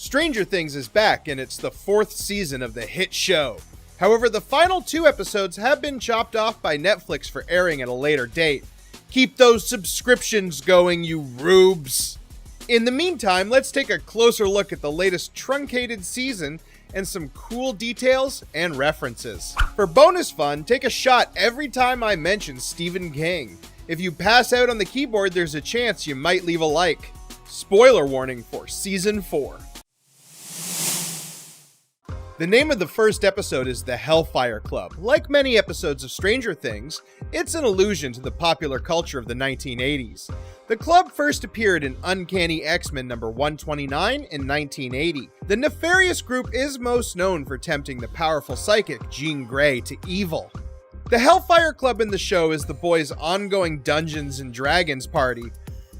Stranger Things is back, and it's the 4th season of the hit show. However, the final 2 episodes have been chopped off by Netflix for airing at a later date. Keep those subscriptions going, you rubes! In the meantime, let's take a closer look at the latest truncated season and some cool details and references. For bonus fun, take a shot every time I mention Stephen King. If you pass out on the keyboard, there's a chance you might leave a like. Spoiler warning for Season 4. The name of the first episode is The Hellfire Club. Like many episodes of Stranger Things, it's an allusion to the popular culture of the 1980s. The club first appeared in Uncanny X-Men number 129 in 1980. The nefarious group is most known for tempting the powerful psychic Jean Grey to evil. The Hellfire Club in the show is the boys' ongoing Dungeons and Dragons party,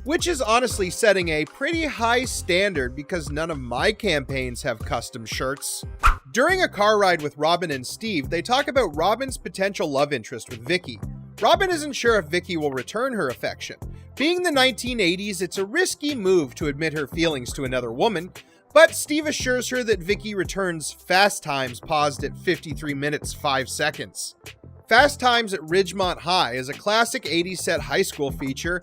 which is honestly setting a pretty high standard because none of my campaigns have custom shirts. During a car ride with Robin and Steve, they talk about Robin's potential love interest with Vicky. Robin isn't sure if Vicky will return her affection. Being the 1980s, it's a risky move to admit her feelings to another woman, but Steve assures her that Vicky returns Fast Times paused at 53 minutes 5 seconds. Fast Times at Ridgemont High is a classic 80s set high school feature,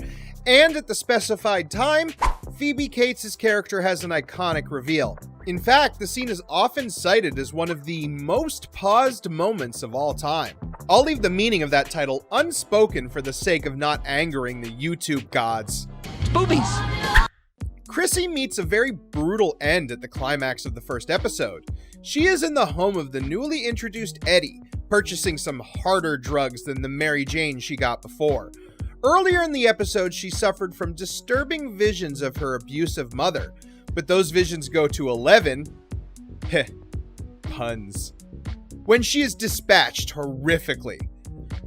and at the specified time, Phoebe Cates' character has an iconic reveal. In fact, the scene is often cited as one of the most paused moments of all time. I'll leave the meaning of that title unspoken for the sake of not angering the YouTube gods. Boobies! Chrissy meets a very brutal end at the climax of the first episode. She is in the home of the newly introduced Eddie, purchasing some harder drugs than the Mary Jane she got before. Earlier in the episode, she suffered from disturbing visions of her abusive mother, but those visions go to 11, puns, when she is dispatched horrifically.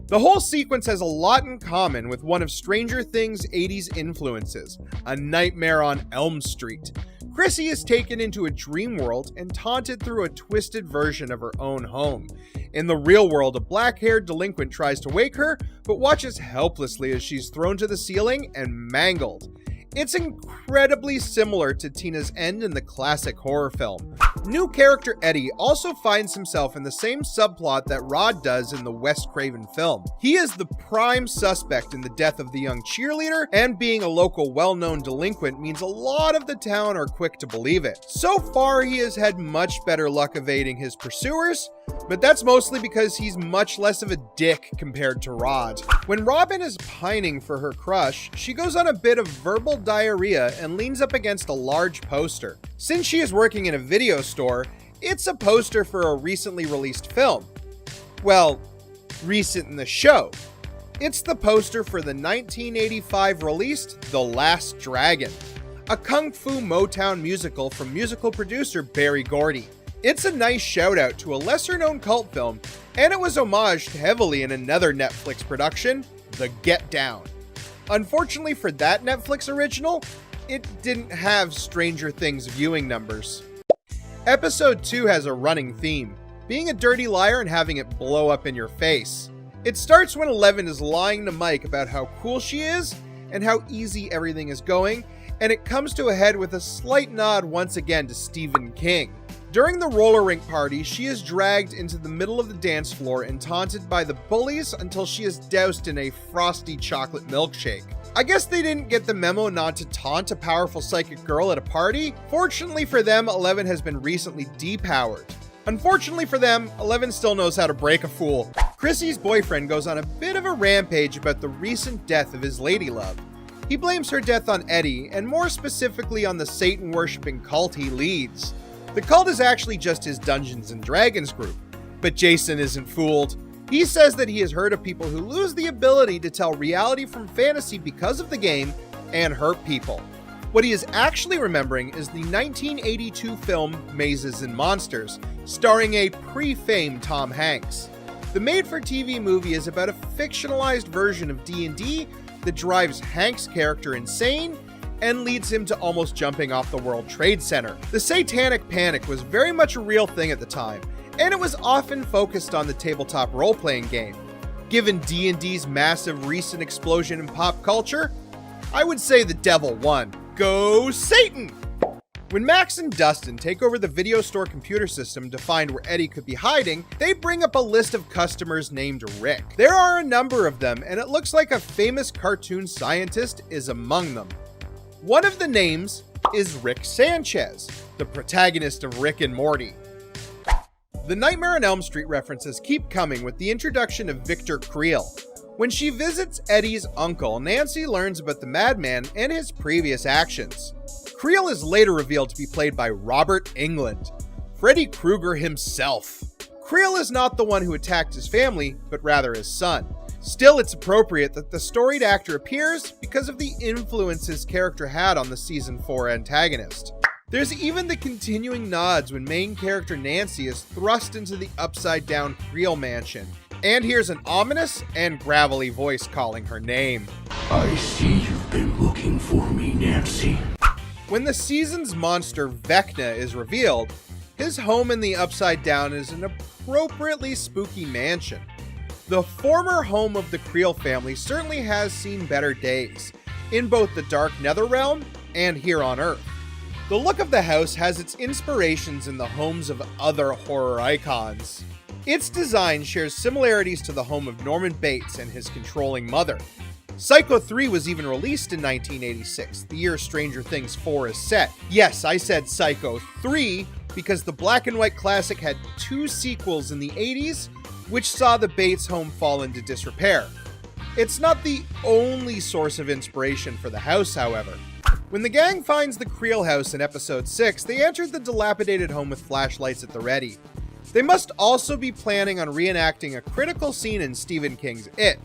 The whole sequence has a lot in common with one of Stranger Things' 80s influences, A Nightmare on Elm Street. Chrissy is taken into a dream world and taunted through a twisted version of her own home. In the real world, a black-haired delinquent tries to wake her, but watches helplessly as she's thrown to the ceiling and mangled. It's incredibly similar to Tina's end in the classic horror film. New character Eddie also finds himself in the same subplot that Rod does in the Wes Craven film. He is the prime suspect in the death of the young cheerleader, and being a local well-known delinquent means a lot of the town are quick to believe it. So far, he has had much better luck evading his pursuers, but that's mostly because he's much less of a dick compared to Rod. When Robin is pining for her crush, she goes on a bit of verbal diarrhea and leans up against a large poster. Since she is working in a video store, it's a poster for a recently released film. Well, recent in the show. It's the poster for the 1985 released The Last Dragon, a Kung Fu Motown musical from musical producer Berry Gordy. It's a nice shout out to a lesser known cult film, and it was homaged heavily in another Netflix production, The Get Down. Unfortunately for that Netflix original, it didn't have Stranger Things viewing numbers. Episode 2 has a running theme, being a dirty liar and having it blow up in your face. It starts when Eleven is lying to Mike about how cool she is and how easy everything is going, and it comes to a head with a slight nod once again to Stephen King. During the roller rink party, she is dragged into the middle of the dance floor and taunted by the bullies until she is doused in a frosty chocolate milkshake. I guess they didn't get the memo not to taunt a powerful psychic girl at a party. Fortunately for them, Eleven has been recently depowered. Unfortunately for them, Eleven still knows how to break a fool. Chrissy's boyfriend goes on a bit of a rampage about the recent death of his ladylove. He blames her death on Eddie, and more specifically on the Satan-worshipping cult he leads. The cult is actually just his Dungeons and Dragons group, but Jason isn't fooled. He says that he has heard of people who lose the ability to tell reality from fantasy because of the game and hurt people. What he is actually remembering is the 1982 film Mazes and Monsters, starring a pre-famed Tom Hanks. The made-for-TV movie is about a fictionalized version of D&D that drives Hank's character insane and leads him to almost jumping off the World Trade Center. The Satanic Panic was very much a real thing at the time, and it was often focused on the tabletop role-playing game. Given D&D's massive recent explosion in pop culture, I would say the devil won. Go Satan! When Max and Dustin take over the video store computer system to find where Eddie could be hiding, they bring up a list of customers named Rick. There are a number of them, and it looks like a famous cartoon scientist is among them. One of the names is Rick Sanchez, the protagonist of Rick and Morty. The Nightmare on Elm Street references keep coming with the introduction of Victor Creel. When she visits Eddie's uncle, Nancy learns about the madman and his previous actions. Creel is later revealed to be played by Robert Englund, Freddy Krueger himself. Creel is not the one who attacked his family, but rather his son. Still, it's appropriate that the storied actor appears because of the influence his character had on the season 4 antagonist. There's even the continuing nods when main character Nancy is thrust into the upside-down Creel mansion. And here's an ominous and gravelly voice calling her name. I see you've been looking for me, Nancy. When the season's monster Vecna is revealed, his home in the Upside Down is an appropriately spooky mansion. The former home of the Creel family certainly has seen better days, in both the Dark Netherrealm and here on Earth. The look of the house has its inspirations in the homes of other horror icons. Its design shares similarities to the home of Norman Bates and his controlling mother. Psycho 3 was even released in 1986, the year Stranger Things 4 is set. Yes, I said Psycho 3 because the black and white classic had 2 sequels in the 80s, which saw the Bates home fall into disrepair. It's not the only source of inspiration for the house, however. When the gang finds the Creel house in episode 6, they entered the dilapidated home with flashlights at the ready. They must also be planning on reenacting a critical scene in Stephen King's It.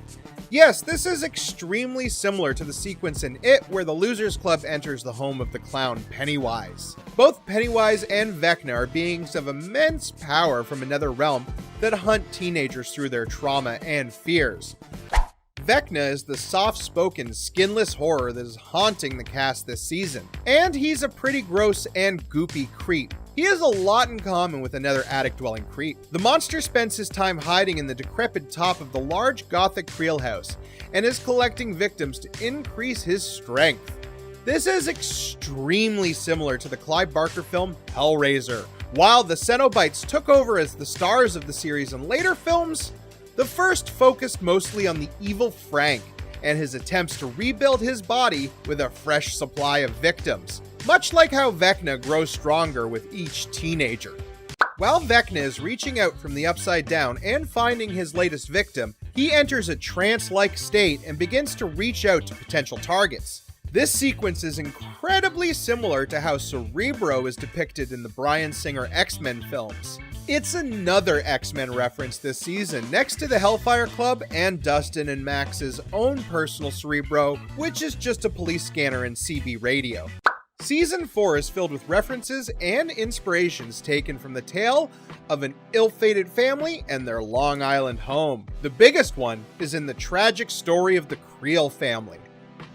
Yes, this is extremely similar to the sequence in It where the Losers Club enters the home of the clown Pennywise. Both Pennywise and Vecna are beings of immense power from another realm that hunt teenagers through their trauma and fears. Vecna is the soft-spoken, skinless horror that is haunting the cast this season. And he's a pretty gross and goopy creep. He has a lot in common with another attic-dwelling creep. The monster spends his time hiding in the decrepit top of the large gothic Creel house and is collecting victims to increase his strength. This is extremely similar to the Clive Barker film Hellraiser. While the Cenobites took over as the stars of the series in later films, the first focused mostly on the evil Frank and his attempts to rebuild his body with a fresh supply of victims, much like how Vecna grows stronger with each teenager. While Vecna is reaching out from the Upside Down and finding his latest victim, he enters a trance-like state and begins to reach out to potential targets. This sequence is incredibly similar to how Cerebro is depicted in the Bryan Singer X-Men films. It's another X-Men reference this season, next to the Hellfire Club and Dustin and Max's own personal Cerebro, which is just a police scanner and CB radio. Season 4 is filled with references and inspirations taken from the tale of an ill-fated family and their Long Island home. The biggest one is in the tragic story of the Creel family.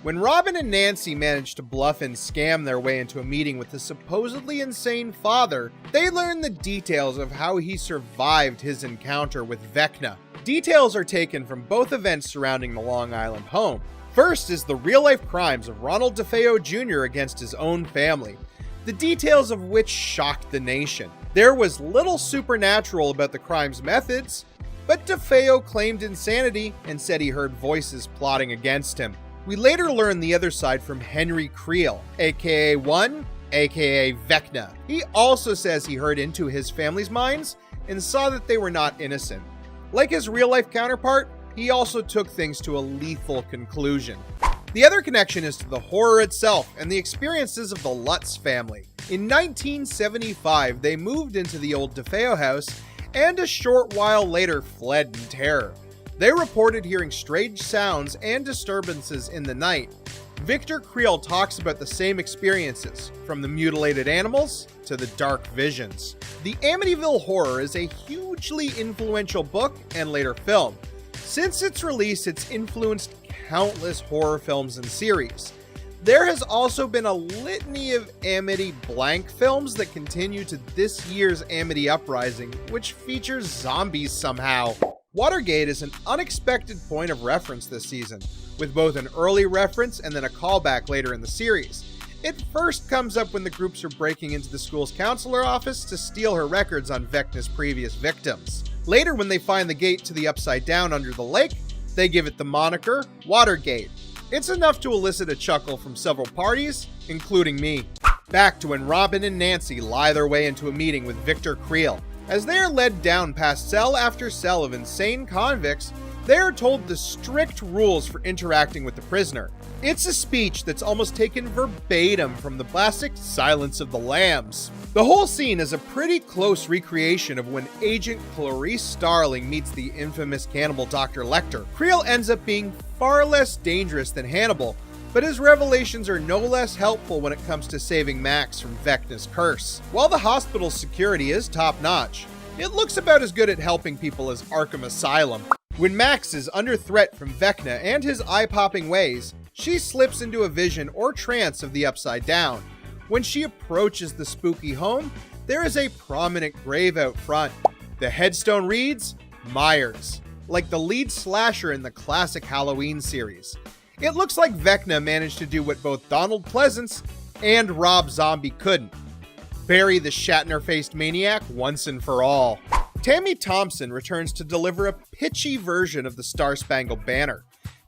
When Robin and Nancy manage to bluff and scam their way into a meeting with the supposedly insane father, they learn the details of how he survived his encounter with Vecna. Details are taken from both events surrounding the Long Island home. First is the real-life crimes of Ronald DeFeo Jr. against his own family, the details of which shocked the nation. There was little supernatural about the crime's methods, but DeFeo claimed insanity and said he heard voices plotting against him. We later learn the other side from Henry Creel, aka One, aka Vecna. He also says he heard into his family's minds and saw that they were not innocent. Like his real-life counterpart, he also took things to a lethal conclusion. The other connection is to the horror itself and the experiences of the Lutz family. In 1975, they moved into the old DeFeo house and a short while later fled in terror. They reported hearing strange sounds and disturbances in the night. Victor Creel talks about the same experiences, from the mutilated animals to the dark visions. The Amityville Horror is a hugely influential book and later film. Since its release, it's influenced countless horror films and series. There has also been a litany of Amity blank films that continue to this year's Amity Uprising, which features zombies somehow. Watergate is an unexpected point of reference this season, with both an early reference and then a callback later in the series. It first comes up when the groups are breaking into the school's counselor office to steal her records on Vecna's previous victims. Later, when they find the gate to the Upside Down under the lake, they give it the moniker Watergate. It's enough to elicit a chuckle from several parties, including me. Back to when Robin and Nancy lie their way into a meeting with Victor Creel. As they are led down past cell after cell of insane convicts, they are told the strict rules for interacting with the prisoner. It's a speech that's almost taken verbatim from the classic Silence of the Lambs. The whole scene is a pretty close recreation of when Agent Clarice Starling meets the infamous cannibal Dr. Lecter. Creel ends up being far less dangerous than Hannibal, but his revelations are no less helpful when it comes to saving Max from Vecna's curse. While the hospital's security is top-notch, it looks about as good at helping people as Arkham Asylum. When Max is under threat from Vecna and his eye-popping ways, she slips into a vision or trance of the Upside Down. When she approaches the spooky home, there is a prominent grave out front. The headstone reads, Myers, like the lead slasher in the classic Halloween series. It looks like Vecna managed to do what both Donald Pleasance and Rob Zombie couldn't: bury the Shatner-faced maniac once and for all. Tammy Thompson returns to deliver a pitchy version of the Star-Spangled Banner.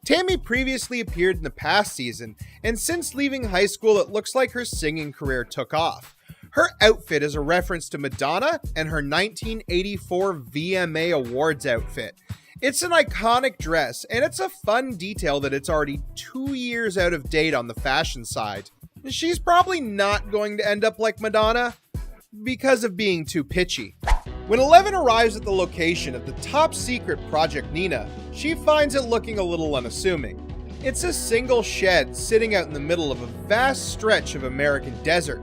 Tammy previously appeared in the past season, and since leaving high school it looks like her singing career took off. Her outfit is a reference to Madonna and her 1984 VMA Awards outfit. It's an iconic dress, and it's a fun detail that it's already 2 years out of date on the fashion side. She's probably not going to end up like Madonna because of being too pitchy. When Eleven arrives at the location of the top-secret Project Nina, she finds it looking a little unassuming. It's a single shed sitting out in the middle of a vast stretch of American desert.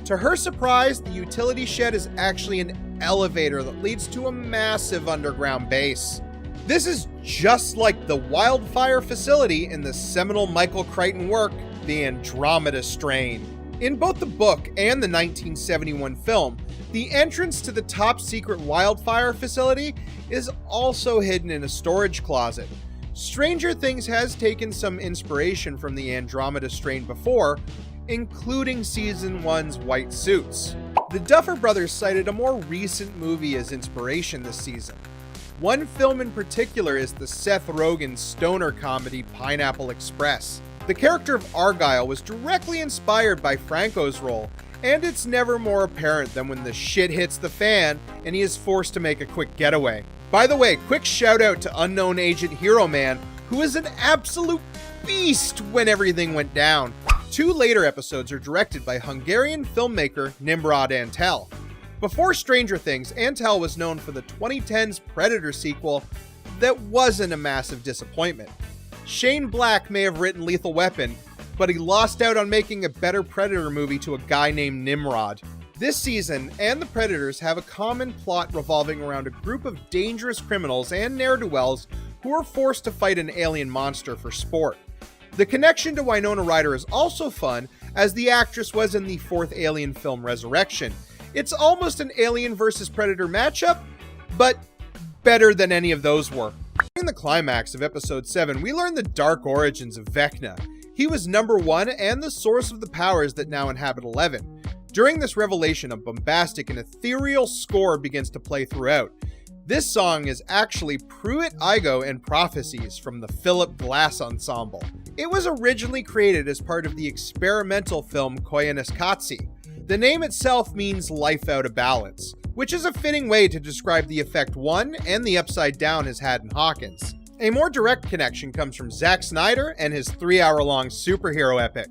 To her surprise, the utility shed is actually an elevator that leads to a massive underground base. This is just like the wildfire facility in the seminal Michael Crichton work, The Andromeda Strain. In both the book and the 1971 film, the entrance to the top-secret wildfire facility is also hidden in a storage closet. Stranger Things has taken some inspiration from the Andromeda Strain before, including Season 1's white suits. The Duffer Brothers cited a more recent movie as inspiration this season. One film in particular is the Seth Rogen stoner comedy Pineapple Express. The character of Argyle was directly inspired by Franco's role, and it's never more apparent than when the shit hits the fan and he is forced to make a quick getaway. By the way, quick shout out to Unknown Agent Hero Man, who is an absolute beast when everything went down. 2 later episodes are directed by Hungarian filmmaker Nimrod Antal. Before Stranger Things, Antal was known for the 2010's Predator sequel that wasn't a massive disappointment. Shane Black may have written Lethal Weapon, but he lost out on making a better Predator movie to a guy named Nimrod. This season, and the Predators have a common plot revolving around a group of dangerous criminals and ne'er-do-wells who are forced to fight an alien monster for sport. The connection to Winona Ryder is also fun, as the actress was in the 4th Alien film Resurrection. It's almost an Alien vs. Predator matchup, but better than any of those were. In the climax of episode 7, we learn the dark origins of Vecna. He was number 1 and the source of the powers that now inhabit 11. During this revelation, a bombastic and ethereal score begins to play throughout. This song is actually Pruitt-Igoe and Prophecies from the Philip Glass Ensemble. It was originally created as part of the experimental film Koyaanisqatsi. The name itself means life out of balance, which is a fitting way to describe the effect One and the Upside Down has had in Hawkins. A more direct connection comes from Zack Snyder and his 3-hour-long superhero epic.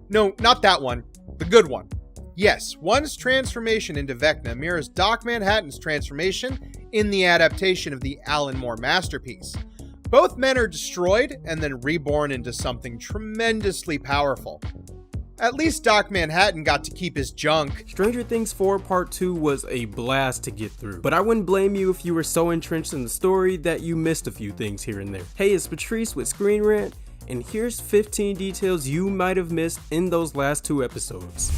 No, not that one. The good one. Yes, One's transformation into Vecna mirrors Doc Manhattan's transformation in the adaptation of the Alan Moore masterpiece. Both men are destroyed and then reborn into something tremendously powerful. At least Doc Manhattan got to keep his junk. Stranger Things 4 Part 2 was a blast to get through, but I wouldn't blame you if you were so entrenched in the story that you missed a few things here and there. Hey, it's Patrice with Screen Rant, and here's 15 details you might have missed in those last 2 episodes.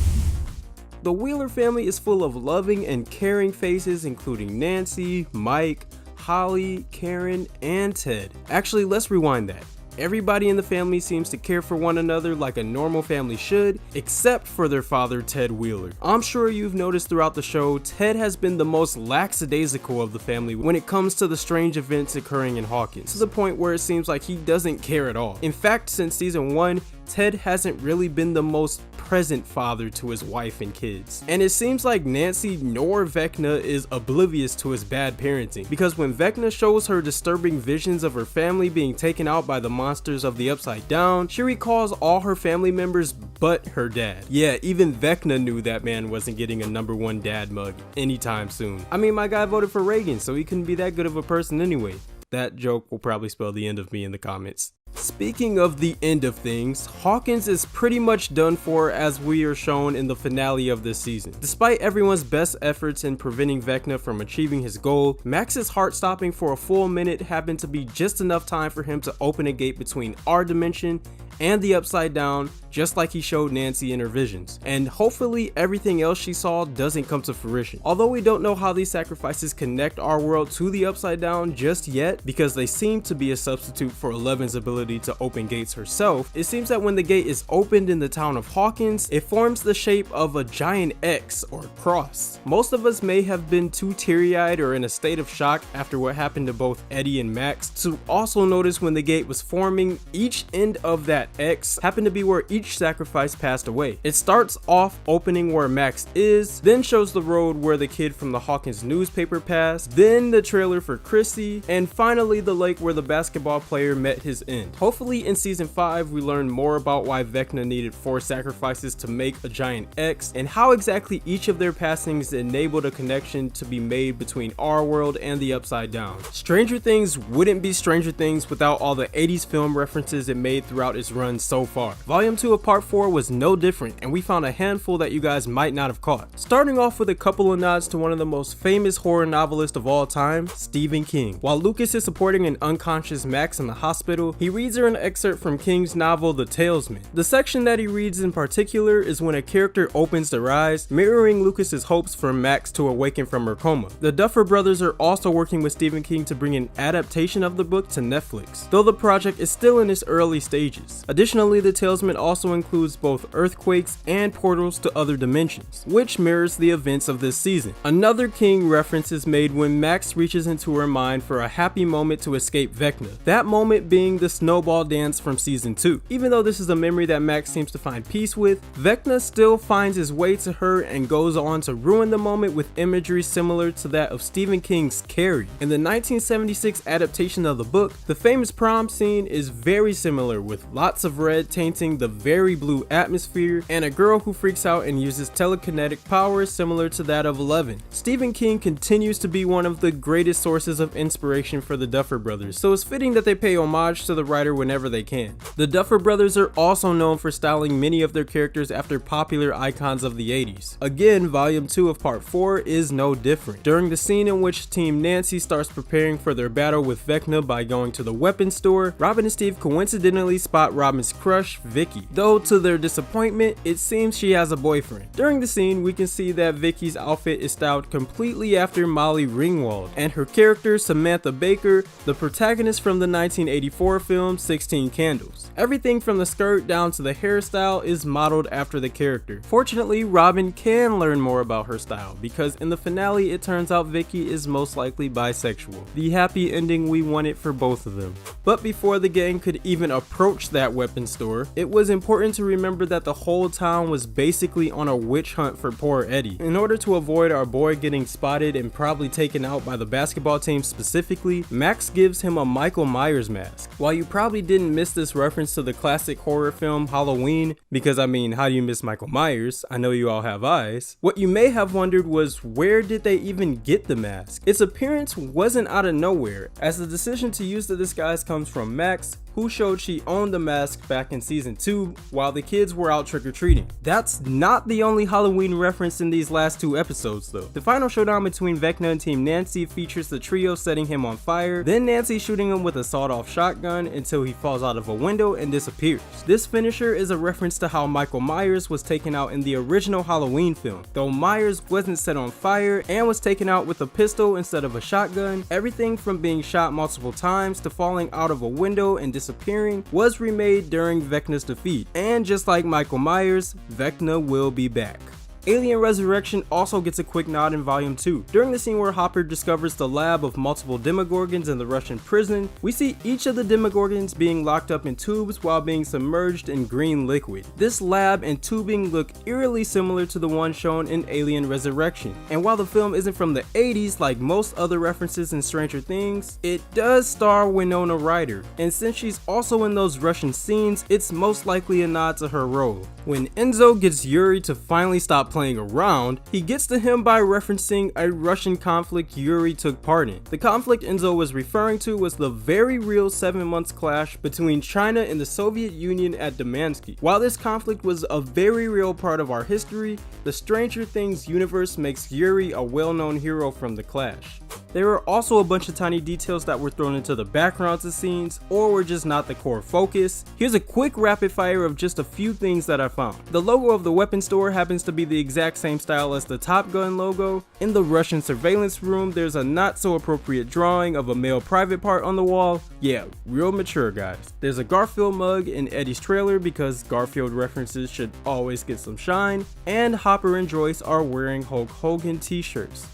The Wheeler family is full of loving and caring faces, including Nancy, Mike, Holly, Karen, and Ted. Actually, let's rewind that. Everybody in the family seems to care for one another like a normal family should, except for their father, Ted Wheeler. I'm sure you've noticed throughout the show, Ted has been the most lackadaisical of the family when it comes to the strange events occurring in Hawkins, to the point where it seems like he doesn't care at all. In fact, since season 1, Ted hasn't really been the most present father to his wife and kids. And it seems like Nancy nor Vecna is oblivious to his bad parenting, because when Vecna shows her disturbing visions of her family being taken out by the monsters of the Upside Down, she recalls all her family members but her dad. Yeah, even Vecna knew that man wasn't getting a #1 dad mug anytime soon. I mean, my guy voted for Reagan, so he couldn't be that good of a person anyway. That joke will probably spell the end of me in the comments. Speaking of the end of things, Hawkins is pretty much done for, as we are shown in the finale of this season. Despite everyone's best efforts in preventing Vecna from achieving his goal, Max's heart stopping for a full minute happened to be just enough time for him to open a gate between our dimension and the Upside Down, just like he showed Nancy in her visions. And hopefully everything else she saw doesn't come to fruition. Although we don't know how these sacrifices connect our world to the Upside Down just yet, because they seem to be a substitute for Eleven's ability to open gates herself, it seems that when the gate is opened in the town of Hawkins, it forms the shape of a giant X or cross. Most of us may have been too teary-eyed or in a state of shock after what happened to both Eddie and Max to also notice when the gate was forming, each end of that X happened to be where each sacrifice passed away. It starts off opening where Max is, then shows the road where the kid from the Hawkins newspaper passed, then the trailer for Chrissy, and finally the lake where the basketball player met his end. Hopefully in season 5 we learn more about why Vecna needed 4 sacrifices to make a giant X, and how exactly each of their passings enabled a connection to be made between our world and the Upside Down. Stranger Things wouldn't be Stranger Things without all the 80s film references it made throughout its run so far. Volume 2 of Part 4 was no different, and we found a handful that you guys might not have caught. Starting off with a couple of nods to one of the most famous horror novelists of all time, Stephen King. While Lucas is supporting an unconscious Max in the hospital, he reads her an excerpt from King's novel The Talesman. The section that he reads in particular is when a character opens their eyes, mirroring Lucas's hopes for Max to awaken from her coma. The Duffer Brothers are also working with Stephen King to bring an adaptation of the book to Netflix, though the project is still in its early stages. Additionally, The Talesman also includes both earthquakes and portals to other dimensions, which mirrors the events of this season. Another King reference is made when Max reaches into her mind for a happy moment to escape Vecna, that moment being the snowball dance from season 2. Even though this is a memory that Max seems to find peace with, Vecna still finds his way to her and goes on to ruin the moment with imagery similar to that of Stephen King's Carrie. In the 1976 adaptation of the book, the famous prom scene is very similar, with lots of red tainting the very blue atmosphere, and a girl who freaks out and uses telekinetic powers similar to that of Eleven. Stephen King continues to be one of the greatest sources of inspiration for the Duffer Brothers, so it's fitting that they pay homage to the writer whenever they can. The Duffer Brothers are also known for styling many of their characters after popular icons of the 80s. Again, volume 2 of part 4 is no different. During the scene in which Team Nancy starts preparing for their battle with Vecna by going to the weapons store, Robin and Steve coincidentally spot Robin's crush, Vicky, though to their disappointment, it seems she has a boyfriend. During the scene, we can see that Vicky's outfit is styled completely after Molly Ringwald, and her character, Samantha Baker, the protagonist from the 1984 film 16 Candles. Everything from the skirt down to the hairstyle is modeled after the character. Fortunately, Robin can learn more about her style, because in the finale it turns out Vicky is most likely bisexual. The happy ending we wanted for both of them. But before the gang could even approach that weapons store, it was important to remember that the whole town was basically on a witch hunt for poor Eddie. In order to avoid our boy getting spotted and probably taken out by the basketball team specifically, Max gives him a Michael Myers mask. While you probably didn't miss this reference to the classic horror film Halloween, because I mean, how do you miss Michael Myers? I know you all have eyes. What you may have wondered was, where did they even get the mask? Its appearance wasn't out of nowhere, as the decision to use the disguise comes from Max, who showed she owned the mask back in season 2 while the kids were out trick-or-treating. That's not the only Halloween reference in these last 2 episodes though. The final showdown between Vecna and Team Nancy features the trio setting him on fire, then Nancy shooting him with a sawed-off shotgun until he falls out of a window and disappears. This finisher is a reference to how Michael Myers was taken out in the original Halloween film. Though Myers wasn't set on fire and was taken out with a pistol instead of a shotgun, everything from being shot multiple times to falling out of a window and disappearing disappearing was remade during Vecna's defeat, and just like Michael Myers, Vecna will be back. Alien Resurrection also gets a quick nod in Volume 2. During the scene where Hopper discovers the lab of multiple Demogorgons in the Russian prison, we see each of the Demogorgons being locked up in tubes while being submerged in green liquid. This lab and tubing look eerily similar to the one shown in Alien Resurrection, and while the film isn't from the 80s like most other references in Stranger Things, it does star Winona Ryder, and since she's also in those Russian scenes, it's most likely a nod to her role. When Enzo gets Yuri to finally stop playing around, he gets to him by referencing a Russian conflict Yuri took part in. The conflict Enzo was referring to was the very real 7 months clash between China and the Soviet Union at Damansky. While this conflict was a very real part of our history, the Stranger Things universe makes Yuri a well-known hero from the clash. There are also a bunch of tiny details that were thrown into the backgrounds of scenes, or were just not the core focus. Here's a quick rapid fire of just a few things that I found. The logo of the weapon store happens to be the exact same style as the Top Gun logo. In the Russian surveillance room, there's a not so appropriate drawing of a male private part on the wall. Yeah, real mature guys. There's a Garfield mug in Eddie's trailer because Garfield references should always get some shine, and Hopper and Joyce are wearing Hulk Hogan t-shirts.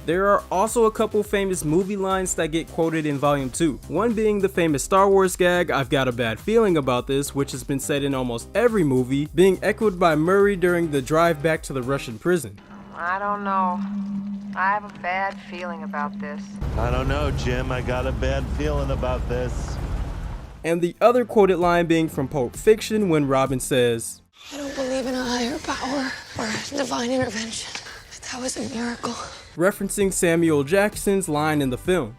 There are also a couple famous movie lines that get quoted in Volume 2, one being the famous Star Wars gag, "I've got a bad feeling about this," which has been said in almost every movie, being echoed by Murray during the drive back to the Russian prison. I don't know. I have a bad feeling about this. I don't know, Jim. I got a bad feeling about this. And the other quoted line being from Pulp Fiction when Robin says, "I don't believe in a higher power or divine intervention. That was a miracle." referencing Samuel Jackson's line in the film.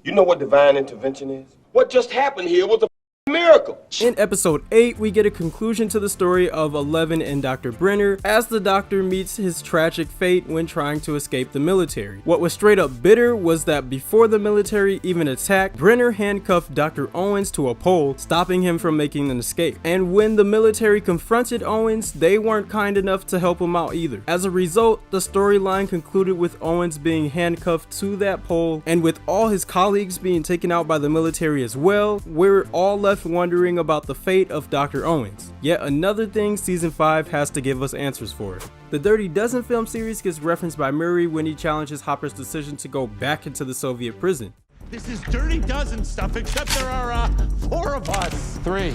You know what divine intervention is? What just happened here was a miracle. In episode 8, we get a conclusion to the story of Eleven and Dr. Brenner as the doctor meets his tragic fate when trying to escape the military. What was straight up bitter was that before the military even attacked, Brenner handcuffed Dr. Owens to a pole, stopping him from making an escape. And when the military confronted Owens, they weren't kind enough to help him out either. As a result, the storyline concluded with Owens being handcuffed to that pole, and with all his colleagues being taken out by the military as well, we're all left wondering about the fate of Dr. Owens. Yet another thing season 5 has to give us answers for. The Dirty Dozen film series gets referenced by Murray when he challenges Hopper's decision to go back into the Soviet prison. This is Dirty Dozen stuff, except there are 4 of us. 3.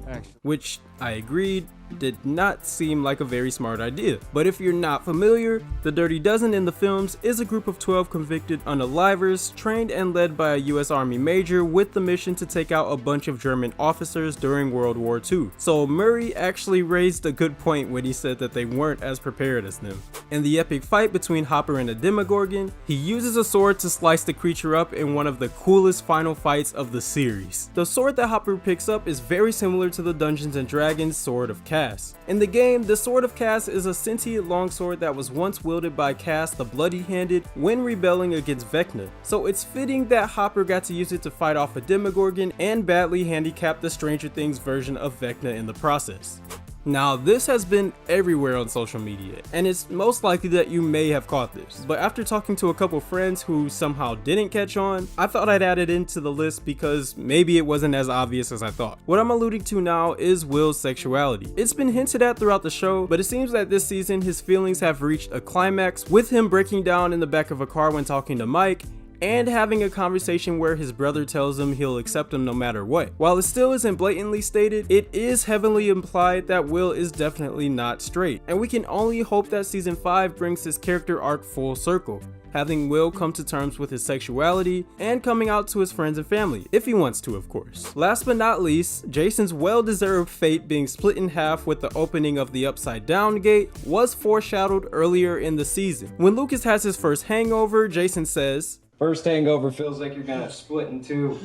Actually. Which, I agreed, did not seem like a very smart idea. But if you're not familiar, the Dirty Dozen in the films is a group of 12 convicted unalivers trained and led by a US Army major with the mission to take out a bunch of German officers during World War II. So Murray actually raised a good point when he said that they weren't as prepared as them. In the epic fight between Hopper and a Demogorgon, he uses a sword to slice the creature up in one of the coolest final fights of the series. The sword that Hopper picks up is very similar to the Dungeons & Dragons Sword of Cass. In the game, the Sword of Cass is a sentient longsword that was once wielded by Cass the Bloody-Handed when rebelling against Vecna. So it's fitting that Hopper got to use it to fight off a Demogorgon and badly handicap the Stranger Things version of Vecna in the process. Now, this has been everywhere on social media, and it's most likely that you may have caught this, but after talking to a couple friends who somehow didn't catch on, I thought I'd add it into the list because maybe it wasn't as obvious as I thought. What I'm alluding to now is Will's sexuality. It's been hinted at throughout the show, but it seems that this season his feelings have reached a climax, with him breaking down in the back of a car when talking to Mike, and having a conversation where his brother tells him he'll accept him no matter what. While it still isn't blatantly stated, it is heavily implied that Will is definitely not straight, and we can only hope that season 5 brings his character arc full circle, having Will come to terms with his sexuality and coming out to his friends and family, if he wants to, of course. Last but not least, Jason's well-deserved fate being split in half with the opening of the Upside Down Gate was foreshadowed earlier in the season. When Lucas has his first hangover, Jason says, "First hangover feels like you're gonna split in two.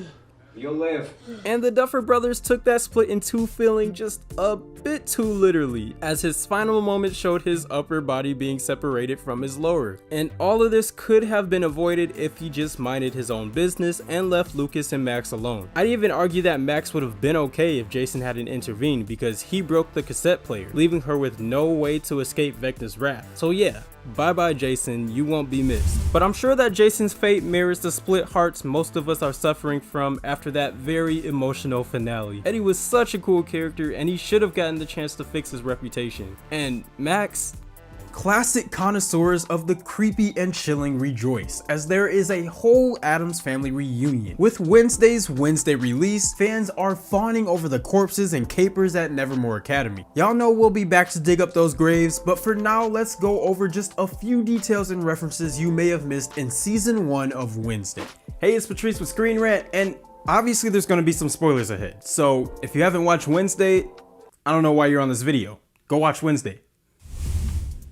You'll live." And the Duffer Brothers took that split in two feeling just a bit too literally, as his final moment showed his upper body being separated from his lower. And all of this could have been avoided if he just minded his own business and left Lucas and Max alone. I'd even argue that Max would have been okay if Jason hadn't intervened, because he broke the cassette player, leaving her with no way to escape Vecna's wrath. So yeah, Bye bye Jason, you won't be missed. But I'm sure that Jason's fate mirrors the split hearts most of us are suffering from after that very emotional finale. Eddie was such a cool character and he should have gotten the chance to fix his reputation. And Max? Classic connoisseurs of the creepy and chilling rejoice, as there is a whole Addams Family reunion. With Wednesday's Wednesday release, fans are fawning over the corpses and capers at Nevermore Academy. Y'all know we'll be back to dig up those graves, but for now, let's go over just a few details and references you may have missed in season 1 of Wednesday. Hey, it's Patrice with Screen Rant, and obviously there's gonna be some spoilers ahead. So if you haven't watched Wednesday, I don't know why you're on this video. Go watch Wednesday.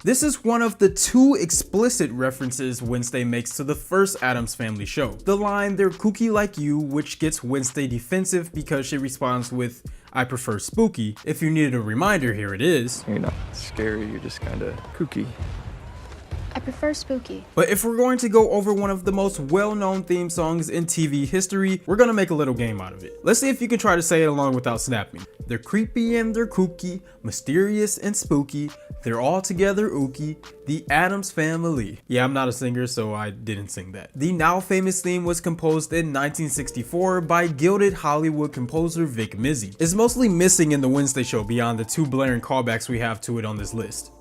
This is one of the 2 explicit references Wednesday makes to the first Addams Family show. The line, "they're kooky like you," which gets Wednesday defensive because she responds with, "I prefer spooky." If you needed a reminder, here it is. You're not scary, you're just kinda kooky. I prefer spooky. But if we're going to go over one of the most well-known theme songs in TV history, we're gonna make a little game out of it. Let's see if you can try to say it along without snapping. They're creepy and they're kooky, mysterious and spooky, they're all together ooky, the Addams Family. Yeah, I'm not a singer, so I didn't sing that. The now famous theme was composed in 1964 by gilded Hollywood composer Vic Mizzy. It's mostly missing in the Wednesday show beyond the 2 blaring callbacks we have to it on this list.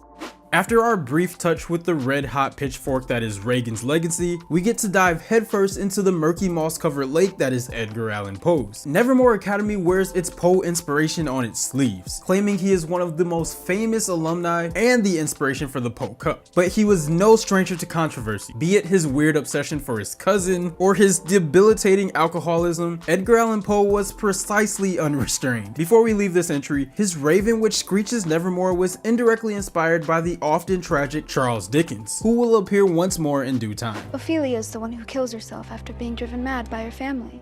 After our brief touch with the red-hot pitchfork that is Reagan's legacy, we get to dive headfirst into the murky moss-covered lake that is Edgar Allan Poe's. Nevermore Academy wears its Poe inspiration on its sleeves, claiming he is one of the most famous alumni and the inspiration for the Poe Cup. But he was no stranger to controversy, be it his weird obsession for his cousin or his debilitating alcoholism. Edgar Allan Poe was precisely unrestrained. Before we leave this entry, his raven which screeches nevermore was indirectly inspired by the often tragic Charles Dickens, who will appear once more in due time. Ophelia is the one who kills herself after being driven mad by her family,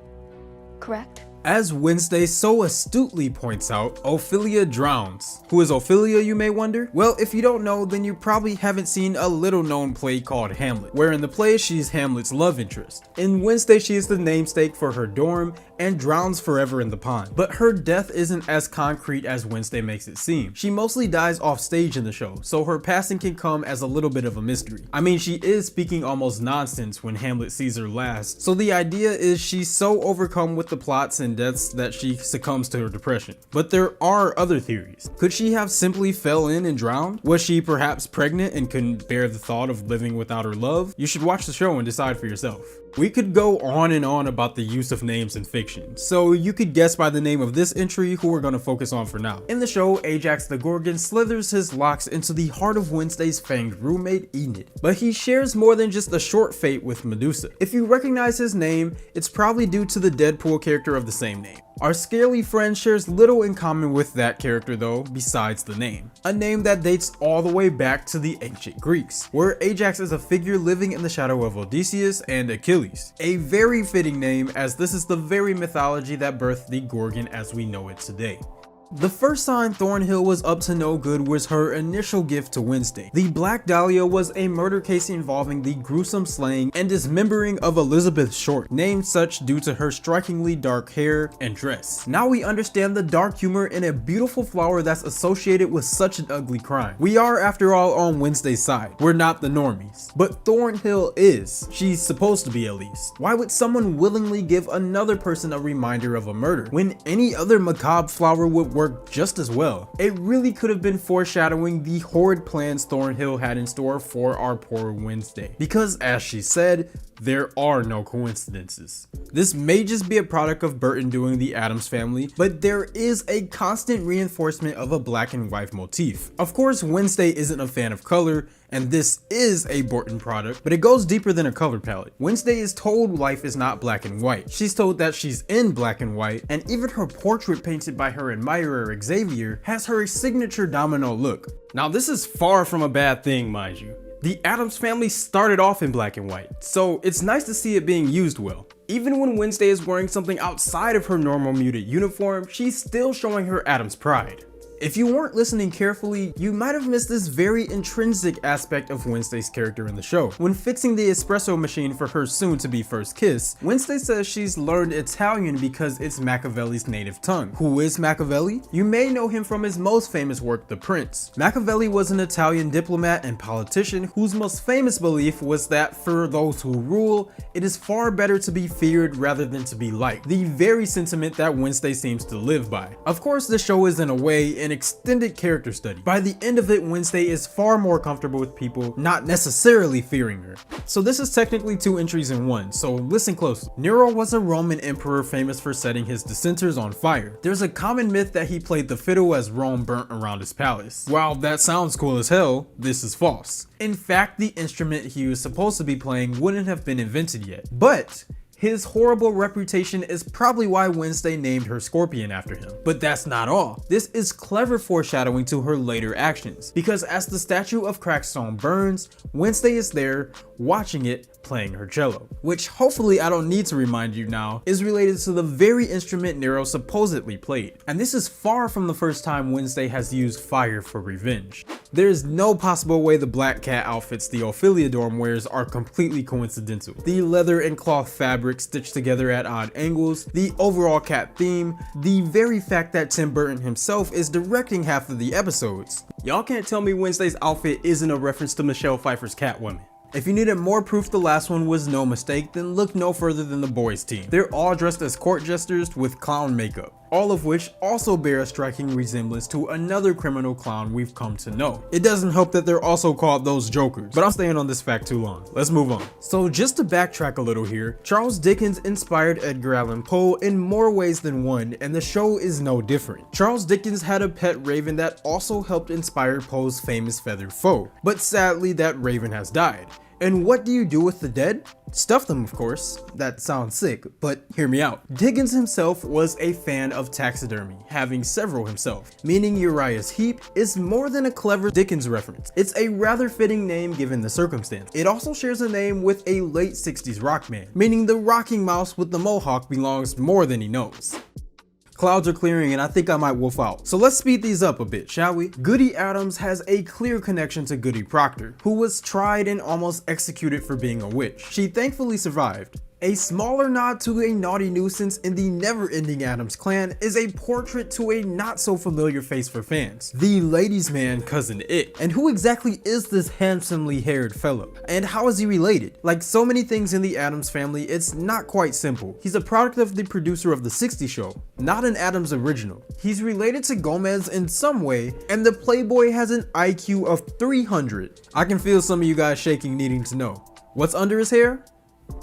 correct? As Wednesday so astutely points out, Ophelia drowns. Who is Ophelia, you may wonder? Well, if you don't know, then you probably haven't seen a little known play called Hamlet, where in the play she's Hamlet's love interest. In Wednesday she is the namesake for her dorm and drowns forever in the pond. But her death isn't as concrete as Wednesday makes it seem. She mostly dies off stage in the show, so her passing can come as a little bit of a mystery. I mean, she is speaking almost nonsense when Hamlet sees her last, so the idea is she's so overcome with the plots and deaths that she succumbs to her depression. But there are other theories. Could she have simply fell in and drowned? Was she perhaps pregnant and couldn't bear the thought of living without her love? You should watch the show and decide for yourself. We could go on and on about the use of names in fiction, so you could guess by the name of this entry who we're going to focus on for now. In the show, Ajax the Gorgon slithers his locks into the heart of Wednesday's fanged roommate Enid, but he shares more than just a short fate with Medusa. If you recognize his name, it's probably due to the Deadpool character of the same name. Our scaly friend shares little in common with that character though, besides the name. A name that dates all the way back to the ancient Greeks, where Ajax is a figure living in the shadow of Odysseus and Achilles. A very fitting name, as this is the very mythology that birthed the Gorgon as we know it today. The first sign Thornhill was up to no good was her initial gift to Wednesday. The Black Dahlia was a murder case involving the gruesome slaying and dismembering of Elizabeth Short, named such due to her strikingly dark hair and dress. Now we understand the dark humor in a beautiful flower that's associated with such an ugly crime. We are, after all, on Wednesday's side. We're not the normies. But Thornhill is. She's supposed to be, at least. Why would someone willingly give another person a reminder of a murder, when any other macabre flower would work just as well? It really could have been foreshadowing the horrid plans Thornhill had in store for our poor Wednesday. Because as she said, there are no coincidences. This may just be a product of Burton doing the Addams Family, but there is a constant reinforcement of a black and white motif. Of course, Wednesday isn't a fan of color, and this is a Burton product, but it goes deeper than a color palette. Wednesday is told life is not black and white. She's told that she's in black and white, and even her portrait painted by her admirer Xavier has her signature domino look. Now this is far from a bad thing, mind you. The Addams Family started off in black and white, so it's nice to see it being used well. Even when Wednesday is wearing something outside of her normal muted uniform, she's still showing her Addams pride. If you weren't listening carefully, you might have missed this very intrinsic aspect of Wednesday's character in the show. When fixing the espresso machine for her soon-to-be first kiss, Wednesday says she's learned Italian because it's Machiavelli's native tongue. Who is Machiavelli? You may know him from his most famous work, The Prince. Machiavelli was an Italian diplomat and politician whose most famous belief was that for those who rule, it is far better to be feared rather than to be liked. The very sentiment that Wednesday seems to live by. Of course, the show is in a way an extended character study. By the end of it, Wednesday is far more comfortable with people not necessarily fearing her. So this is technically 2 entries in one, so listen closely. Nero was a Roman emperor famous for setting his dissenters on fire. There's a common myth that he played the fiddle as Rome burnt around his palace. While that sounds cool as hell, this is false. In fact, the instrument he was supposed to be playing wouldn't have been invented yet. But his horrible reputation is probably why Wednesday named her Scorpion after him. But that's not all. This is clever foreshadowing to her later actions, because as the statue of Crackstone burns, Wednesday is there watching it playing her cello, which hopefully I don't need to remind you now is related to the very instrument Nero supposedly played. And this is far from the first time Wednesday has used fire for revenge. There is no possible way the black cat outfits the Ophelia dorm wears are completely coincidental. The leather and cloth fabric stitched together at odd angles, the overall cat theme, the very fact that Tim Burton himself is directing half of the episodes. Y'all can't tell me Wednesday's outfit isn't a reference to Michelle Pfeiffer's Catwoman. If you needed more proof the last one was no mistake, then look no further than the boys team. They're all dressed as court jesters with clown makeup, all of which also bear a striking resemblance to another criminal clown we've come to know. It doesn't help that they're also called those Jokers, but I'm staying on this fact too long. Let's move on. So just to backtrack a little here, Charles Dickens inspired Edgar Allan Poe in more ways than one, and the show is no different. Charles Dickens had a pet raven that also helped inspire Poe's famous feathered foe, but sadly that raven has died. And what do you do with the dead? Stuff them, of course. That sounds sick, but hear me out. Dickens himself was a fan of taxidermy, having several himself, meaning Uriah's Heep is more than a clever Dickens reference. It's a rather fitting name given the circumstance. It also shares a name with a late 60s rock man, meaning the rocking mouse with the mohawk belongs more than he knows. Clouds are clearing and I think I might wolf out. So let's speed these up a bit, shall we? Goody Adams has a clear connection to Goody Proctor, who was tried and almost executed for being a witch. She thankfully survived. A smaller nod to a naughty nuisance in the never-ending Addams clan is a portrait to a not-so-familiar face for fans, the ladies' man Cousin It. And who exactly is this handsomely haired fellow? And how is he related? Like so many things in the Addams family, it's not quite simple. He's a product of the producer of The 60s Show, not an Addams original. He's related to Gomez in some way, and the Playboy has an IQ of 300. I can feel some of you guys shaking needing to know. What's under his hair?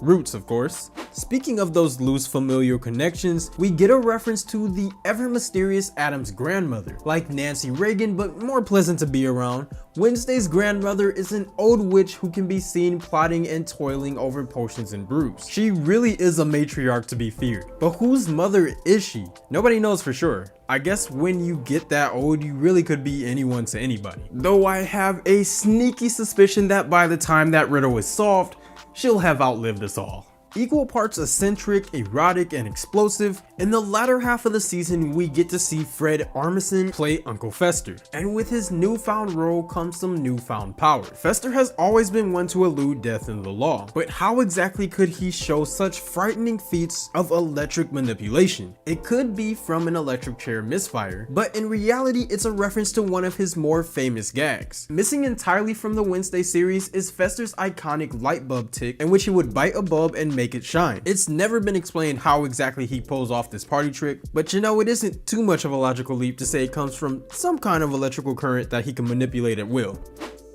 Roots, of course. Speaking of those loose familial connections, we get a reference to the ever mysterious Addams grandmother. Like Nancy Reagan, but more pleasant to be around, Wednesday's grandmother is an old witch who can be seen plotting and toiling over potions and brews. She really is a matriarch to be feared. But whose mother is she? Nobody knows for sure. I guess when you get that old, you really could be anyone to anybody. Though I have a sneaky suspicion that by the time that riddle is solved, she'll have outlived us all. Equal parts eccentric, erotic, and explosive, in the latter half of the season we get to see Fred Armisen play Uncle Fester, and with his newfound role comes some newfound power. Fester has always been one to elude death in the law, but how exactly could he show such frightening feats of electric manipulation? It could be from an electric chair misfire, but in reality it's a reference to one of his more famous gags. Missing entirely from the Wednesday series is Fester's iconic light bulb tick, in which he would bite a bulb and make it shine. It's never been explained how exactly he pulls off this party trick, but you know, it isn't too much of a logical leap to say it comes from some kind of electrical current that he can manipulate at will.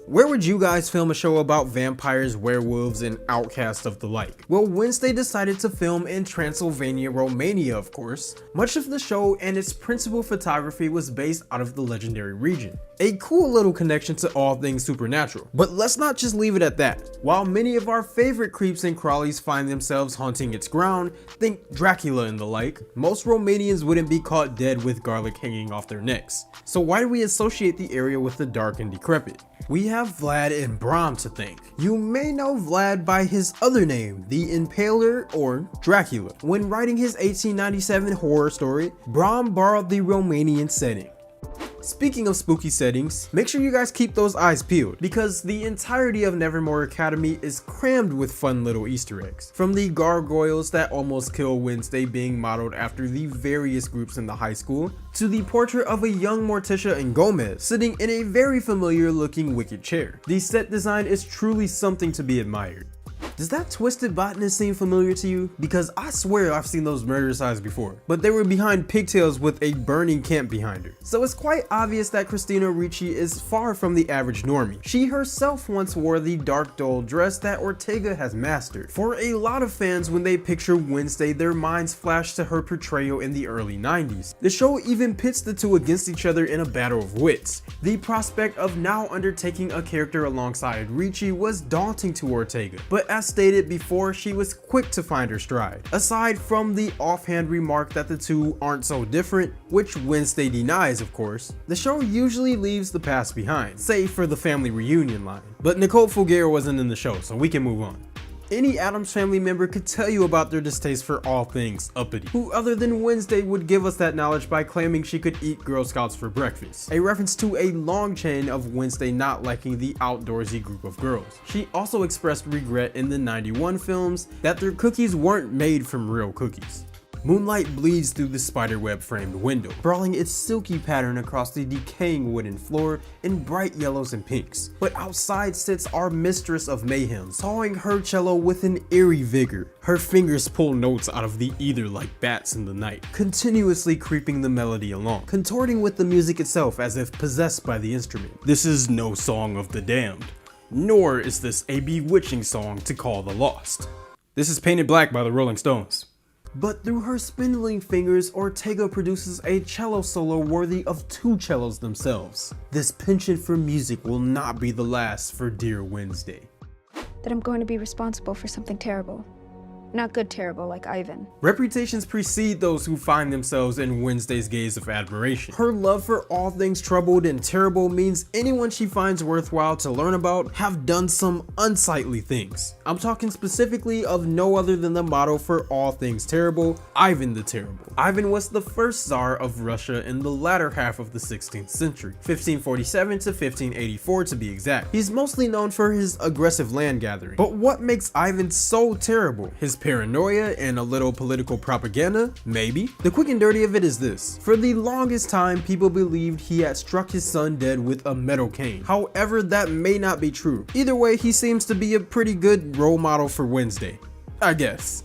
Where would you guys film a show about vampires, werewolves, and outcasts of the like? Well, Wednesday decided to film in Transylvania, Romania, of course. Much of the show and its principal photography was based out of the legendary region. A cool little connection to all things supernatural. But let's not just leave it at that. While many of our favorite creeps and crawlies find themselves haunting its ground, think Dracula and the like, most Romanians wouldn't be caught dead with garlic hanging off their necks. So why do we associate the area with the dark and decrepit? We have Vlad and Bram to thank. You may know Vlad by his other name, the Impaler or Dracula. When writing his 1897 horror story, Bram borrowed the Romanian setting. Speaking of spooky settings, make sure you guys keep those eyes peeled, because the entirety of Nevermore Academy is crammed with fun little Easter eggs. From the gargoyles that almost kill Wednesday being modeled after the various groups in the high school, to the portrait of a young Morticia and Gomez sitting in a very familiar looking wicked chair. The set design is truly something to be admired. Does that twisted botanist seem familiar to you? Because I swear I've seen those murderous eyes before, but they were behind pigtails with a burning camp behind her. So it's quite obvious that Christina Ricci is far from the average normie. She herself once wore the dark dull dress that Ortega has mastered. For a lot of fans, when they picture Wednesday, their minds flash to her portrayal in the early 90s. The show even pits the two against each other in a battle of wits. The prospect of now undertaking a character alongside Ricci was daunting to Ortega, but as stated before, she was quick to find her stride. Aside from the offhand remark that the two aren't so different, which Wednesday denies of course, the show usually leaves the past behind, save for the family reunion line. But Nicole Fulgere wasn't in the show, so we can move on. Any Addams Family member could tell you about their distaste for all things uppity. Who other than Wednesday would give us that knowledge by claiming she could eat Girl Scouts for breakfast? A reference to a long chain of Wednesday not liking the outdoorsy group of girls. She also expressed regret in the '91 films that their cookies weren't made from real cookies. Moonlight bleeds through the spiderweb framed window, brawling its silky pattern across the decaying wooden floor in bright yellows and pinks. But outside sits our mistress of mayhem, sawing her cello with an eerie vigor. Her fingers pull notes out of the ether like bats in the night, continuously creeping the melody along, contorting with the music itself as if possessed by the instrument. This is no song of the damned, nor is this a bewitching song to call the lost. This is Painted Black by the Rolling Stones. But through her spindling fingers, Ortega produces a cello solo worthy of two cellos themselves. This penchant for music will not be the last for dear Wednesday. That I'm going to be responsible for something terrible. Not good terrible like Ivan. Reputations precede those who find themselves in Wednesday's gaze of admiration. Her love for all things troubled and terrible means anyone she finds worthwhile to learn about have done some unsightly things. I'm talking specifically of no other than the model for all things terrible, Ivan the Terrible. Ivan was the first Tsar of Russia in the latter half of the 16th century, 1547 to 1584 to be exact. He's mostly known for his aggressive land gathering. But what makes Ivan so terrible? His paranoia and a little political propaganda? Maybe. The quick and dirty of it is this. For the longest time, people believed he had struck his son dead with a metal cane. However, that may not be true. Either way, he seems to be a pretty good role model for Wednesday, I guess.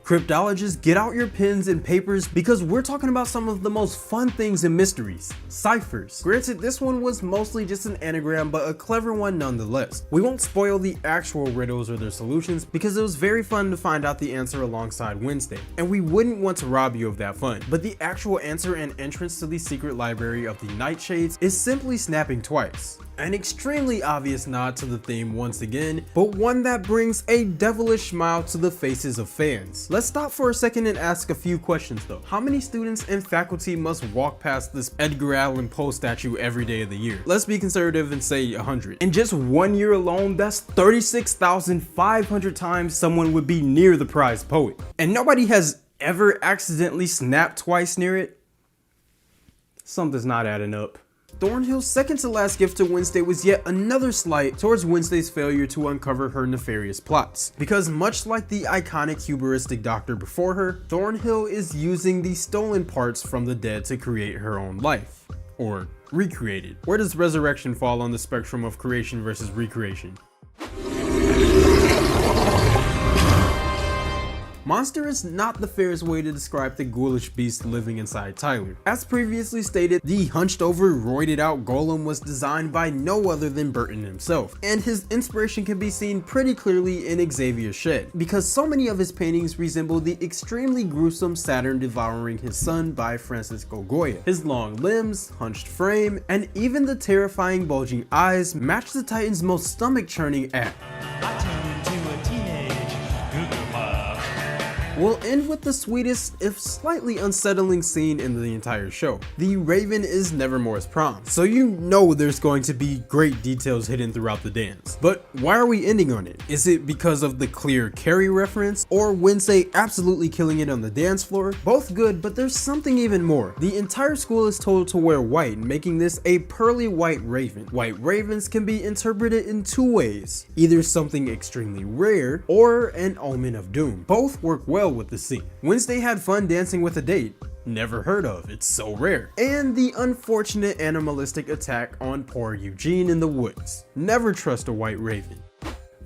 Cryptologists, get out your pens and papers because we're talking about some of the most fun things in mysteries, ciphers. Granted, this one was mostly just an anagram, but a clever one nonetheless. We won't spoil the actual riddles or their solutions because it was very fun to find out the answer alongside Wednesday, and we wouldn't want to rob you of that fun. But the actual answer and entrance to the secret library of the Nightshades is simply snapping twice. An extremely obvious nod to the theme once again, but one that brings a devilish smile to the faces of fans. Let's stop for a second and ask a few questions though. How many students and faculty must walk past this Edgar Allan Poe statue every day of the year? Let's be conservative and say 100. In just 1 year alone, that's 36,500 times someone would be near the prized poet. And nobody has ever accidentally snapped twice near it? Something's not adding up. Thornhill's second to last gift to Wednesday was yet another slight towards Wednesday's failure to uncover her nefarious plots. Because much like the iconic hubristic doctor before her, Thornhill is using the stolen parts from the dead to create her own life. Or recreate it. Where does resurrection fall on the spectrum of creation versus recreation? Monster is not the fairest way to describe the ghoulish beast living inside Tyler. As previously stated, the hunched over, roided out golem was designed by no other than Burton himself, and his inspiration can be seen pretty clearly in Xavier's Shed, because so many of his paintings resemble the extremely gruesome Saturn devouring his son by Francisco Goya. His long limbs, hunched frame, and even the terrifying bulging eyes match the Titan's most stomach-churning act. We'll end with the sweetest, if slightly unsettling scene in the entire show. The Raven is Nevermore's prom, so you know there's going to be great details hidden throughout the dance. But why are we ending on it? Is it because of the clear Carrie reference, or Wednesday absolutely killing it on the dance floor? Both good, but there's something even more. The entire school is told to wear white, making this a pearly white raven. White ravens can be interpreted in two ways, either something extremely rare or an omen of doom. Both work well with the scene. Wednesday had fun dancing with a date. Never heard of, it's so rare. And the unfortunate animalistic attack on poor Eugene in the woods. Never trust a white raven.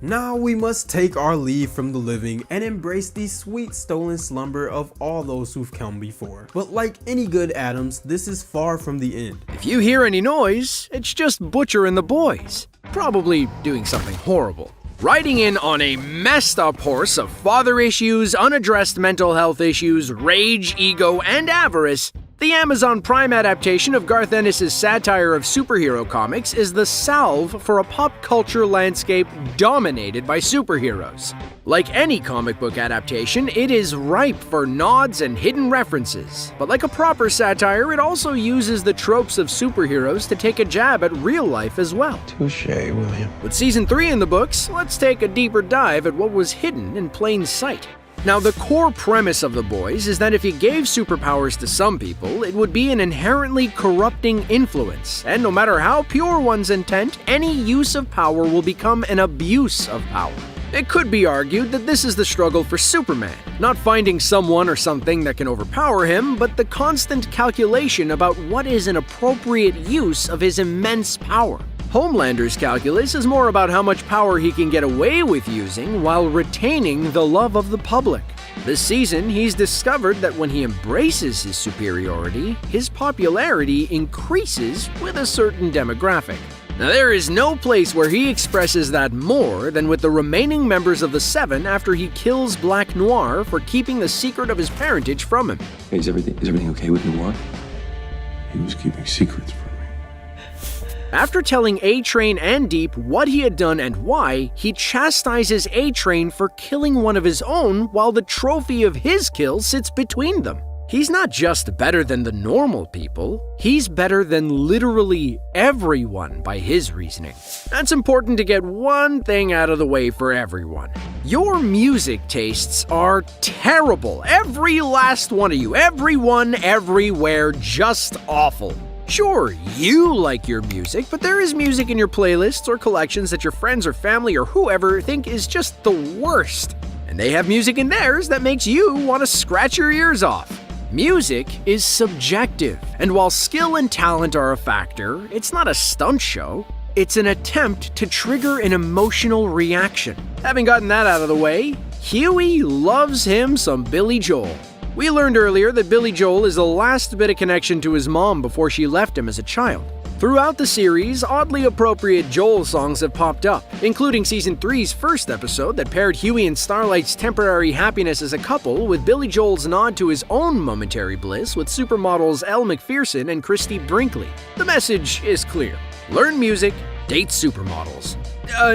Now we must take our leave from the living and embrace the sweet stolen slumber of all those who've come before. But like any good Adams, this is far from the end. If you hear any noise, it's just Butcher and the boys. Probably doing something horrible. Riding in on a messed up horse of father issues, unaddressed mental health issues, rage, ego, and avarice, the Amazon Prime adaptation of Garth Ennis' satire of superhero comics is the salve for a pop culture landscape dominated by superheroes. Like any comic book adaptation, it is ripe for nods and hidden references. But like a proper satire, it also uses the tropes of superheroes to take a jab at real life as well. Touche, William. With Season 3 in the books, let's take a deeper dive at what was hidden in plain sight. Now, the core premise of The Boys is that if you gave superpowers to some people, it would be an inherently corrupting influence, and no matter how pure one's intent, any use of power will become an abuse of power. It could be argued that this is the struggle for Superman, not finding someone or something that can overpower him, but the constant calculation about what is an appropriate use of his immense power. Homelander's calculus is more about how much power he can get away with using while retaining the love of the public. This season, he's discovered that when he embraces his superiority, his popularity increases with a certain demographic. Now, there is no place where he expresses that more than with the remaining members of the Seven after he kills Black Noir for keeping the secret of his parentage from him. Hey, is everything okay with Noir? He was keeping secrets from me. After telling A-Train and Deep what he had done and why, he chastises A-Train for killing one of his own while the trophy of his kill sits between them. He's not just better than the normal people, he's better than literally everyone by his reasoning. That's important to get one thing out of the way for everyone. Your music tastes are terrible. Every last one of you. Everyone, everywhere, just awful. Sure, you like your music, but there is music in your playlists or collections that your friends or family or whoever think is just the worst. And they have music in theirs that makes you want to scratch your ears off. Music is subjective, and while skill and talent are a factor, it's not a stunt show. It's an attempt to trigger an emotional reaction. Having gotten that out of the way, Huey loves him some Billy Joel. We learned earlier that Billy Joel is the last bit of connection to his mom before she left him as a child. Throughout the series, oddly appropriate Joel songs have popped up, including Season 3's first episode that paired Huey and Starlight's temporary happiness as a couple with Billy Joel's nod to his own momentary bliss with supermodels Elle Macpherson and Christy Brinkley. The message is clear. Learn music, date supermodels.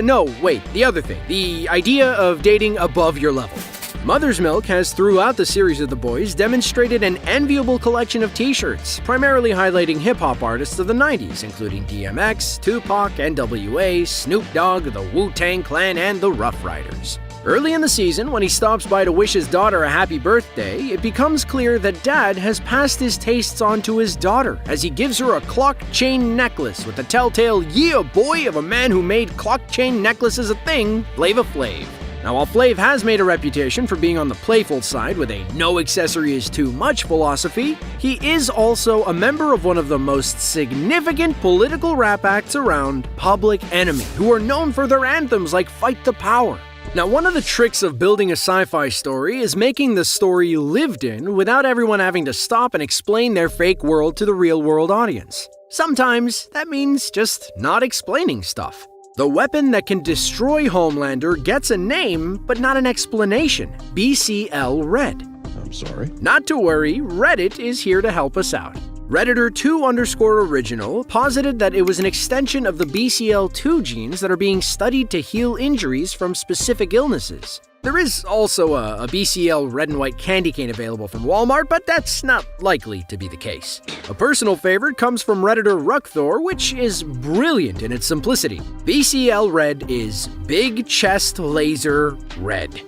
No, wait, the other thing. The idea of dating above your level. Mother's Milk has, throughout the series of The Boys, demonstrated an enviable collection of t-shirts, primarily highlighting hip-hop artists of the 90s, including DMX, Tupac, NWA, Snoop Dogg, the Wu-Tang Clan, and the Rough Riders. Early in the season, when he stops by to wish his daughter a happy birthday, it becomes clear that Dad has passed his tastes on to his daughter, as he gives her a clock chain necklace with the telltale "yeah boy" of a man who made clock chain necklaces a thing, Flava Flav. Now, while Flav has made a reputation for being on the playful side with a no accessory is too much philosophy, he is also a member of one of the most significant political rap acts around, Public Enemy, who are known for their anthems like Fight the Power. Now, one of the tricks of building a sci-fi story is making the story lived in without everyone having to stop and explain their fake world to the real-world audience. Sometimes that means just not explaining stuff. The weapon that can destroy Homelander gets a name, but not an explanation. BCL Red. I'm sorry? Not to worry, Reddit is here to help us out. Redditor 2_original posited that it was an extension of the BCL2 genes that are being studied to heal injuries from specific illnesses. There is also a BCL red and white candy cane available from Walmart, but that's not likely to be the case. A personal favorite comes from Redditor Ruckthor, which is brilliant in its simplicity. BCL red is Big Chest Laser Red.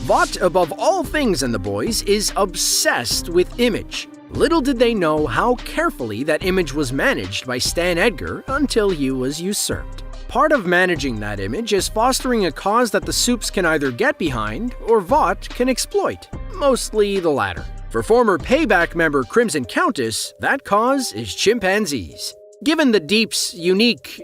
Vought, above all things in The Boys, is obsessed with Image. Little did they know how carefully that Image was managed by Stan Edgar until he was usurped. Part of managing that Image is fostering a cause that the Supes can either get behind or Vought can exploit. Mostly the latter. For former Payback member Crimson Countess, that cause is chimpanzees. Given the Deep's unique,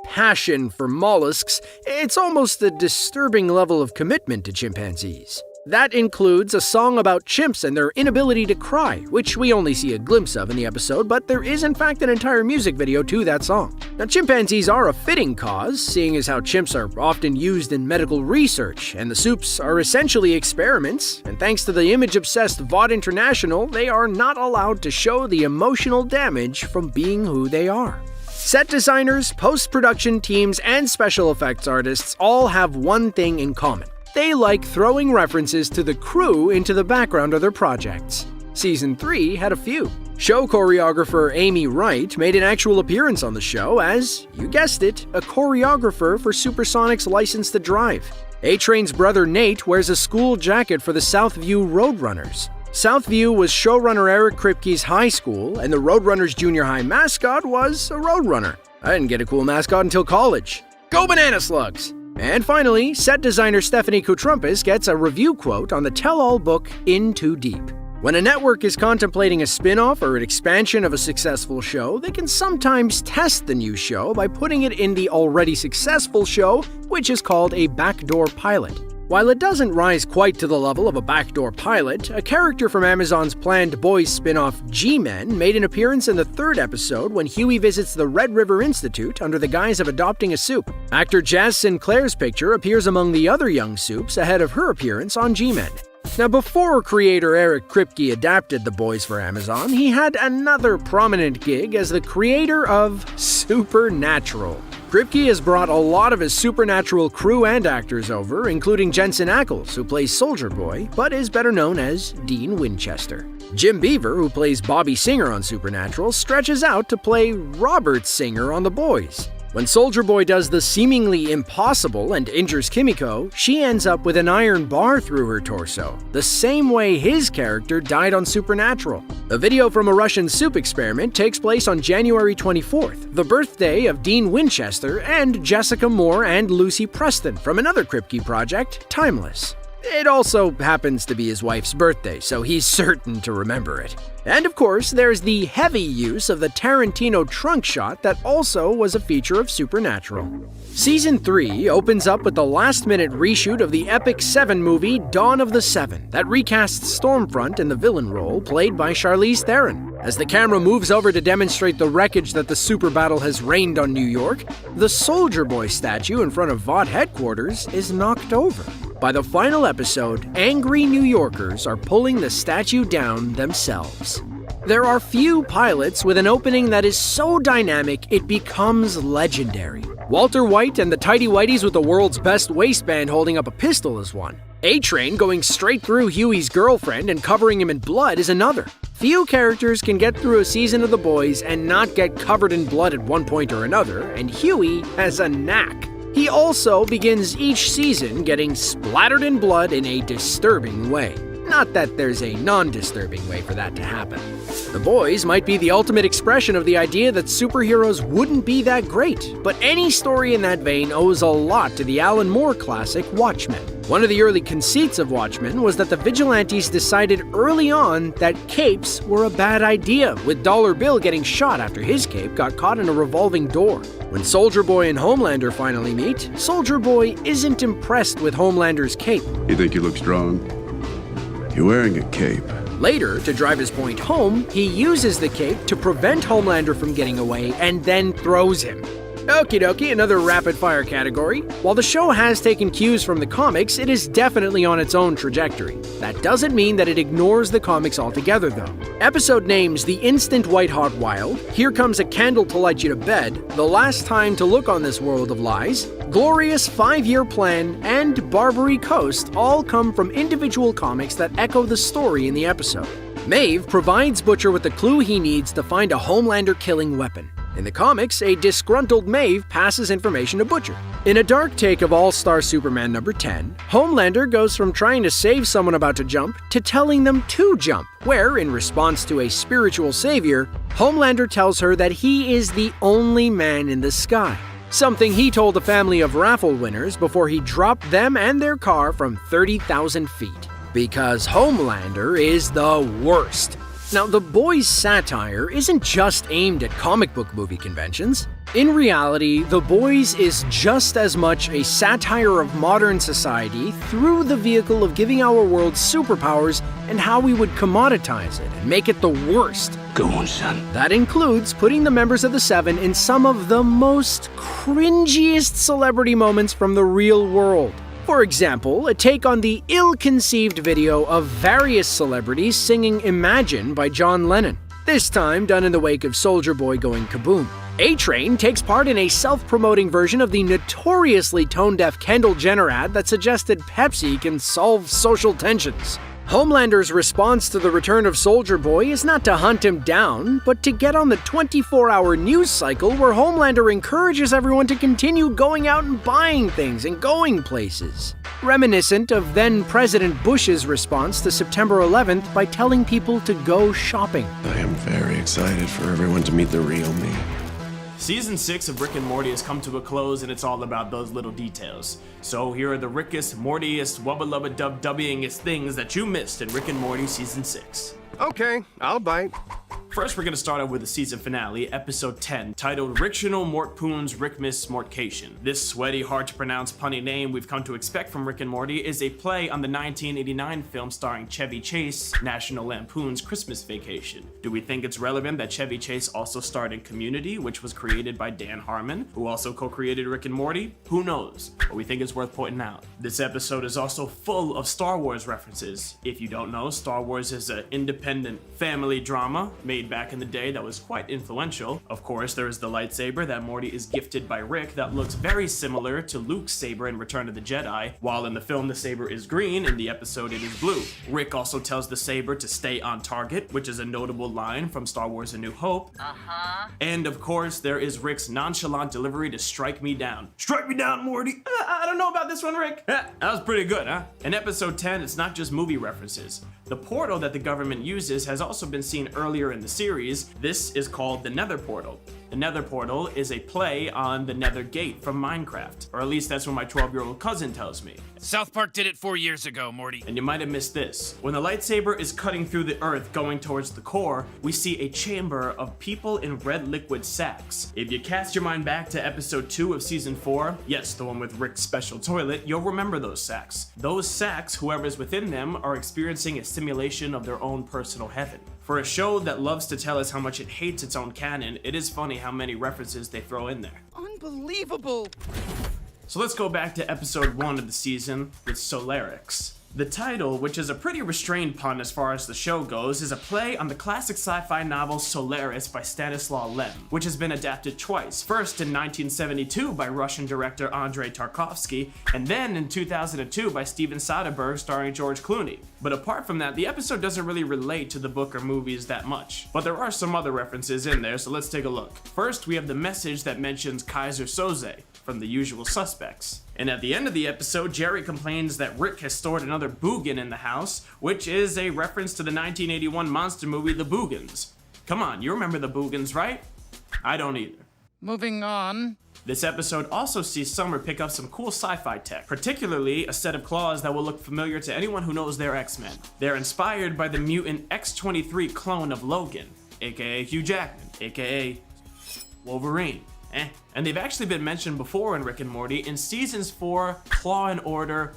passion for mollusks, it's almost a disturbing level of commitment to chimpanzees. That includes a song about chimps and their inability to cry, which we only see a glimpse of in the episode, but there is in fact an entire music video to that song. Now, chimpanzees are a fitting cause, seeing as how chimps are often used in medical research, and the Supes are essentially experiments, and thanks to the image-obsessed Vought International, they are not allowed to show the emotional damage from being who they are. Set designers, post-production teams, and special effects artists all have one thing in common. They like throwing references to the crew into the background of their projects. Season 3 had a few. Show choreographer Amy Wright made an actual appearance on the show as, you guessed it, a choreographer for Supersonic's License to Drive. A-Train's brother Nate wears a school jacket for the Southview Roadrunners. Southview was showrunner Eric Kripke's high school, and the Roadrunners junior high mascot was a Roadrunner. I didn't get a cool mascot until college. Go Banana Slugs! And finally, set designer Stephanie Koutrumpis gets a review quote on the tell-all book In Too Deep. When a network is contemplating a spin-off or an expansion of a successful show, they can sometimes test the new show by putting it in the already successful show, which is called a backdoor pilot. While it doesn't rise quite to the level of a backdoor pilot, a character from Amazon's planned Boys spin-off G-Men made an appearance in the 3rd episode when Huey visits the Red River Institute under the guise of adopting a Supe. Actor Jazz Sinclair's picture appears among the other young Supes ahead of her appearance on G-Men. Now, before creator Eric Kripke adapted The Boys for Amazon, he had another prominent gig as the creator of Supernatural. Kripke has brought a lot of his Supernatural crew and actors over, including Jensen Ackles, who plays Soldier Boy, but is better known as Dean Winchester. Jim Beaver, who plays Bobby Singer on Supernatural, stretches out to play Robert Singer on The Boys. When Soldier Boy does the seemingly impossible and injures Kimiko, she ends up with an iron bar through her torso, the same way his character died on Supernatural. A video from a Russian soup experiment takes place on January 24th, the birthday of Dean Winchester and Jessica Moore and Lucy Preston from another Kripke project, Timeless. It also happens to be his wife's birthday, so he's certain to remember it. And of course, there's the heavy use of the Tarantino trunk shot that also was a feature of Supernatural. Season 3 opens up with the last-minute reshoot of the epic Seven movie Dawn of the Seven that recasts Stormfront in the villain role, played by Charlize Theron. As the camera moves over to demonstrate the wreckage that the super battle has rained on New York, the Soldier Boy statue in front of Vought headquarters is knocked over. By the final episode, angry New Yorkers are pulling the statue down themselves. There are few pilots with an opening that is so dynamic it becomes legendary. Walter White and the Tidy Whities with the world's best waistband holding up a pistol is one. A-Train going straight through Huey's girlfriend and covering him in blood is another. Few characters can get through a season of The Boys and not get covered in blood at one point or another, and Huey has a knack. He also begins each season getting splattered in blood in a disturbing way. Not that there's a non-disturbing way for that to happen. The Boys might be the ultimate expression of the idea that superheroes wouldn't be that great, but any story in that vein owes a lot to the Alan Moore classic Watchmen. One of the early conceits of Watchmen was that the vigilantes decided early on that capes were a bad idea, with Dollar Bill getting shot after his cape got caught in a revolving door. When Soldier Boy and Homelander finally meet, Soldier Boy isn't impressed with Homelander's cape. You think you look strong? You're wearing a cape. Later, to drive his point home, he uses the cape to prevent Homelander from getting away and then throws him. Okie dokie, another rapid fire category. While the show has taken cues from the comics, it is definitely on its own trajectory. That doesn't mean that it ignores the comics altogether though. Episode names The Instant White Hot Wild, Here Comes a Candle to Light You to Bed, The Last Time to Look on This World of Lies, Glorious 5-Year Plan, and Barbary Coast all come from individual comics that echo the story in the episode. Maeve provides Butcher with the clue he needs to find a Homelander killing weapon. In the comics, a disgruntled Maeve passes information to Butcher. In a dark take of All-Star Superman number 10, Homelander goes from trying to save someone about to jump to telling them to jump, where, in response to a spiritual savior, Homelander tells her that he is the only man in the sky. Something he told a family of raffle winners before he dropped them and their car from 30,000 feet. Because Homelander is the worst. Now, The Boys' satire isn't just aimed at comic book movie conventions. In reality, The Boys is just as much a satire of modern society through the vehicle of giving our world superpowers and how we would commoditize it and make it the worst. Go on, son. That includes putting the members of the Seven in some of the most cringiest celebrity moments from the real world. For example, a take on the ill-conceived video of various celebrities singing Imagine by John Lennon, this time done in the wake of Soulja Boy going kaboom. A-Train takes part in a self-promoting version of the notoriously tone-deaf Kendall Jenner ad that suggested Pepsi can solve social tensions. Homelander's response to the return of Soulja Boy is not to hunt him down, but to get on the 24-hour news cycle where Homelander encourages everyone to continue going out and buying things and going places. Reminiscent of then-President Bush's response to September 11th by telling people to go shopping. I am very excited for everyone to meet the real me. Season 6 of Rick and Morty has come to a close and it's all about those little details. So here are the Rickest, Mortiest, wubba-lubba-dub-dubbyingest things that you missed in Rick and Morty Season 6. Okay, I'll bite. First, we're going to start off with the season finale, episode 10, titled Rictional Mortpoons Rickmas Mortcation. This sweaty, hard-to-pronounce punny name we've come to expect from Rick and Morty is a play on the 1989 film starring Chevy Chase, National Lampoon's Christmas Vacation. Do we think it's relevant that Chevy Chase also starred in Community, which was created by Dan Harmon, who also co-created Rick and Morty? Who knows? But we think it's worth pointing out. This episode is also full of Star Wars references. If you don't know, Star Wars is an independent family drama made back in the day that was quite influential. Of course, there is the lightsaber that Morty is gifted by Rick that looks very similar to Luke's saber in Return of the Jedi. While in the film the saber is green, in the episode it is blue. Rick also tells the saber to stay on target, which is a notable line from Star Wars A New Hope. And of course, there is Rick's nonchalant delivery to strike me down. Strike me down, Morty! I don't know about this one, Rick. That was pretty good, huh? In episode 10, it's not just movie references. The portal that the government uses has also been seen earlier in the series. This is called the Nether Portal. The Nether Portal is a play on the Nether Gate from Minecraft, or at least that's what my 12-year-old cousin tells me. South Park did it 4 years ago, Morty. And you might have missed this. When the lightsaber is cutting through the earth going towards the core, we see a chamber of people in red liquid sacks. If you cast your mind back to episode 2 of season 4, yes, the one with Rick's special toilet, you'll remember those sacks. Those sacks, whoever's within them, are experiencing a simulation of their own personal heaven. For a show that loves to tell us how much it hates its own canon, it is funny how many references they throw in there. Unbelievable! So let's go back to episode 1 of the season with Solarix. The title, which is a pretty restrained pun as far as the show goes, is a play on the classic sci-fi novel Solaris by Stanislaw Lem, which has been adapted twice, first in 1972 by Russian director Andrei Tarkovsky, and then in 2002 by Steven Soderbergh starring George Clooney. But apart from that, the episode doesn't really relate to the book or movies that much. But there are some other references in there, so let's take a look. First, we have the message that mentions Kaiser Soze from The Usual Suspects. And at the end of the episode, Jerry complains that Rick has stored another Boogan in the house, which is a reference to the 1981 monster movie The Boogans. Come on, you remember The Boogans, right? I don't either. Moving on. This episode also sees Summer pick up some cool sci-fi tech, particularly a set of claws that will look familiar to anyone who knows their X-Men. They're inspired by the mutant X-23 clone of Logan, aka Hugh Jackman, aka Wolverine. And they've actually been mentioned before in Rick and Morty in seasons 4, Claw and Order,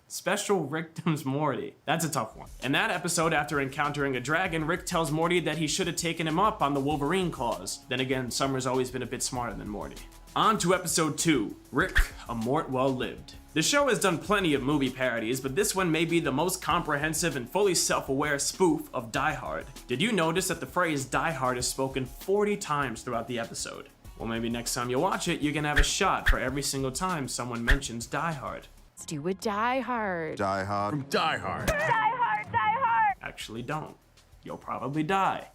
Special Rickdom's Morty. That's a tough one. In that episode, after encountering a dragon, Rick tells Morty that he should have taken him up on the Wolverine claws. Then again, Summer's always been a bit smarter than Morty. On to episode 2, Rick, a Mort Well-Lived. The show has done plenty of movie parodies, but this one may be the most comprehensive and fully self-aware spoof of Die Hard. Did you notice that the phrase Die Hard is spoken 40 times throughout the episode? Well, maybe next time you watch it, you can have a shot for every single time someone mentions Die Hard. Let's do a Die Hard. Die Hard. From Die Hard. Die Hard, Die Hard. Actually don't. You'll probably die.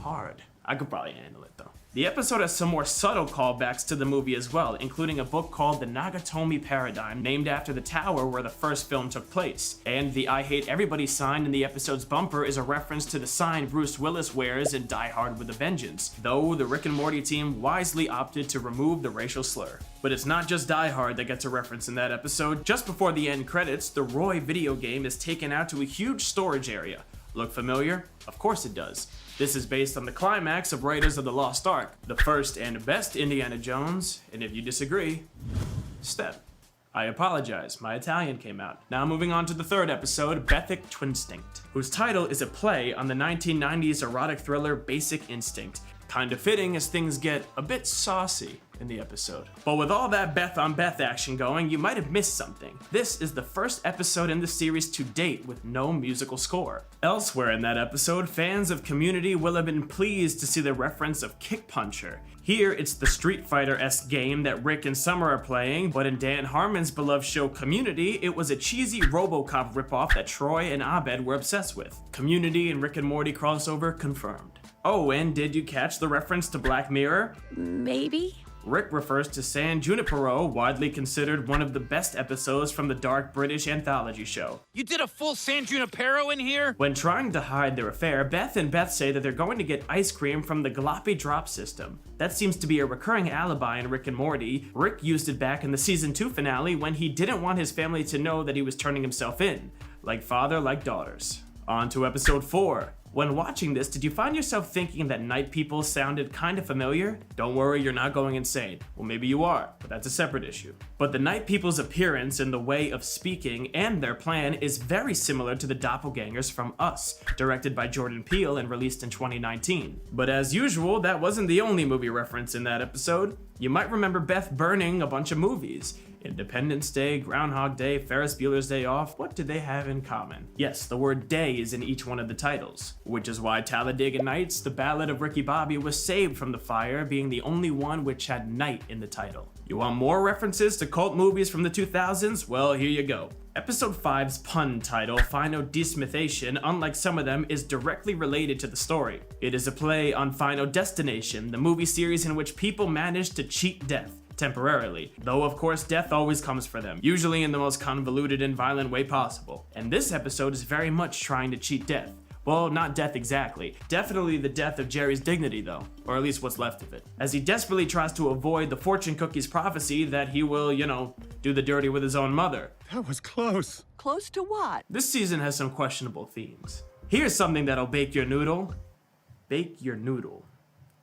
Hard. I could probably handle it though. The episode has some more subtle callbacks to the movie as well, including a book called The Nagatomi Paradigm, named after the tower where the first film took place. And the I Hate Everybody sign in the episode's bumper is a reference to the sign Bruce Willis wears in Die Hard with a Vengeance, though the Rick and Morty team wisely opted to remove the racial slur. But it's not just Die Hard that gets a reference in that episode. Just before the end credits, the Roy video game is taken out to a huge storage area. Look familiar? Of course it does. This is based on the climax of Raiders of the Lost Ark, the first and best Indiana Jones, and if you disagree, step. I apologize, my Italian came out. Now moving on to the third episode, Basic Twinstinct, whose title is a play on the 1990s erotic thriller Basic Instinct. Kinda fitting as things get a bit saucy in the episode. But with all that Beth on Beth action going, you might have missed something. This is the first episode in the series to date with no musical score. Elsewhere in that episode, fans of Community will have been pleased to see the reference of Kick Puncher. Here, it's the Street Fighter-esque game that Rick and Summer are playing, but in Dan Harmon's beloved show Community, it was a cheesy RoboCop ripoff that Troy and Abed were obsessed with. Community and Rick and Morty crossover confirmed. Oh, and did you catch the reference to Black Mirror? Maybe? Rick refers to San Junipero, widely considered one of the best episodes from the dark British anthology show. You did a full San Junipero in here? When trying to hide their affair, Beth and Beth say that they're going to get ice cream from the Gloppy Drop system. That seems to be a recurring alibi in Rick and Morty. Rick used it back in the season 2 finale when he didn't want his family to know that he was turning himself in. Like father, like daughters. On to episode 4. When watching this, did you find yourself thinking that night people sounded kinda familiar? Don't worry, you're not going insane. Well, maybe you are, but that's a separate issue. But the night people's appearance and the way of speaking and their plan is very similar to the doppelgangers from Us, directed by Jordan Peele and released in 2019. But as usual, that wasn't the only movie reference in that episode. You might remember Beth burning a bunch of movies. Independence Day, Groundhog Day, Ferris Bueller's Day Off, what do they have in common? Yes, the word day is in each one of the titles, which is why Talladega Nights, the Ballad of Ricky Bobby, was saved from the fire, being the only one which had night in the title. You want more references to cult movies from the 2000s? Well, here you go. Episode 5's pun title, Final Desmithation, unlike some of them, is directly related to the story. It is a play on Final Destination, the movie series in which people manage to cheat death. Temporarily, though of course death always comes for them, usually in the most convoluted and violent way possible. And this episode is very much trying to cheat death. Well, not death exactly. Definitely the death of Jerry's dignity though, or at least what's left of it. As he desperately tries to avoid the fortune cookie's prophecy that he will, do the dirty with his own mother. That was close. Close to what? This season has some questionable themes. Here's something that'll bake your noodle. Bake your noodle.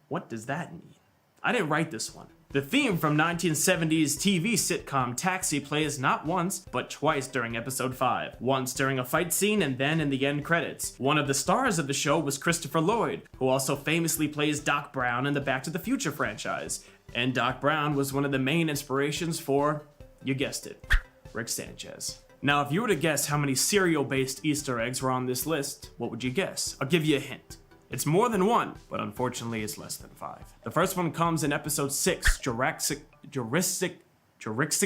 What does that mean? I didn't write this one. The theme from 1970s TV sitcom Taxi plays not once, but twice during episode 5. Once during a fight scene and then in the end credits. One of the stars of the show was Christopher Lloyd, who also famously plays Doc Brown in the Back to the Future franchise. And Doc Brown was one of the main inspirations for, you guessed it, Rick Sanchez. Now, if you were to guess how many cereal-based Easter eggs were on this list, what would you guess? I'll give you a hint. It's more than 1, but unfortunately it's less than 5. The first one comes in episode 6, Jurassic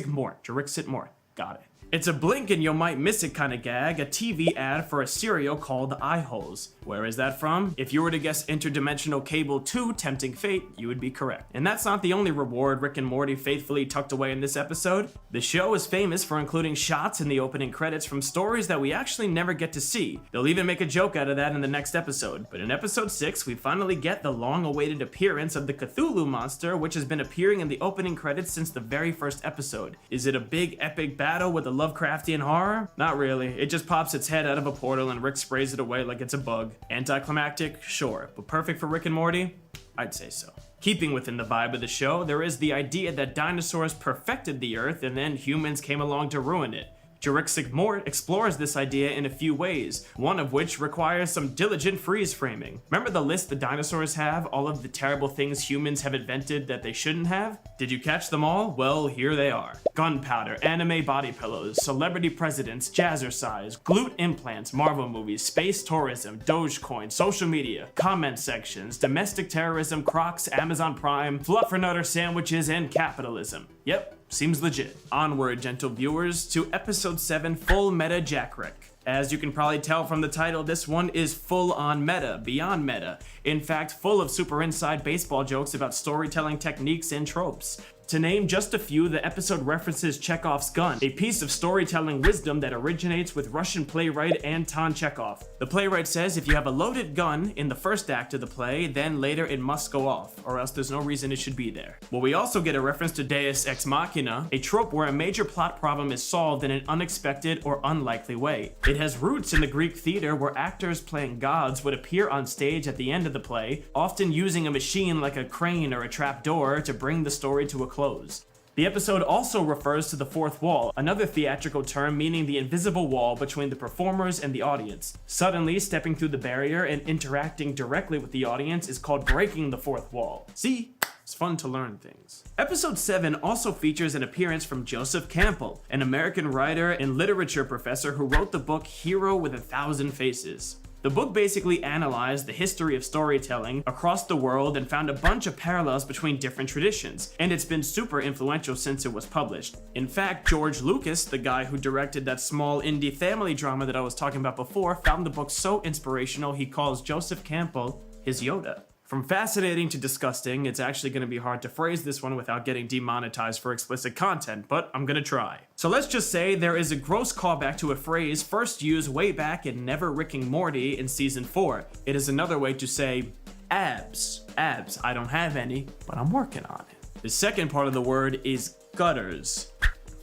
Mort. Got it. It's a blink and you might miss it kind of gag, a TV ad for a cereal called iHoles. Where is that from? If you were to guess Interdimensional Cable 2, Tempting Fate, you would be correct. And that's not the only reward Rick and Morty faithfully tucked away in this episode. The show is famous for including shots in the opening credits from stories that we actually never get to see. They'll even make a joke out of that in the next episode. But in episode 6, we finally get the long-awaited appearance of the Cthulhu monster, which has been appearing in the opening credits since the very first episode. Is it a big epic battle with a Lovecraftian horror? Not really. It just pops its head out of a portal and Rick sprays it away like it's a bug. Anticlimactic? Sure. But perfect for Rick and Morty? I'd say so. Keeping within the vibe of the show, there is the idea that dinosaurs perfected the Earth and then humans came along to ruin it. Jurassic Mort explores this idea in a few ways, one of which requires some diligent freeze framing. Remember the list the dinosaurs have, all of the terrible things humans have invented that they shouldn't have? Did you catch them all? Well, here they are. Gunpowder, anime body pillows, celebrity presidents, jazzercise, glute implants, Marvel movies, space tourism, Dogecoin, social media, comment sections, domestic terrorism, Crocs, Amazon Prime, fluffernutter sandwiches, and capitalism. Yep. Seems legit. Onward, gentle viewers, to episode 7, Full Meta Jackwreck. As you can probably tell from the title, this one is full on meta, beyond meta. In fact, full of super inside baseball jokes about storytelling techniques and tropes. To name just a few, the episode references Chekhov's gun, a piece of storytelling wisdom that originates with Russian playwright Anton Chekhov. The playwright says if you have a loaded gun in the first act of the play, then later it must go off, or else there's no reason it should be there. Well, we also get a reference to Deus Ex Machina, a trope where a major plot problem is solved in an unexpected or unlikely way. It has roots in the Greek theater where actors playing gods would appear on stage at the end of the play, often using a machine like a crane or a trapdoor to bring the story to a close. The episode also refers to the fourth wall, another theatrical term meaning the invisible wall between the performers and the audience. Suddenly stepping through the barrier and interacting directly with the audience is called breaking the fourth wall. See? It's fun to learn things. Episode 7 also features an appearance from Joseph Campbell, an American writer and literature professor who wrote the book Hero with a Thousand Faces. The book basically analyzed the history of storytelling across the world and found a bunch of parallels between different traditions, and it's been super influential since it was published. In fact, George Lucas, the guy who directed that small indie family drama that I was talking about before, found the book so inspirational he calls Joseph Campbell his Yoda. From fascinating to disgusting, it's actually going to be hard to phrase this one without getting demonetized for explicit content, but I'm going to try. So let's just say there is a gross callback to a phrase first used way back in Never Ricking Morty in season 4. It is another way to say abs. Abs. I don't have any, but I'm working on it. The second part of the word is gutters.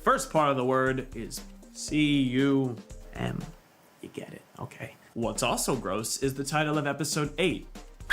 First part of the word is C-U-M. You get it, okay. What's also gross is the title of episode 8.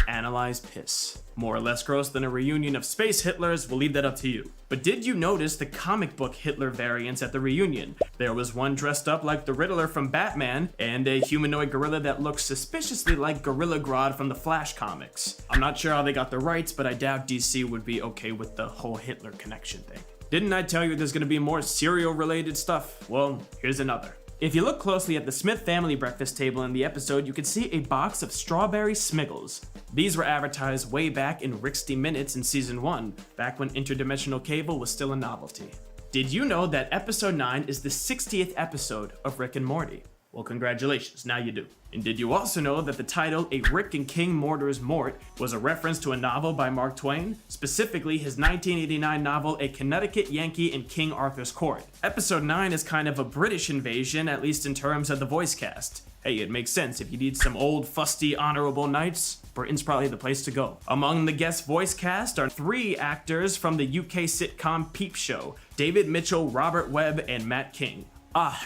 Analyze piss. More or less gross than a reunion of space Hitlers, we'll leave that up to you. But did you notice the comic book Hitler variants at the reunion? There was one dressed up like the Riddler from Batman, and a humanoid gorilla that looks suspiciously like Gorilla Grodd from the Flash comics. I'm not sure how they got the rights, but I doubt DC would be okay with the whole Hitler connection thing. Didn't I tell you there's gonna be more cereal related stuff? Well, here's another. If you look closely at the Smith family breakfast table in the episode, you can see a box of strawberry Smiggles. These were advertised way back in Rixty Minutes in season 1, back when interdimensional cable was still a novelty. Did you know that episode 9 is the 60th episode of Rick and Morty? Well, congratulations, now you do. And did you also know that the title, A Rick and King Mortar's Mort, was a reference to a novel by Mark Twain, specifically his 1989 novel, A Connecticut Yankee in King Arthur's Court? Episode 9 is kind of a British invasion, at least in terms of the voice cast. Hey, it makes sense. If you need some old, fusty, honorable knights, Britain's probably the place to go. Among the guest voice cast are 3 actors from the UK sitcom Peep Show, David Mitchell, Robert Webb, and Matt King.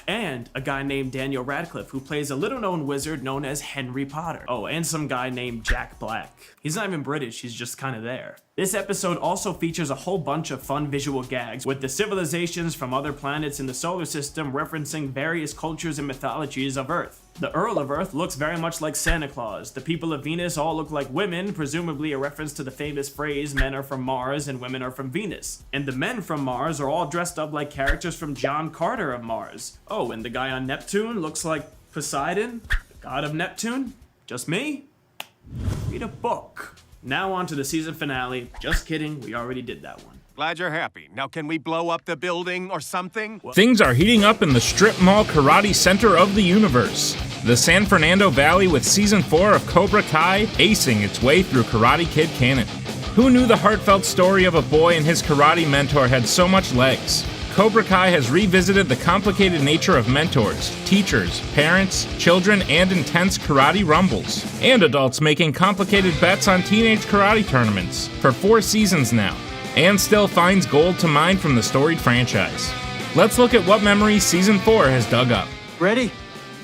And a guy named Daniel Radcliffe, who plays a little-known wizard known as Henry Potter. Oh, and some guy named Jack Black. He's not even British, he's just kind of there. This episode also features a whole bunch of fun visual gags, with the civilizations from other planets in the solar system referencing various cultures and mythologies of Earth. The Earl of Earth looks very much like Santa Claus. The people of Venus all look like women, presumably a reference to the famous phrase, men are from Mars and women are from Venus. And the men from Mars are all dressed up like characters from John Carter of Mars. Oh, and the guy on Neptune looks like Poseidon, the god of Neptune? Just me? Read a book. Now on to the season finale. Just kidding, we already did that one. Glad you're happy. Now can we blow up the building or something? Things are heating up in the strip mall karate center of the universe. The San Fernando Valley with season 4 of Cobra Kai acing its way through Karate Kid canon. Who knew the heartfelt story of a boy and his karate mentor had so much legs? Cobra Kai has revisited the complicated nature of mentors, teachers, parents, children, and intense karate rumbles. And adults making complicated bets on teenage karate tournaments for 4 seasons now. And still finds gold to mine from the storied franchise. Let's look at what memories season 4 has dug up. Ready?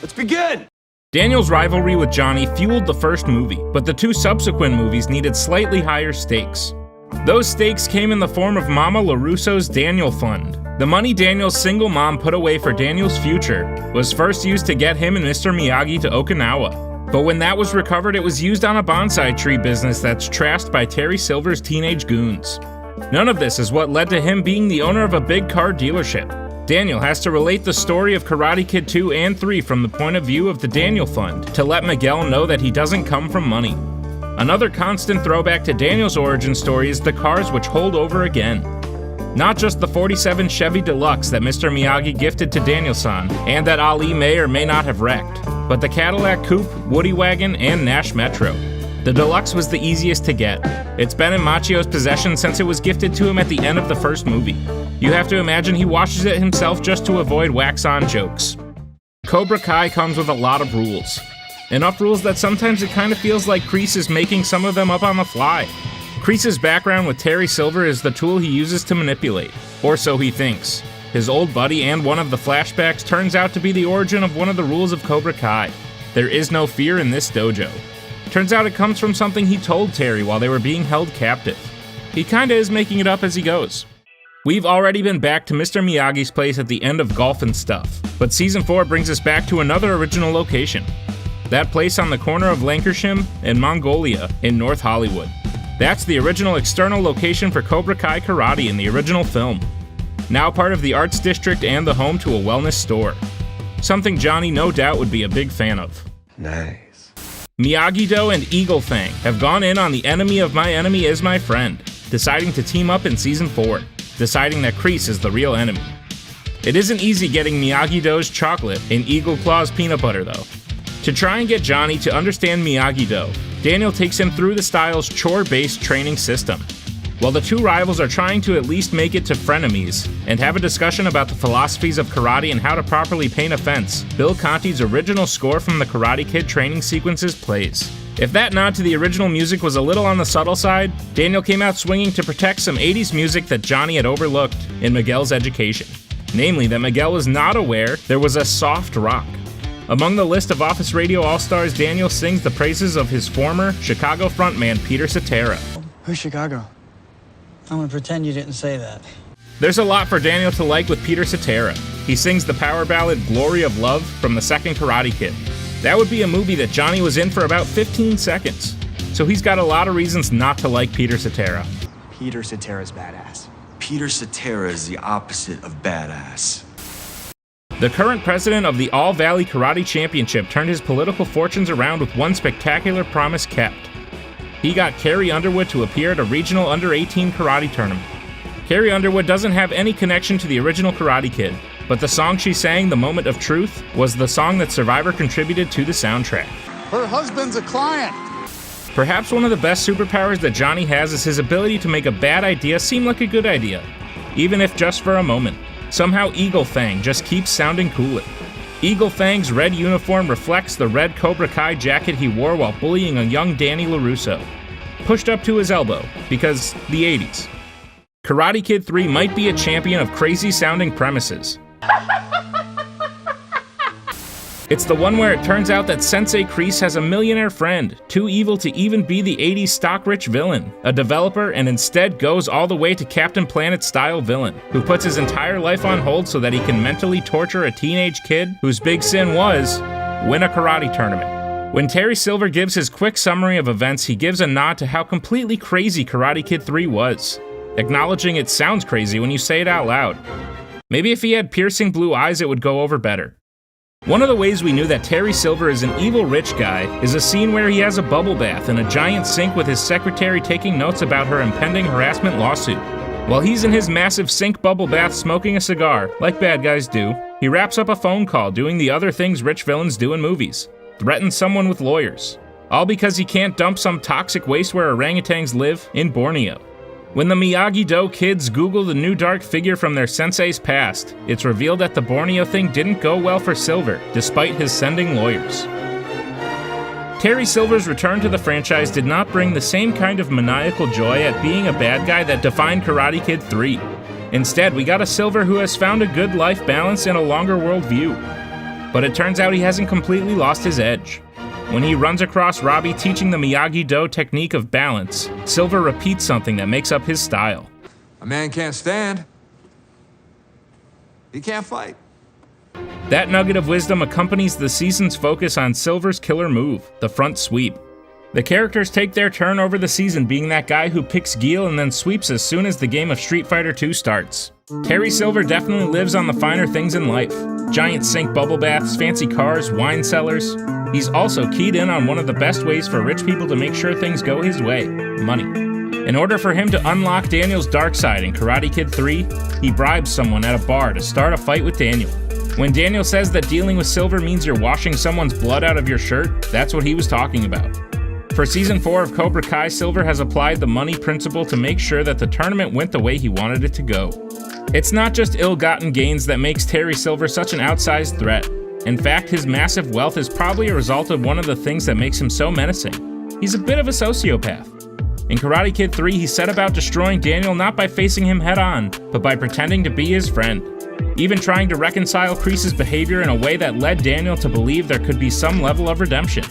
Let's begin! Daniel's rivalry with Johnny fueled the first movie, but the two subsequent movies needed slightly higher stakes. Those stakes came in the form of Mama LaRusso's Daniel Fund. The money Daniel's single mom put away for Daniel's future was first used to get him and Mr. Miyagi to Okinawa. But when that was recovered, it was used on a bonsai tree business that's trashed by Terry Silver's teenage goons. None of this is what led to him being the owner of a big car dealership. Daniel has to relate the story of Karate Kid 2 and 3 from the point of view of the Daniel Fund to let Miguel know that he doesn't come from money. Another constant throwback to Daniel's origin story is the cars which hold over again. Not just the 47 Chevy Deluxe that Mr. Miyagi gifted to Daniel-san and that Ali may or may not have wrecked, but the Cadillac Coupe, Woody Wagon, and Nash Metro. The Deluxe was the easiest to get. It's been in Machio's possession since it was gifted to him at the end of the first movie. You have to imagine he washes it himself just to avoid wax-on jokes. Cobra Kai comes with a lot of rules. Enough rules that sometimes it kind of feels like Kreese is making some of them up on the fly. Kreese's background with Terry Silver is the tool he uses to manipulate, or so he thinks. His old buddy and one of the flashbacks turns out to be the origin of one of the rules of Cobra Kai. There is no fear in this dojo. Turns out it comes from something he told Terry while they were being held captive. He kinda is making it up as he goes. We've already been back to Mr. Miyagi's place at the end of Golf and Stuff, but Season 4 brings us back to another original location. That place on the corner of Lancashire and Mongolia in North Hollywood. That's the original external location for Cobra Kai Karate in the original film. Now part of the Arts District and the home to a wellness store. Something Johnny no doubt would be a big fan of. Nice. Miyagi-Do and Eagle Fang have gone in on the enemy of my enemy is my friend, deciding to team up in Season 4, deciding that Kreese is the real enemy. It isn't easy getting Miyagi-Do's chocolate and Eagle Claw's peanut butter though. To try and get Johnny to understand Miyagi-Do, Daniel takes him through the style's chore-based training system. While the two rivals are trying to at least make it to frenemies and have a discussion about the philosophies of karate and how to properly paint a fence, Bill Conti's original score from the Karate Kid training sequences plays. If that nod to the original music was a little on the subtle side, Daniel came out swinging to protect some 80s music that Johnny had overlooked in Miguel's education. Namely, that Miguel was not aware there was a soft rock. Among the list of Office Radio All-Stars, Daniel sings the praises of his former Chicago frontman, Peter Cetera. Who's Chicago? I'm gonna pretend you didn't say that. There's a lot for Daniel to like with Peter Cetera. He sings the power ballad Glory of Love from the second Karate Kid. That would be a movie that Johnny was in for about 15 seconds. So he's got a lot of reasons not to like Peter Cetera. Peter Cetera's badass. Peter Cetera is the opposite of badass. The current president of the All Valley Karate Championship turned his political fortunes around with one spectacular promise kept. He got Carrie Underwood to appear at a regional under-18 karate tournament. Carrie Underwood doesn't have any connection to the original Karate Kid, but the song she sang, The Moment of Truth, was the song that Survivor contributed to the soundtrack. Her husband's a client. Perhaps one of the best superpowers that Johnny has is his ability to make a bad idea seem like a good idea, even if just for a moment. Somehow Eagle Fang just keeps sounding cooler. Eagle Fang's red uniform reflects the red Cobra Kai jacket he wore while bullying a young Danny LaRusso. Pushed up to his elbow, because the 80s. Karate Kid 3 might be a champion of crazy sounding premises. It's the one where it turns out that Sensei Kreese has a millionaire friend, too evil to even be the 80s stock-rich villain, a developer, and instead goes all the way to Captain Planet-style villain, who puts his entire life on hold so that he can mentally torture a teenage kid whose big sin was win a karate tournament. When Terry Silver gives his quick summary of events, he gives a nod to how completely crazy Karate Kid 3 was, acknowledging it sounds crazy when you say it out loud. Maybe if he had piercing blue eyes, it would go over better. One of the ways we knew that Terry Silver is an evil rich guy is a scene where he has a bubble bath in a giant sink with his secretary taking notes about her impending harassment lawsuit. While he's in his massive sink bubble bath smoking a cigar, like bad guys do, he wraps up a phone call doing the other things rich villains do in movies. Threatens someone with lawyers. All because he can't dump some toxic waste where orangutans live in Borneo. When the Miyagi-Do kids Google the new dark figure from their sensei's past, it's revealed that the Borneo thing didn't go well for Silver, despite his sending lawyers. Terry Silver's return to the franchise did not bring the same kind of maniacal joy at being a bad guy that defined Karate Kid 3. Instead, we got a Silver who has found a good life balance and a longer world view. But it turns out he hasn't completely lost his edge. When he runs across Robbie teaching the Miyagi-Do technique of balance, Silver repeats something that makes up his style. A man can't stand. He can't fight. That nugget of wisdom accompanies the season's focus on Silver's killer move, the front sweep. The characters take their turn over the season being that guy who picks Gil and then sweeps as soon as the game of Street Fighter II starts. Terry Silver definitely lives on the finer things in life. Giant sink bubble baths, fancy cars, wine cellars. He's also keyed in on one of the best ways for rich people to make sure things go his way, money. In order for him to unlock Daniel's dark side in Karate Kid 3, he bribes someone at a bar to start a fight with Daniel. When Daniel says that dealing with Silver means you're washing someone's blood out of your shirt, that's what he was talking about. For Season 4 of Cobra Kai, Silver has applied the money principle to make sure that the tournament went the way he wanted it to go. It's not just ill-gotten gains that makes Terry Silver such an outsized threat. In fact, his massive wealth is probably a result of one of the things that makes him so menacing. He's a bit of a sociopath. In Karate Kid 3, he set about destroying Daniel not by facing him head-on, but by pretending to be his friend. Even trying to reconcile Kreese's behavior in a way that led Daniel to believe there could be some level of redemption.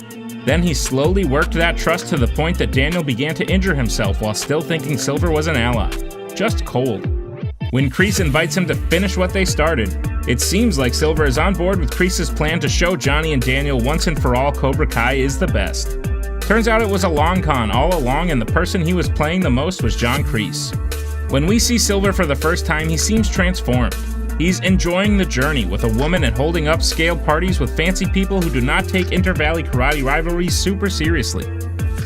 Then he slowly worked that trust to the point that Daniel began to injure himself while still thinking Silver was an ally. Just cold. When Kreese invites him to finish what they started, it seems like Silver is on board with Kreese's plan to show Johnny and Daniel once and for all Cobra Kai is the best. Turns out it was a long con all along, and the person he was playing the most was John Kreese. When we see Silver for the first time, he seems transformed. He's enjoying the journey with a woman and holding upscale parties with fancy people who do not take inter-valley karate rivalries super seriously.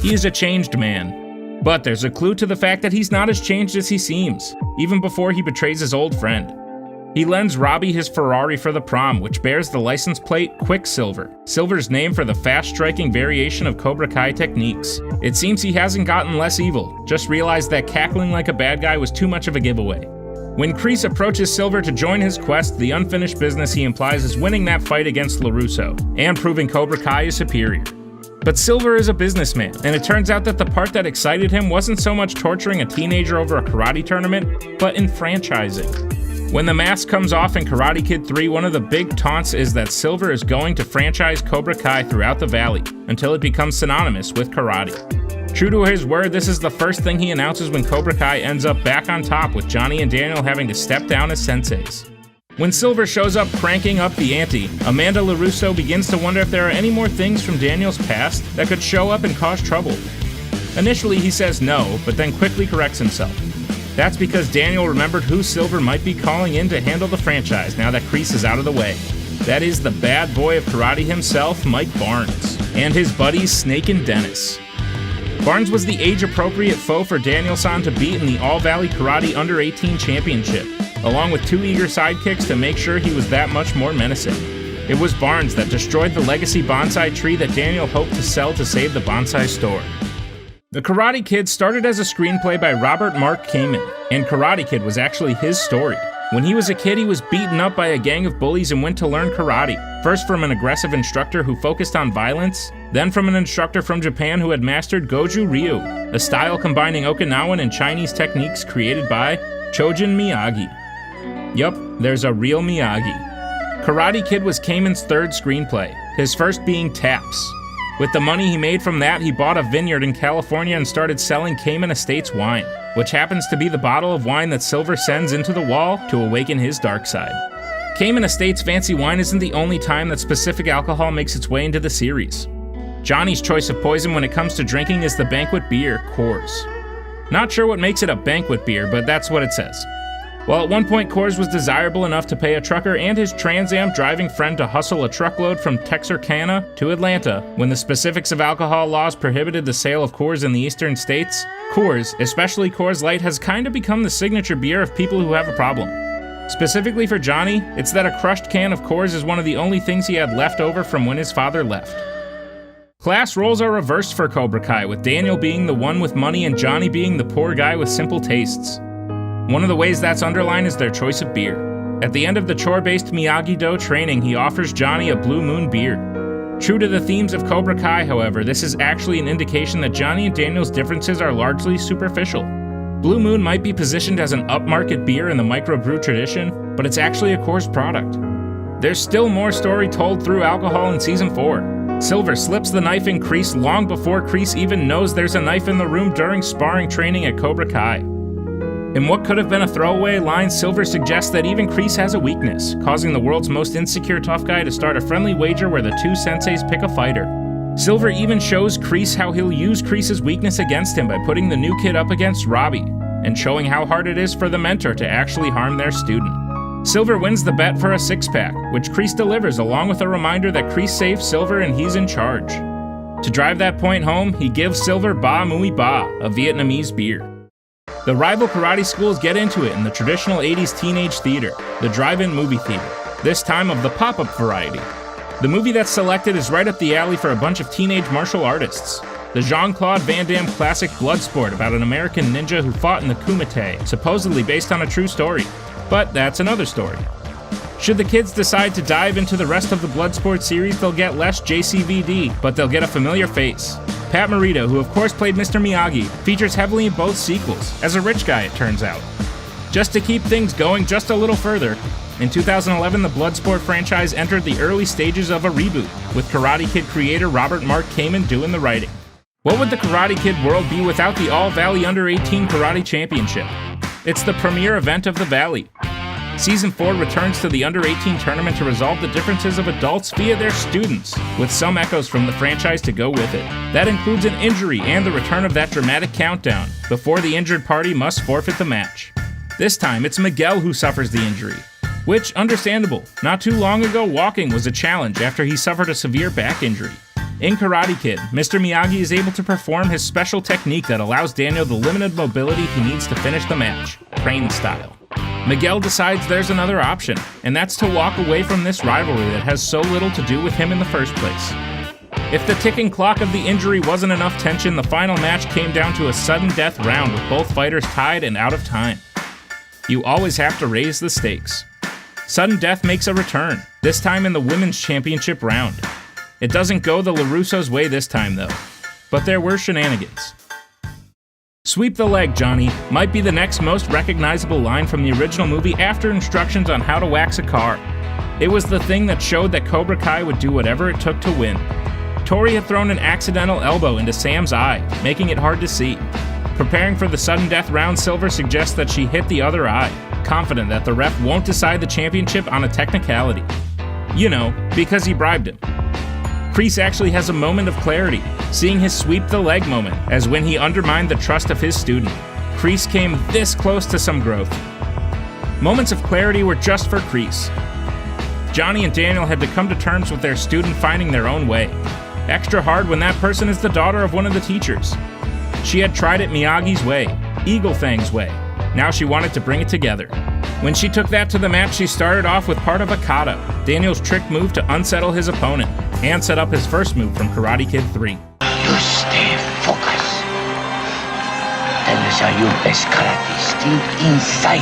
He is a changed man. But there's a clue to the fact that he's not as changed as he seems, even before he betrays his old friend. He lends Robbie his Ferrari for the prom, which bears the license plate Quicksilver, Silver's name for the fast-striking variation of Cobra Kai techniques. It seems he hasn't gotten less evil, just realized that cackling like a bad guy was too much of a giveaway. When Kreese approaches Silver to join his quest, the unfinished business he implies is winning that fight against LaRusso, and proving Cobra Kai is superior. But Silver is a businessman, and it turns out that the part that excited him wasn't so much torturing a teenager over a karate tournament, but enfranchising. When the mask comes off in Karate Kid 3, one of the big taunts is that Silver is going to franchise Cobra Kai throughout the valley, until it becomes synonymous with karate. True to his word, this is the first thing he announces when Cobra Kai ends up back on top with Johnny and Daniel having to step down as senseis. When Silver shows up cranking up the ante, Amanda LaRusso begins to wonder if there are any more things from Daniel's past that could show up and cause trouble. Initially he says no, but then quickly corrects himself. That's because Daniel remembered who Silver might be calling in to handle the franchise now that Kreese is out of the way. That is the bad boy of karate himself, Mike Barnes, and his buddies Snake and Dennis. Barnes was the age-appropriate foe for Daniel-san to beat in the All-Valley Karate Under-18 Championship, along with two eager sidekicks to make sure he was that much more menacing. It was Barnes that destroyed the legacy bonsai tree that Daniel hoped to sell to save the bonsai store. The Karate Kid started as a screenplay by Robert Mark Kamen, and Karate Kid was actually his story. When he was a kid, he was beaten up by a gang of bullies and went to learn karate, first from an aggressive instructor who focused on violence, then from an instructor from Japan who had mastered Goju Ryu, a style combining Okinawan and Chinese techniques created by Chojin Miyagi. Yup, there's a real Miyagi. Karate Kid was Kamen's third screenplay, his first being Taps. With the money he made from that, he bought a vineyard in California and started selling Kamen Estates wine, which happens to be the bottle of wine that Silver sends into the wall to awaken his dark side. Kamen Estates fancy wine isn't the only time that specific alcohol makes its way into the series. Johnny's choice of poison when it comes to drinking is the banquet beer, Coors. Not sure what makes it a banquet beer, but that's what it says. Well, at one point, Coors was desirable enough to pay a trucker and his Trans Am driving friend to hustle a truckload from Texarkana to Atlanta when the specifics of alcohol laws prohibited the sale of Coors in the eastern states. Coors, especially Coors Light, has kind of become the signature beer of people who have a problem. Specifically for Johnny, it's that a crushed can of Coors is one of the only things he had left over from when his father left. Class roles are reversed for Cobra Kai, with Daniel being the one with money and Johnny being the poor guy with simple tastes. One of the ways that's underlined is their choice of beer. At the end of the chore-based Miyagi-Do training, he offers Johnny a Blue Moon beer. True to the themes of Cobra Kai, however, this is actually an indication that Johnny and Daniel's differences are largely superficial. Blue Moon might be positioned as an upmarket beer in the microbrew tradition, but it's actually a Coors product. There's still more story told through alcohol in Season 4. Silver slips the knife in Kreese long before Kreese even knows there's a knife in the room during sparring training at Cobra Kai. In what could have been a throwaway line, Silver suggests that even Kreese has a weakness, causing the world's most insecure tough guy to start a friendly wager where the two senseis pick a fighter. Silver even shows Kreese how he'll use Kreese's weakness against him by putting the new kid up against Robbie, and showing how hard it is for the mentor to actually harm their student. Silver wins the bet for a six-pack, which Kreese delivers along with a reminder that Kreese saved Silver and he's in charge. To drive that point home, he gives Silver Ba Mui Ba, a Vietnamese beer. The rival karate schools get into it in the traditional 80s teenage theater, the drive-in movie theater, this time of the pop-up variety. The movie that's selected is right up the alley for a bunch of teenage martial artists. The Jean-Claude Van Damme classic Bloodsport about an American ninja who fought in the Kumite, supposedly based on a true story. But that's another story. Should the kids decide to dive into the rest of the Bloodsport series, they'll get less JCVD, but they'll get a familiar face. Pat Morita, who of course played Mr. Miyagi, features heavily in both sequels, as a rich guy it turns out. Just to keep things going just a little further, in 2011 the Bloodsport franchise entered the early stages of a reboot, with Karate Kid creator Robert Mark Kamen doing the writing. What would the Karate Kid world be without the All-Valley Under-18 Karate Championship? It's the premier event of the Valley. Season 4 returns to the Under-18 tournament to resolve the differences of adults via their students, with some echoes from the franchise to go with it. That includes an injury and the return of that dramatic countdown, before the injured party must forfeit the match. This time, it's Miguel who suffers the injury, which, understandable. Not too long ago, walking was a challenge after he suffered a severe back injury. In Karate Kid, Mr. Miyagi is able to perform his special technique that allows Daniel the limited mobility he needs to finish the match, crane style. Miguel decides there's another option, and that's to walk away from this rivalry that has so little to do with him in the first place. If the ticking clock of the injury wasn't enough tension, the final match came down to a sudden death round with both fighters tied and out of time. You always have to raise the stakes. Sudden death makes a return, this time in the Women's Championship round. It doesn't go the LaRusso's way this time though, but there were shenanigans. Sweep the leg, Johnny, might be the next most recognizable line from the original movie after instructions on how to wax a car. It was the thing that showed that Cobra Kai would do whatever it took to win. Tori had thrown an accidental elbow into Sam's eye, making it hard to see. Preparing for the sudden death round, Silver suggests that she hit the other eye, confident that the ref won't decide the championship on a technicality. You know, because he bribed him. Kreese actually has a moment of clarity, seeing his sweep the leg moment as when he undermined the trust of his student. Kreese came this close to some growth. Moments of clarity were just for Kreese. Johnny and Daniel had to come to terms with their student finding their own way. Extra hard when that person is the daughter of one of the teachers. She had tried it Miyagi's way, Eagle Fang's way. Now she wanted to bring it together. When she took that to the match, she started off with part of a kata, Daniel's trick move to unsettle his opponent, and set up his first move from Karate Kid 3. You stay focused. Tell us how your best karate still inside.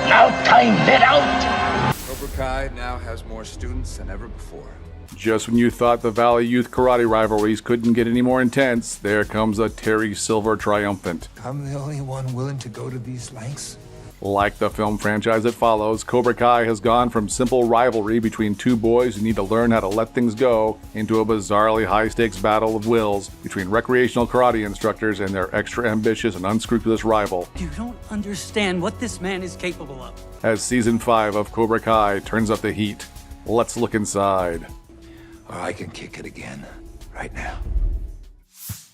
Now time, let out! Cobra Kai now has more students than ever before. Just when you thought the Valley Youth karate rivalries couldn't get any more intense, there comes a Terry Silver triumphant. I'm the only one willing to go to these lengths. Like the film franchise that follows, Cobra Kai has gone from simple rivalry between two boys who need to learn how to let things go into a bizarrely high-stakes battle of wills between recreational karate instructors and their extra ambitious and unscrupulous rival. You don't understand what this man is capable of. As Season 5 of Cobra Kai turns up the heat, let's look inside. Or I can kick it again, right now.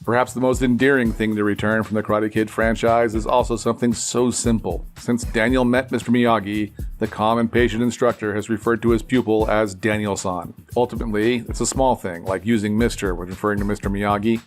Perhaps the most endearing thing to return from the Karate Kid franchise is also something so simple. Since Daniel met Mr. Miyagi, the calm and patient instructor has referred to his pupil as Daniel-san. Ultimately, it's a small thing, like using Mr. when referring to Mr. Miyagi.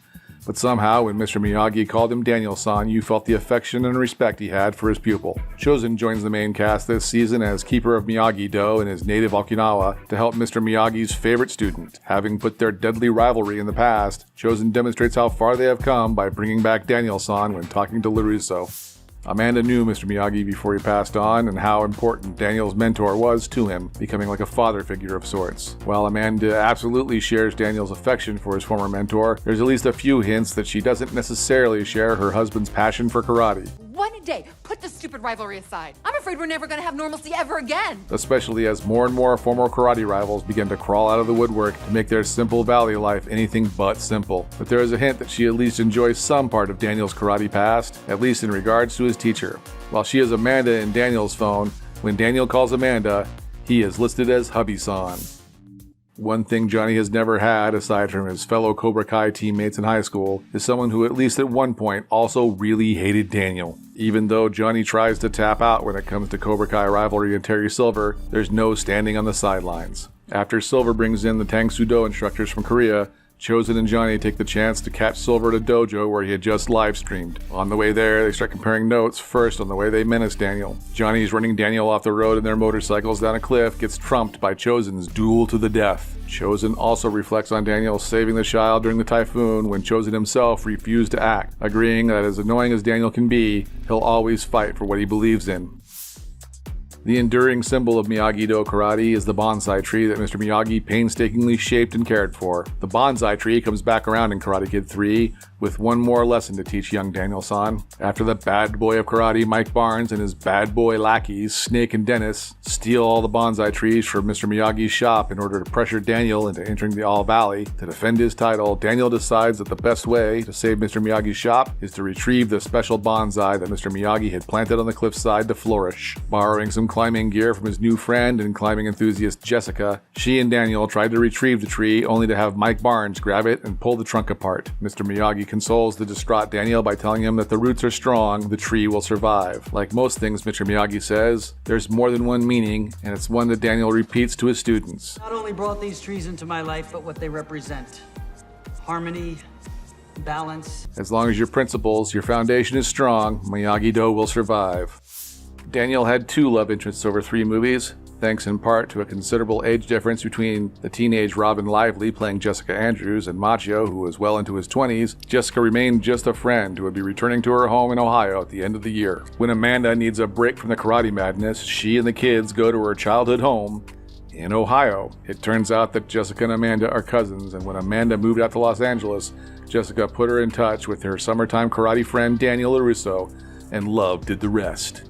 But somehow, when Mr. Miyagi called him Daniel-san, you felt the affection and respect he had for his pupil. Chozen joins the main cast this season as keeper of Miyagi-Do in his native Okinawa to help Mr. Miyagi's favorite student. Having put their deadly rivalry in the past, Chozen demonstrates how far they have come by bringing back Daniel-san when talking to LaRusso. Amanda knew Mr. Miyagi before he passed on and how important Daniel's mentor was to him, becoming like a father figure of sorts. While Amanda absolutely shares Daniel's affection for his former mentor, there's at least a few hints that she doesn't necessarily share her husband's passion for karate. One day. Put the stupid rivalry aside. I'm afraid we're never gonna have normalcy ever again. Especially as more and more former karate rivals begin to crawl out of the woodwork to make their simple valley life anything but simple. But there is a hint that she at least enjoys some part of Daniel's karate past, at least in regards to his teacher. While she is Amanda in Daniel's phone, when Daniel calls Amanda, he is listed as Hubby-san. One thing Johnny has never had, aside from his fellow Cobra Kai teammates in high school, is someone who at least at one point also really hated Daniel. Even though Johnny tries to tap out when it comes to Cobra Kai rivalry and Terry Silver, there's no standing on the sidelines. After Silver brings in the Tang Soo Do instructors from Korea, Chosen and Johnny take the chance to catch Silver at a dojo where he had just live streamed. On the way there, they start comparing notes, first on the way they menace Daniel. Johnny's running Daniel off the road in their motorcycles down a cliff gets trumped by Chosen's duel to the death. Chosen also reflects on Daniel saving the child during the typhoon when Chosen himself refused to act, agreeing that as annoying as Daniel can be, he'll always fight for what he believes in. The enduring symbol of Miyagi-Do karate is the bonsai tree that Mr. Miyagi painstakingly shaped and cared for. The bonsai tree comes back around in Karate Kid 3 with one more lesson to teach young Daniel-san. After the bad boy of karate, Mike Barnes, and his bad boy lackeys, Snake and Dennis, steal all the bonsai trees from Mr. Miyagi's shop in order to pressure Daniel into entering the All Valley. To defend his title, Daniel decides that the best way to save Mr. Miyagi's shop is to retrieve the special bonsai that Mr. Miyagi had planted on the cliffside to flourish. Borrowing some climbing gear from his new friend and climbing enthusiast Jessica, she and Daniel tried to retrieve the tree only to have Mike Barnes grab it and pull the trunk apart. Mr. Miyagi consoles the distraught Daniel by telling him that the roots are strong, the tree will survive. Like most things Mr. Miyagi says, there's more than one meaning, and it's one that Daniel repeats to his students. Not only brought these trees into my life, but what they represent. Harmony, balance. As long as your principles, your foundation is strong, Miyagi-Do will survive. Daniel had 2 love interests over 3 movies, thanks in part to a considerable age difference between the teenage Robin Lively playing Jessica Andrews and Machio, who was well into his 20s. Jessica remained just a friend who would be returning to her home in Ohio at the end of the year. When Amanda needs a break from the karate madness, she and the kids go to her childhood home in Ohio. It turns out that Jessica and Amanda are cousins, and when Amanda moved out to Los Angeles, Jessica put her in touch with her summertime karate friend Daniel LaRusso, and love did the rest.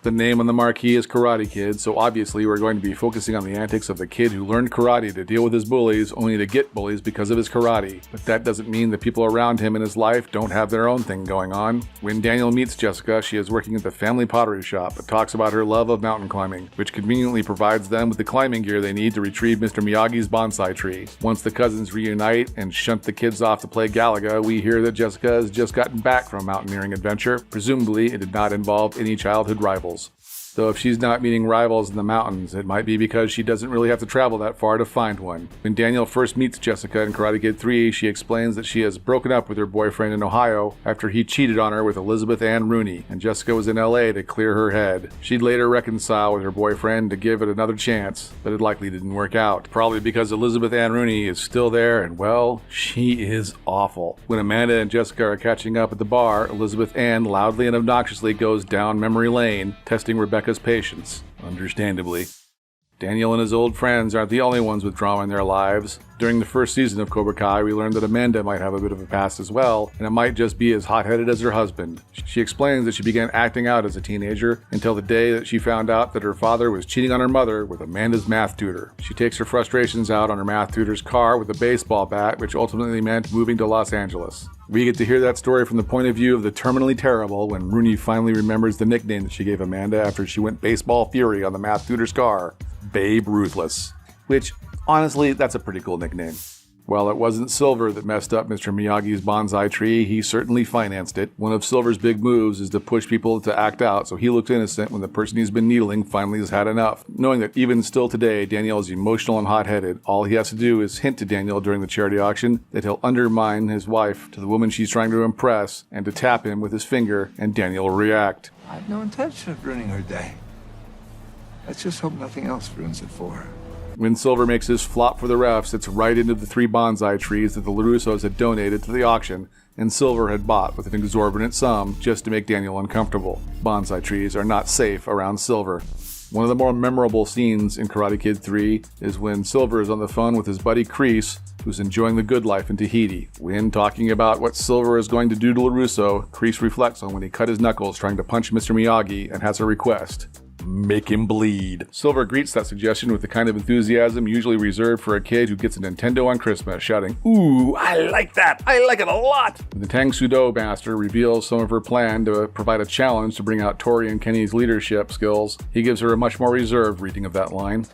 The name on the marquee is Karate Kid, so obviously we're going to be focusing on the antics of the kid who learned karate to deal with his bullies, only to get bullies because of his karate. But that doesn't mean the people around him in his life don't have their own thing going on. When Daniel meets Jessica, she is working at the family pottery shop, but talks about her love of mountain climbing, which conveniently provides them with the climbing gear they need to retrieve Mr. Miyagi's bonsai tree. Once the cousins reunite and shunt the kids off to play Galaga, we hear that Jessica has just gotten back from a mountaineering adventure. Presumably, it did not involve any childhood rivals. Though if she's not meeting rivals in the mountains, it might be because she doesn't really have to travel that far to find one. When Daniel first meets Jessica in Karate Kid 3, she explains that she has broken up with her boyfriend in Ohio after he cheated on her with Elizabeth Ann Rooney, and Jessica was in LA to clear her head. She'd later reconcile with her boyfriend to give it another chance, but it likely didn't work out. Probably because Elizabeth Ann Rooney is still there, and well, she is awful. When Amanda and Jessica are catching up at the bar, Elizabeth Ann loudly and obnoxiously goes down memory lane, testing Rebecca's patience, understandably. Daniel and his old friends aren't the only ones with drama in their lives. During the first season of Cobra Kai, we learned that Amanda might have a bit of a past as well, and it might just be as hot-headed as her husband. She explains that she began acting out as a teenager until the day that she found out that her father was cheating on her mother with Amanda's math tutor. She takes her frustrations out on her math tutor's car with a baseball bat, which ultimately meant moving to Los Angeles. We get to hear that story from the point of view of the terminally terrible when Rooney finally remembers the nickname that she gave Amanda after she went baseball fury on the math tutor's car, Babe Ruthless. Which, honestly, that's a pretty cool nickname. While it wasn't Silver that messed up Mr. Miyagi's bonsai tree, he certainly financed it. One of Silver's big moves is to push people to act out, so he looks innocent when the person he's been needling finally has had enough. Knowing that even still today, Daniel is emotional and hot-headed, all he has to do is hint to Daniel during the charity auction that he'll undermine his wife to the woman she's trying to impress, and to tap him with his finger, and Daniel will react. I have no intention of ruining her day. Let's just hope nothing else ruins it for her. When Silver makes his flop for the refs, it's right into the 3 bonsai trees that the LaRussos had donated to the auction, and Silver had bought with an exorbitant sum just to make Daniel uncomfortable. Bonsai trees are not safe around Silver. One of the more memorable scenes in Karate Kid 3 is when Silver is on the phone with his buddy Kreese, who's enjoying the good life in Tahiti. When talking about what Silver is going to do to LaRusso, Kreese reflects on when he cut his knuckles trying to punch Mr. Miyagi and has a request. Make him bleed. Silver greets that suggestion with the kind of enthusiasm usually reserved for a kid who gets a Nintendo on Christmas, shouting, "Ooh, I like that! I like it a lot!" The Tang Sudo master reveals some of her plan to provide a challenge to bring out Tori and Kenny's leadership skills. He gives her a much more reserved reading of that line.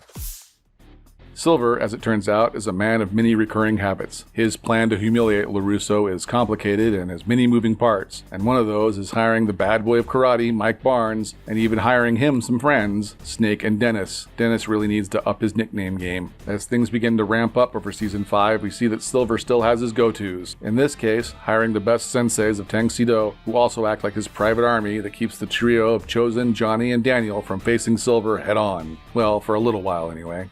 Silver, as it turns out, is a man of many recurring habits. His plan to humiliate LaRusso is complicated and has many moving parts, and one of those is hiring the bad boy of karate, Mike Barnes, and even hiring him some friends, Snake and Dennis. Dennis really needs to up his nickname game. As things begin to ramp up over Season 5, we see that Silver still has his go-tos. In this case, hiring the best senseis of Tang Sido, who also act like his private army that keeps the trio of Chosen, Johnny, and Daniel from facing Silver head-on. Well, for a little while anyway.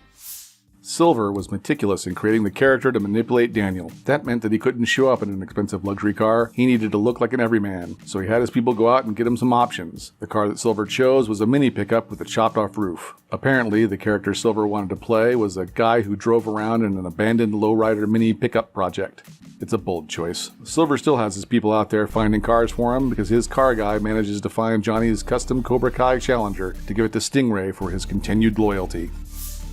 Silver was meticulous in creating the character to manipulate Daniel. That meant that he couldn't show up in an expensive luxury car. He needed to look like an everyman, so he had his people go out and get him some options. The car that Silver chose was a mini pickup with a chopped-off roof. Apparently, the character Silver wanted to play was a guy who drove around in an abandoned lowrider mini pickup project. It's a bold choice. Silver still has his people out there finding cars for him because his car guy manages to find Johnny's custom Cobra Kai Challenger to give it to Stingray for his continued loyalty.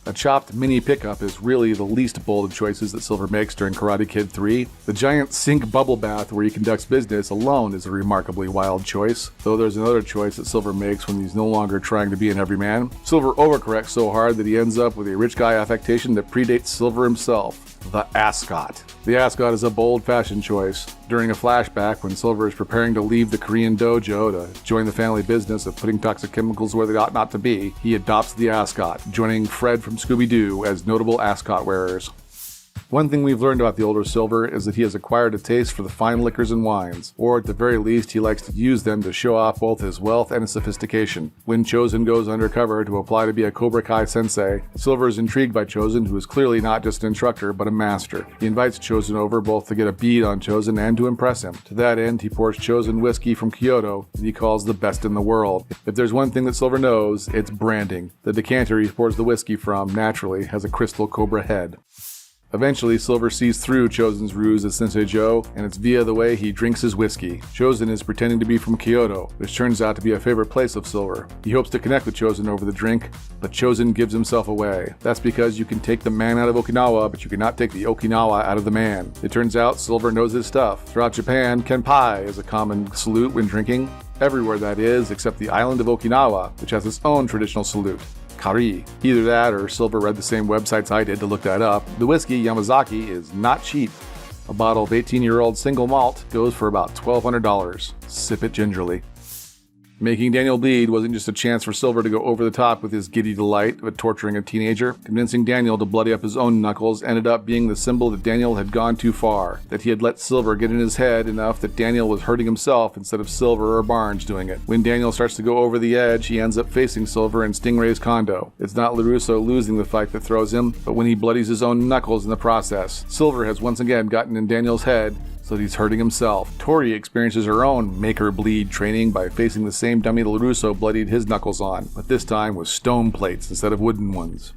A chopped mini pickup is really the least bold of choices that Silver makes during Karate Kid 3. The giant sink bubble bath where he conducts business alone is a remarkably wild choice, though there's another choice that Silver makes when he's no longer trying to be an everyman. Silver overcorrects so hard that he ends up with a rich guy affectation that predates Silver himself. The ascot. The ascot is a bold fashion choice. During a flashback, when Silver is preparing to leave the Korean dojo to join the family business of putting toxic chemicals where they ought not to be, he adopts the ascot, joining Fred from Scooby-Doo as notable ascot wearers. One thing we've learned about the older Silver is that he has acquired a taste for the fine liquors and wines, or at the very least he likes to use them to show off both his wealth and his sophistication. When Chosen goes undercover to apply to be a Cobra Kai sensei, Silver is intrigued by Chosen, who is clearly not just an instructor but a master. He invites Chosen over both to get a bead on Chosen and to impress him. To that end, he pours Chosen whiskey from Kyoto that he calls the best in the world. If there's one thing that Silver knows, it's branding. The decanter he pours the whiskey from, naturally, has a crystal cobra head. Eventually, Silver sees through Chosen's ruse as Sensei Joe, and it's via the way he drinks his whiskey. Chosen is pretending to be from Kyoto, which turns out to be a favorite place of Silver. He hopes to connect with Chosen over the drink, but Chosen gives himself away. That's because you can take the man out of Okinawa, but you cannot take the Okinawa out of the man. It turns out Silver knows his stuff. Throughout Japan, Kenpai is a common salute when drinking. Everywhere that is, except the island of Okinawa, which has its own traditional salute. Kari. Either that or Silver read the same websites I did to look that up. The whiskey, Yamazaki, is not cheap. A bottle of 18-year-old single malt goes for about $1,200. Sip it gingerly. Making Daniel bleed wasn't just a chance for Silver to go over the top with his giddy delight of torturing a teenager. Convincing Daniel to bloody up his own knuckles ended up being the symbol that Daniel had gone too far, that he had let Silver get in his head enough that Daniel was hurting himself instead of Silver or Barnes doing it. When Daniel starts to go over the edge, he ends up facing Silver in Stingray's condo. It's not LaRusso losing the fight that throws him, but when he bloodies his own knuckles in the process. Silver has once again gotten in Daniel's head, so that he's hurting himself. Tori experiences her own make her bleed training by facing the same dummy LaRusso bloodied his knuckles on, but this time with stone plates instead of wooden ones.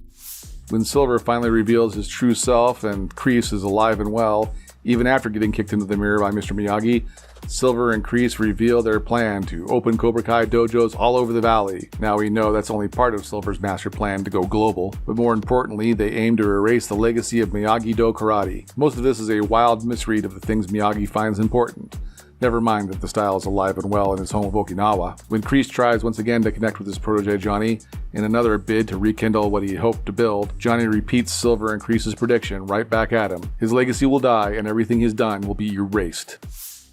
When Silver finally reveals his true self and Kreese is alive and well, even after getting kicked into the mirror by Mr. Miyagi, Silver and Kreese reveal their plan to open Cobra Kai dojos all over the valley. Now we know that's only part of Silver's master plan to go global, but more importantly, they aim to erase the legacy of Miyagi-Do karate. Most of this is a wild misread of the things Miyagi finds important. Never mind that the style is alive and well in his home of Okinawa. When Kreese tries once again to connect with his protege Johnny, in another bid to rekindle what he hoped to build, Johnny repeats Silver and Kreese's prediction right back at him. His legacy will die and everything he's done will be erased.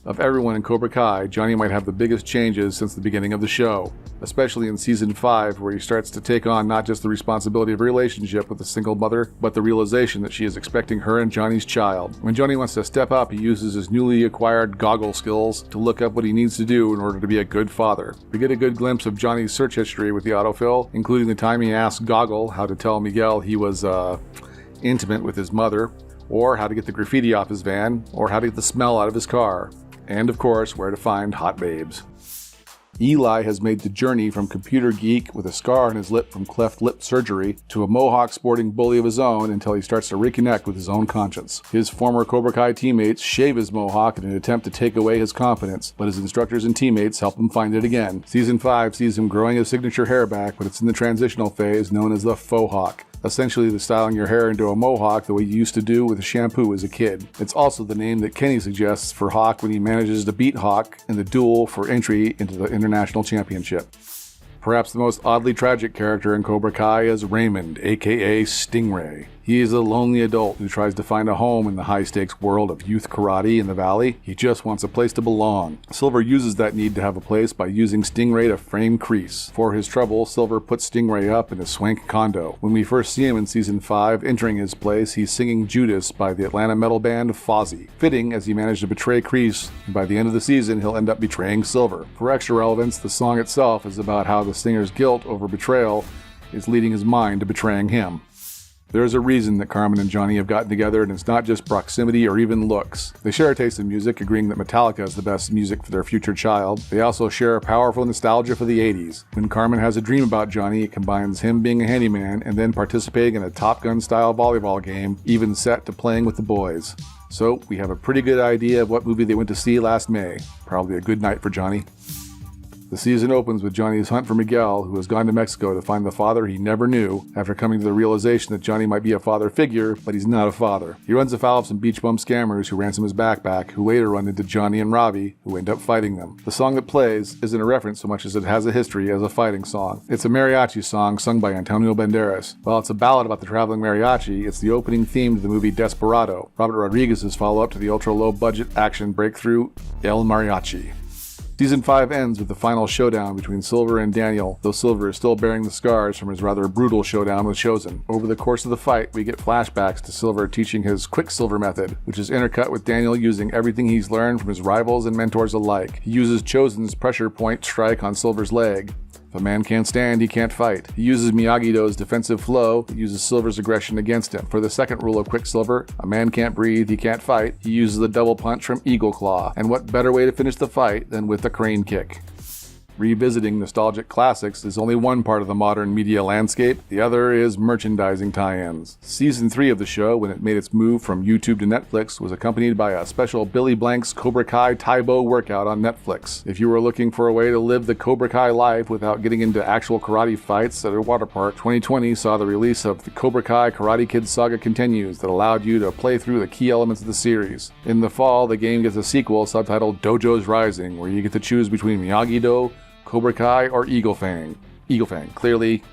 Of everyone in Cobra Kai, Johnny might have the biggest changes since the beginning of the show, especially in Season 5 where he starts to take on not just the responsibility of a relationship with a single mother, but the realization that she is expecting her and Johnny's child. When Johnny wants to step up, he uses his newly acquired goggle skills to look up what he needs to do in order to be a good father. We get a good glimpse of Johnny's search history with the autofill, including the time he asked Goggle how to tell Miguel he was, intimate with his mother, or how to get the graffiti off his van, or how to get the smell out of his car. And of course, where to find hot babes. Eli has made the journey from computer geek with a scar on his lip from cleft lip surgery to a mohawk sporting bully of his own until he starts to reconnect with his own conscience. His former Cobra Kai teammates shave his mohawk in an attempt to take away his confidence, but his instructors and teammates help him find it again. Season 5 sees him growing his signature hair back, but it's in the transitional phase known as the faux hawk. Essentially the styling your hair into a mohawk the way you used to do with a shampoo as a kid. It's also the name that Kenny suggests for Hawk when he manages to beat Hawk in the duel for entry into the International Championship. Perhaps the most oddly tragic character in Cobra Kai is Raymond, aka Stingray. He is a lonely adult who tries to find a home in the high-stakes world of youth karate in the valley. He just wants a place to belong. Silver uses that need to have a place by using Stingray to frame Kreese. For his trouble, Silver puts Stingray up in a swank condo. When we first see him in Season 5 entering his place, he's singing Judas by the Atlanta metal band Fozzy. Fitting, as he managed to betray Kreese, and by the end of the season he'll end up betraying Silver. For extra relevance, the song itself is about how the singer's guilt over betrayal is leading his mind to betraying him. There's a reason that Carmen and Johnny have gotten together, and it's not just proximity or even looks. They share a taste in music, agreeing that Metallica is the best music for their future child. They also share a powerful nostalgia for the 80s. When Carmen has a dream about Johnny, it combines him being a handyman and then participating in a Top Gun-style volleyball game, even set to playing with the boys. So, we have a pretty good idea of what movie they went to see last May. Probably a good night for Johnny. The season opens with Johnny's hunt for Miguel, who has gone to Mexico to find the father he never knew, after coming to the realization that Johnny might be a father figure, but he's not a father. He runs afoul of some beach bum scammers who ransom his backpack, who later run into Johnny and Ravi, who end up fighting them. The song that plays isn't a reference so much as it has a history as a fighting song. It's a mariachi song sung by Antonio Banderas. While it's a ballad about the traveling mariachi, it's the opening theme to the movie Desperado, Robert Rodriguez's follow-up to the ultra-low-budget action breakthrough El Mariachi. Season 5 ends with the final showdown between Silver and Daniel, though Silver is still bearing the scars from his rather brutal showdown with Chosen. Over the course of the fight, we get flashbacks to Silver teaching his Quicksilver method, which is intercut with Daniel using everything he's learned from his rivals and mentors alike. He uses Chosen's pressure point strike on Silver's leg. If a man can't stand, he can't fight. He uses Miyagi-Do's defensive flow, that uses Silver's aggression against him. For the second rule of Quicksilver, a man can't breathe, he can't fight. He uses the double punch from Eagle Claw. And what better way to finish the fight than with a crane kick? Revisiting nostalgic classics is only one part of the modern media landscape. The other is merchandising tie-ins. Season 3 of the show, when it made its move from YouTube to Netflix, was accompanied by a special Billy Blank's Cobra Kai Taibo workout on Netflix. If you were looking for a way to live the Cobra Kai life without getting into actual karate fights at a water park, 2020 saw the release of the Cobra Kai Karate Kid Saga Continues that allowed you to play through the key elements of the series. In the fall, the game gets a sequel subtitled Dojo's Rising, where you get to choose between Miyagi-Do, Cobra Kai, or Eagle Fang. Eagle Fang. Clearly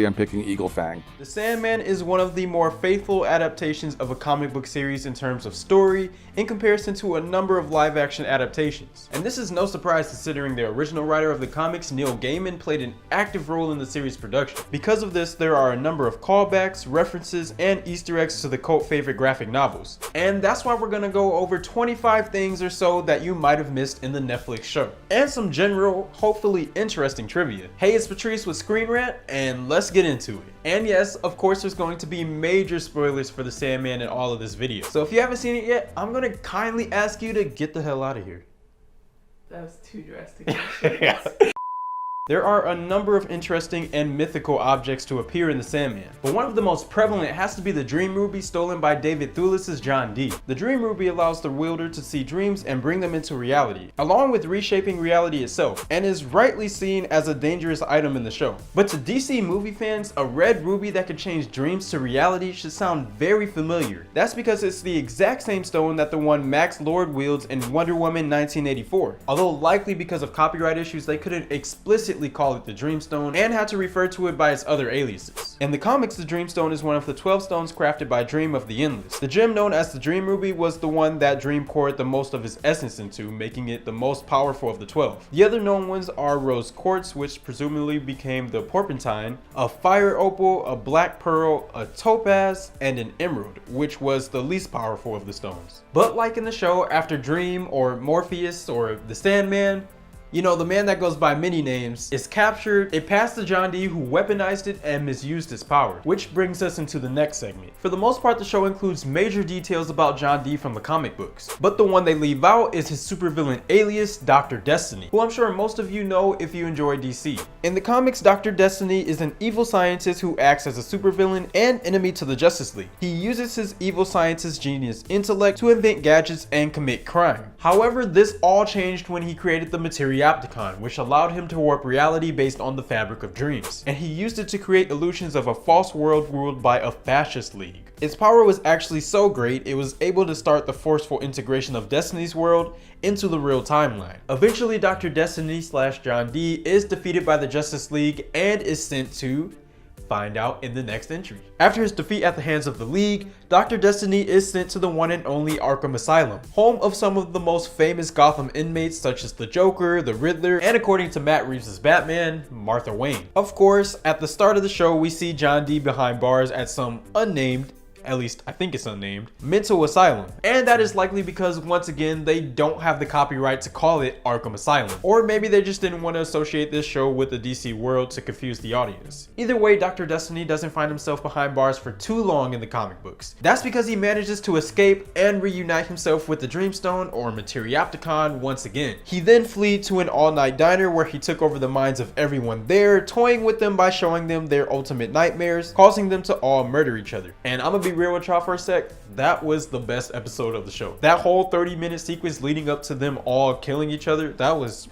I'm picking Eagle Fang. The Sandman is one of the more faithful adaptations of a comic book series in terms of story in comparison to a number of live action adaptations. And this is no surprise considering the original writer of the comics, Neil Gaiman, played an active role in the series production. Because of this, there are a number of callbacks, references, and Easter eggs to the cult favorite graphic novels. And that's why we're gonna go over 25 things or so that you might have missed in the Netflix show. And some general, hopefully interesting trivia. Hey, it's Patrice with Screen Rant, and let's get into it. And yes, of course there's going to be major spoilers for the Sandman in all of this video. So if you haven't seen it yet, I'm gonna kindly ask you to get the hell out of here. That was too drastic. There are a number of interesting and mythical objects to appear in the Sandman, but one of the most prevalent has to be the Dream Ruby stolen by David Thewlis's John Dee. The Dream Ruby allows the wielder to see dreams and bring them into reality, along with reshaping reality itself, and is rightly seen as a dangerous item in the show. But to DC movie fans, a red ruby that could change dreams to reality should sound very familiar. That's because it's the exact same stone that the one Max Lord wields in Wonder Woman 1984. Although likely because of copyright issues, they couldn't explicitly call it the Dreamstone and had to refer to it by its other aliases. In the comics, the Dreamstone is one of the 12 stones crafted by Dream of the Endless. The gem known as the Dream Ruby was the one that Dream poured the most of his essence into, making it the most powerful of the 12. The other known ones are Rose Quartz, which presumably became the Porpentine, a Fire Opal, a Black Pearl, a Topaz, and an Emerald, which was the least powerful of the stones. But like in the show, after Dream or Morpheus or the Sandman, You know, the man that goes by many names is captured, it passed to John Dee, who weaponized it and misused his power. Which brings us into the next segment. For the most part, the show includes major details about John Dee from the comic books, but the one they leave out is his supervillain alias, Dr. Destiny, who I'm sure most of you know if you enjoy DC. In the comics, Dr. Destiny is an evil scientist who acts as a supervillain and enemy to the Justice League. He uses his evil scientist genius intellect to invent gadgets and commit crime. However, this all changed when he created the Materiopticon, which allowed him to warp reality based on the fabric of dreams, and he used it to create illusions of a false world ruled by a fascist league. Its power was actually so great, it was able to start the forceful integration of Destiny's world into the real timeline. Eventually, Dr. Destiny / John Dee is defeated by the Justice League and is sent to find out in the next entry. After his defeat at the hands of the League, Dr. Destiny is sent to the one and only Arkham Asylum, home of some of the most famous Gotham inmates such as the Joker, the Riddler, and according to Matt Reeves' Batman, Martha Wayne. Of course, at the start of the show, we see John Dee behind bars at some unnamed, at least I think it's unnamed, mental asylum. And that is likely because once again, they don't have the copyright to call it Arkham Asylum. Or maybe they just didn't want to associate this show with the DC world to confuse the audience. Either way, Dr. Destiny doesn't find himself behind bars for too long in the comic books. That's because he manages to escape and reunite himself with the Dreamstone or Materiopticon once again. He then fled to an all-night diner where he took over the minds of everyone there, toying with them by showing them their ultimate nightmares, causing them to all murder each other. And I'm gonna be real with y'all for a sec, that was the best episode of the show. That whole 30-minute sequence leading up to them all killing each other, that was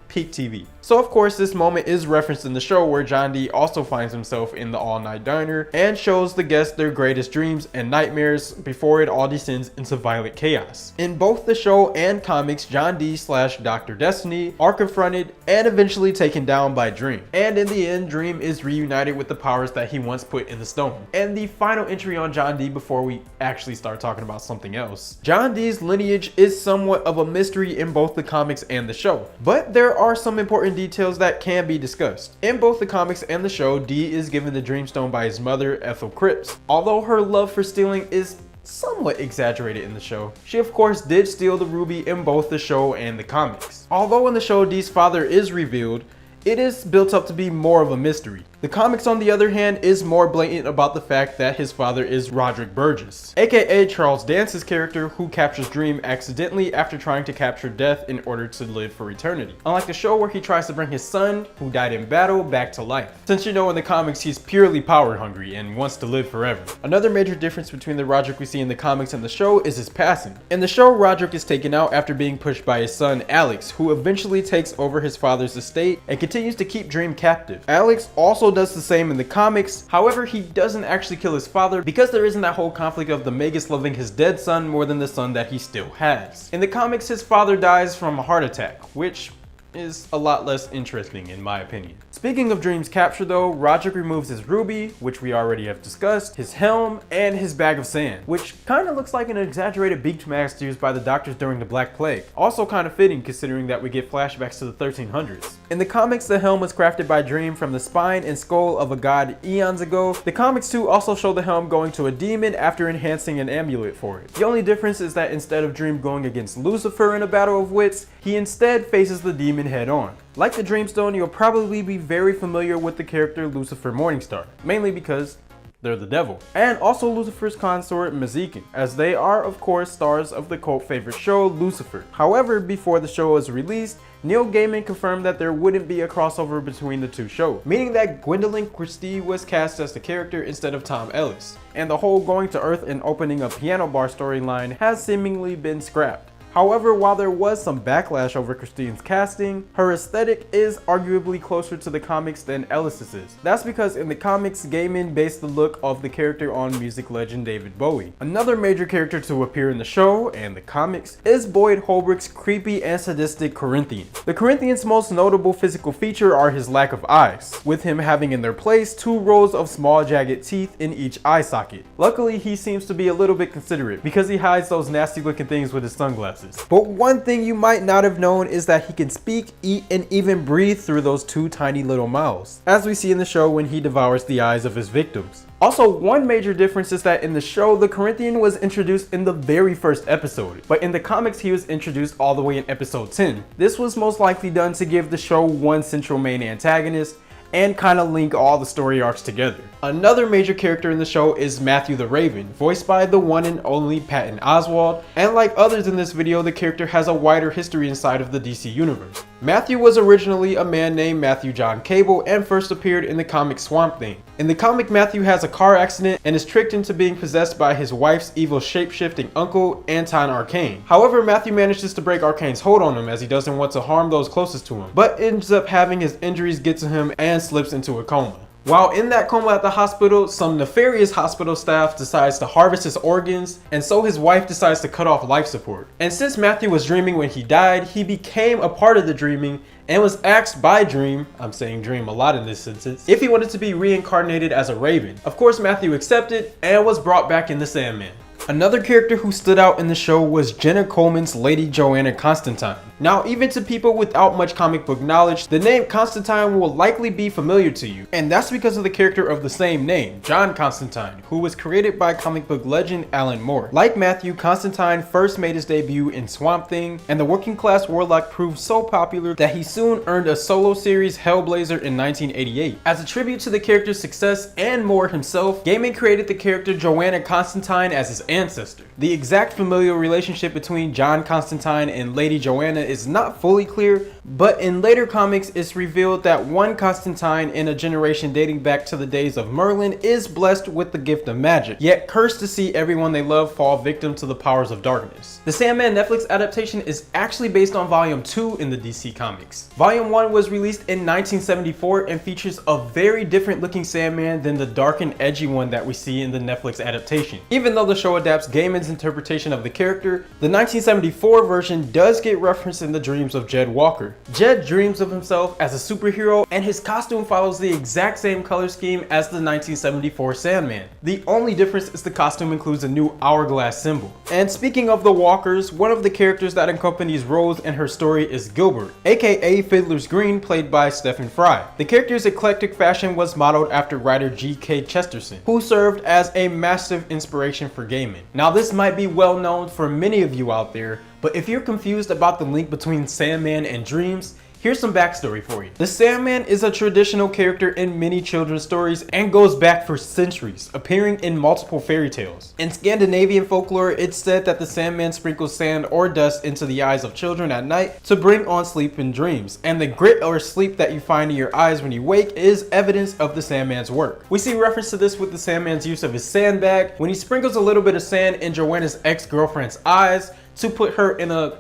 peak TV. So of course this moment is referenced in the show where John Dee also finds himself in the all-night diner and shows the guests their greatest dreams and nightmares before it all descends into violent chaos. In both the show and comics, John Dee / Dr. Destiny are confronted and eventually taken down by Dream. And in the end, Dream is reunited with the powers that he once put in the stone. And the final entry on John Dee before we actually start talking about something else. John Dee's lineage is somewhat of a mystery in both the comics and the show, but there are some important details that can be discussed. In both the comics and the show, Dee is given the Dreamstone by his mother, Ethel Cripps. Although her love for stealing is somewhat exaggerated in the show, she of course did steal the ruby in both the show and the comics. Although in the show Dee's father is revealed, it is built up to be more of a mystery. The comics, on the other hand, is more blatant about the fact that his father is Roderick Burgess, aka Charles Dance's character, who captures Dream accidentally after trying to capture Death in order to live for eternity. Unlike the show where he tries to bring his son, who died in battle, back to life. Since you know in the comics he's purely power hungry and wants to live forever. Another major difference between the Roderick we see in the comics and the show is his passing. In the show, Roderick is taken out after being pushed by his son Alex, who eventually takes over his father's estate and continues to keep Dream captive. Alex also does the same in the comics. However, he doesn't actually kill his father because there isn't that whole conflict of the Magus loving his dead son more than the son that he still has. In the comics, his father dies from a heart attack, which is a lot less interesting in my opinion. Speaking of Dream's capture though, Roderick removes his ruby, which we already have discussed, his helm, and his bag of sand, which kind of looks like an exaggerated beaked mask used by the doctors during the Black Plague. Also kind of fitting considering that we get flashbacks to the 1300s. In the comics, the helm was crafted by Dream from the spine and skull of a god eons ago. The comics too also show the helm going to a demon after enhancing an amulet for it. The only difference is that instead of Dream going against Lucifer in a battle of wits, he instead faces the demon head on. Like the Dreamstone, you'll probably be very familiar with the character Lucifer Morningstar, mainly because they're the devil, and also Lucifer's consort Mazikin, as they are of course stars of the cult favorite show Lucifer. However, before the show was released, Neil Gaiman confirmed that there wouldn't be a crossover between the two shows, meaning that Gwendolyn Christie was cast as the character instead of Tom Ellis, and the whole going to Earth and opening a piano bar storyline has seemingly been scrapped. However, while there was some backlash over Christine's casting, her aesthetic is arguably closer to the comics than Ellis's is. That's because in the comics, Gaiman based the look of the character on music legend David Bowie. Another major character to appear in the show and the comics is Boyd Holbrook's creepy and sadistic Corinthian. The Corinthian's most notable physical feature are his lack of eyes, with him having in their place 2 rows of small jagged teeth in each eye socket. Luckily, he seems to be a little bit considerate because he hides those nasty looking things with his sunglasses. octopuses. But one thing you might not have known is that he can speak, eat, and even breathe through those two tiny little mouths, as we see in the show when he devours the eyes of his victims. Also, one major difference is that in the show, the Corinthian was introduced in the very first episode, but in the comics he was introduced all the way in episode 10. This was most likely done to give the show one central main antagonist and kind of link all the story arcs together. Another major character in the show is Matthew the Raven, voiced by the one and only Patton Oswalt, and like others in this video, the character has a wider history inside of the DC universe. Matthew was originally a man named Matthew John Cable and first appeared in the comic Swamp Thing. In the comic, Matthew has a car accident and is tricked into being possessed by his wife's evil shape-shifting uncle, Anton Arcane. However, Matthew manages to break Arcane's hold on him as he doesn't want to harm those closest to him, but ends up having his injuries get to him and slips into a coma. While in that coma at the hospital, some nefarious hospital staff decides to harvest his organs, and so his wife decides to cut off life support. And since Matthew was dreaming when he died, he became a part of the dreaming and was asked by Dream, I'm saying Dream a lot in this sentence, if he wanted to be reincarnated as a raven. Of course, Matthew accepted and was brought back in the Sandman. Another character who stood out in the show was Jenna Coleman's Lady Joanna Constantine. Now, even to people without much comic book knowledge, the name Constantine will likely be familiar to you, and that's because of the character of the same name, John Constantine, who was created by comic book legend Alan Moore. Like Matthew, Constantine first made his debut in Swamp Thing, and the working class warlock proved so popular that he soon earned a solo series, Hellblazer, in 1988. As a tribute to the character's success and Moore himself, Gaiman created the character Joanna Constantine as his ancestor. The exact familial relationship between John Constantine and Lady Joanna is not fully clear, but in later comics it's revealed that one Constantine in a generation dating back to the days of Merlin is blessed with the gift of magic, yet cursed to see everyone they love fall victim to the powers of darkness. The Sandman Netflix adaptation is actually based on Volume 2 in the DC Comics. Volume 1 was released in 1974 and features a very different looking Sandman than the dark and edgy one that we see in the Netflix adaptation. Even though the show adapts Gaiman's interpretation of the character, the 1974 version does get referenced in the dreams of Jed Walker. Jed dreams of himself as a superhero, and his costume follows the exact same color scheme as the 1974 Sandman. The only difference is the costume includes a new hourglass symbol. And speaking of the Walkers, one of the characters that accompanies Rose in her story is Gilbert, aka Fiddler's Green, played by Stephen Fry. The character's eclectic fashion was modeled after writer G.K. Chesterton, who served as a massive inspiration for Gaiman. Now, this might be well known for many of you out there, but if you're confused about the link between Sandman and dreams, here's some backstory for you. The Sandman is a traditional character in many children's stories and goes back for centuries, appearing in multiple fairy tales. In Scandinavian folklore, it's said that the Sandman sprinkles sand or dust into the eyes of children at night to bring on sleep and dreams, and the grit or sleep that you find in your eyes when you wake is evidence of the Sandman's work. We see reference to this with the Sandman's use of his sandbag when he sprinkles a little bit of sand in Joanna's ex-girlfriend's eyes to put her in a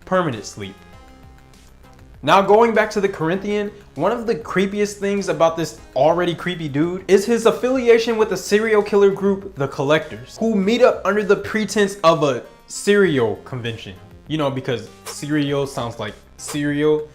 permanent sleep. Now, going back to the Corinthian, one of the creepiest things about this already creepy dude is his affiliation with the serial killer group, the Collectors, who meet up under the pretense of a cereal convention. You know, because cereal sounds like cereal.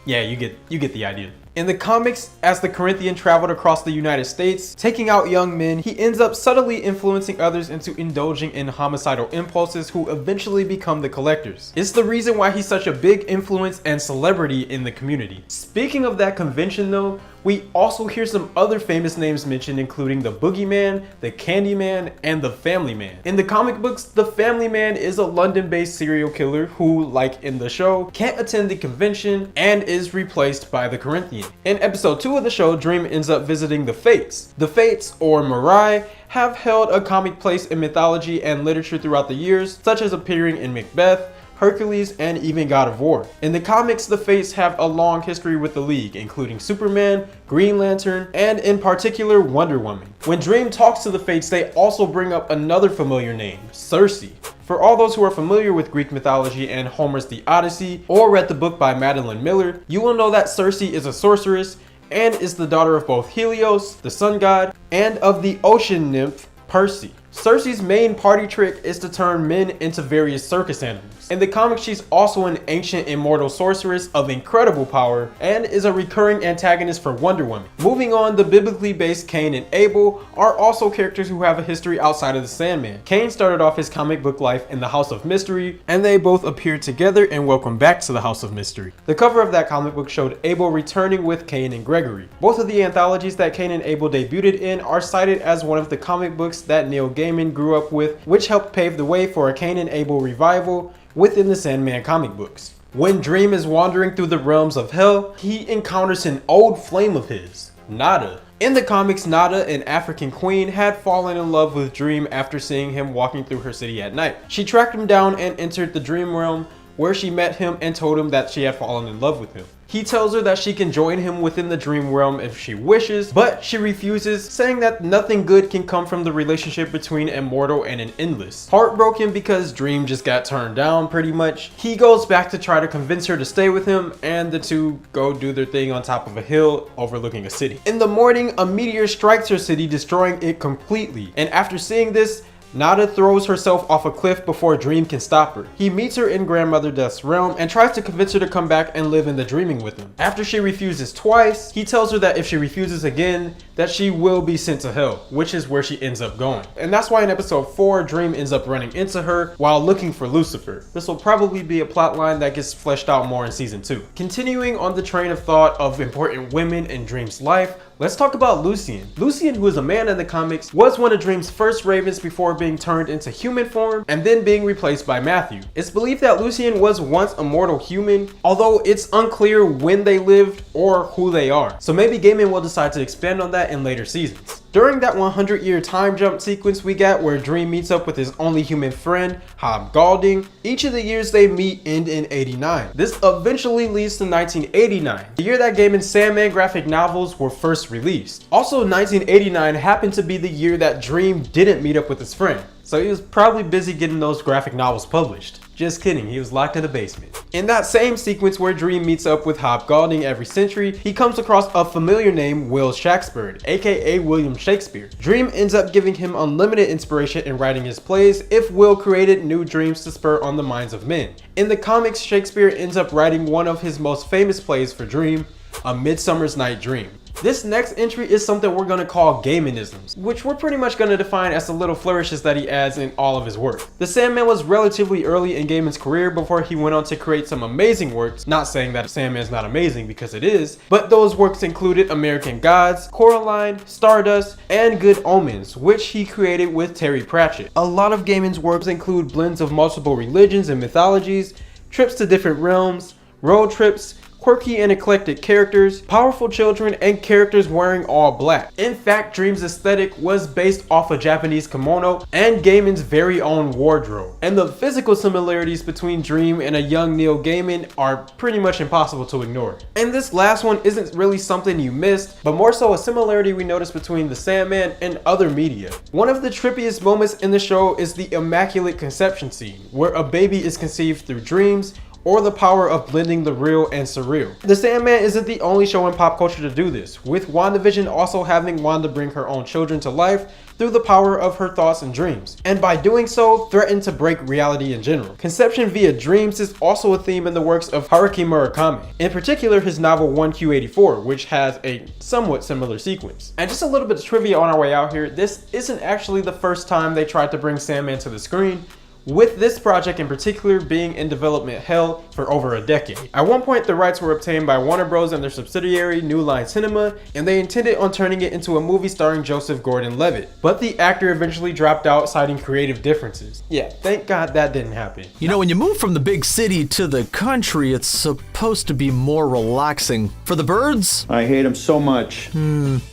Yeah, you get the idea. In the comics, as the Corinthian traveled across the United States, taking out young men, he ends up subtly influencing others into indulging in homicidal impulses who eventually become the Collectors. It's the reason why he's such a big influence and celebrity in the community. Speaking of that convention though, we also hear some other famous names mentioned, including the Boogeyman, the Candyman, and the Family Man. In the comic books, the Family Man is a London-based serial killer who, like in the show, can't attend the convention and is replaced by the Corinthian. In episode 2 of the show, Dream ends up visiting the Fates. The Fates, or Mirai, have held a comic place in mythology and literature throughout the years, such as appearing in Macbeth, Hercules, and even God of War. In the comics, the Fates have a long history with the League, including Superman, Green Lantern, and in particular, Wonder Woman. When Dream talks to the Fates, they also bring up another familiar name, Circe. For all those who are familiar with Greek mythology and Homer's The Odyssey, or read the book by Madeline Miller, you will know that Circe is a sorceress and is the daughter of both Helios, the sun god, and of the ocean nymph, Perse. Circe's main party trick is to turn men into various circus animals. In the comics, she's also an ancient immortal sorceress of incredible power and is a recurring antagonist for Wonder Woman. Moving on, the biblically based Cain and Abel are also characters who have a history outside of the Sandman. Cain started off his comic book life in the House of Mystery, and they both appeared together in Welcome Back to the House of Mystery. The cover of that comic book showed Abel returning with Cain and Gregory. Both of the anthologies that Cain and Abel debuted in are cited as one of the comic books that Neil Gaiman grew up with, which helped pave the way for a Cain and Abel revival within the Sandman comic books. When Dream is wandering through the realms of hell, he encounters an old flame of his, Nada. In the comics, Nada, an African queen, had fallen in love with Dream after seeing him walking through her city at night. She tracked him down and entered the dream realm, where she met him and told him that she had fallen in love with him. He tells her that she can join him within the dream realm if she wishes, but she refuses, saying that nothing good can come from the relationship between a mortal and an endless. Heartbroken because Dream just got turned down pretty much, he goes back to try to convince her to stay with him, and the two go do their thing on top of a hill overlooking a city. In the morning, a meteor strikes her city, destroying it completely, and after seeing this, Nada throws herself off a cliff before Dream can stop her. He meets her in Grandmother Death's realm and tries to convince her to come back and live in the dreaming with him. After she refuses twice, he tells her that if she refuses again, that she will be sent to hell, which is where she ends up going. And that's why in episode 4, Dream ends up running into her while looking for Lucifer. This will probably be a plotline that gets fleshed out more in season 2. Continuing on the train of thought of important women in Dream's life, let's talk about Lucien. Lucien, who is a man in the comics, was one of Dream's first ravens before being turned into human form and then being replaced by Matthew. It's believed that Lucien was once a mortal human, although it's unclear when they lived or who they are. So maybe Gaiman will decide to expand on that in later seasons. During that 100-year time jump sequence we got where Dream meets up with his only human friend, Hobgolding, each of the years they meet end in 89. This eventually leads to 1989, the year that Gaiman's Sandman graphic novels were first released. Also, 1989 happened to be the year that Dream didn't meet up with his friend, so he was probably busy getting those graphic novels published. Just kidding, he was locked in the basement. In that same sequence where Dream meets up with Hobgolding every century, he comes across a familiar name, Will Shakespeare, aka William Shakespeare. Dream ends up giving him unlimited inspiration in writing his plays if Will created new dreams to spur on the minds of men. In the comics, Shakespeare ends up writing one of his most famous plays for Dream, A Midsummer's Night Dream. This next entry is something we're going to call Gaimanisms, which we're pretty much going to define as the little flourishes that he adds in all of his work. The Sandman was relatively early in Gaiman's career before he went on to create some amazing works, not saying that Sandman's not amazing because it is, but those works included American Gods, Coraline, Stardust, and Good Omens, which he created with Terry Pratchett. A lot of Gaiman's works include blends of multiple religions and mythologies, trips to different realms, road trips, quirky and eclectic characters, powerful children, and characters wearing all black. In fact, Dream's aesthetic was based off a Japanese kimono and Gaiman's very own wardrobe. And the physical similarities between Dream and a young Neil Gaiman are pretty much impossible to ignore. And this last one isn't really something you missed, but more so a similarity we noticed between the Sandman and other media. One of the trippiest moments in the show is the Immaculate Conception scene, where a baby is conceived through dreams, or the power of blending the real and surreal. The Sandman isn't the only show in pop culture to do this, with WandaVision also having Wanda bring her own children to life through the power of her thoughts and dreams, and by doing so, threaten to break reality in general. Conception via dreams is also a theme in the works of Haruki Murakami, in particular his novel 1Q84, which has a somewhat similar sequence. And just a little bit of trivia on our way out here, this isn't actually the first time they tried to bring Sandman to the screen, with this project in particular being in development hell for over a decade. At one point, the rights were obtained by Warner Bros. And their subsidiary, New Line Cinema, and they intended on turning it into a movie starring Joseph Gordon-Levitt. But the actor eventually dropped out, citing creative differences. Yeah, thank God that didn't happen. You know, when you move from the big city to the country, it's supposed to be more relaxing. For the birds? I hate them so much.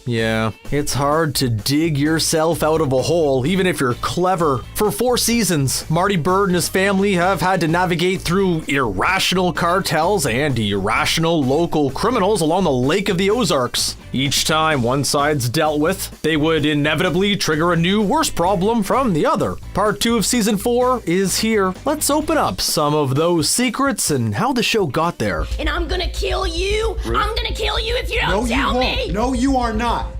Yeah. It's hard to dig yourself out of a hole, even if you're clever. For 4 seasons, Marty Bird and his family have had to navigate through irrational cartels and irrational local criminals along the Lake of the Ozarks. Each time one side's dealt with, they would inevitably trigger a new, worse problem from the other. Part 2 of Season 4 is here. Let's open up some of those secrets and how the show got there. And I'm gonna kill you. I'm gonna kill you if you don't tell me. No, you are not.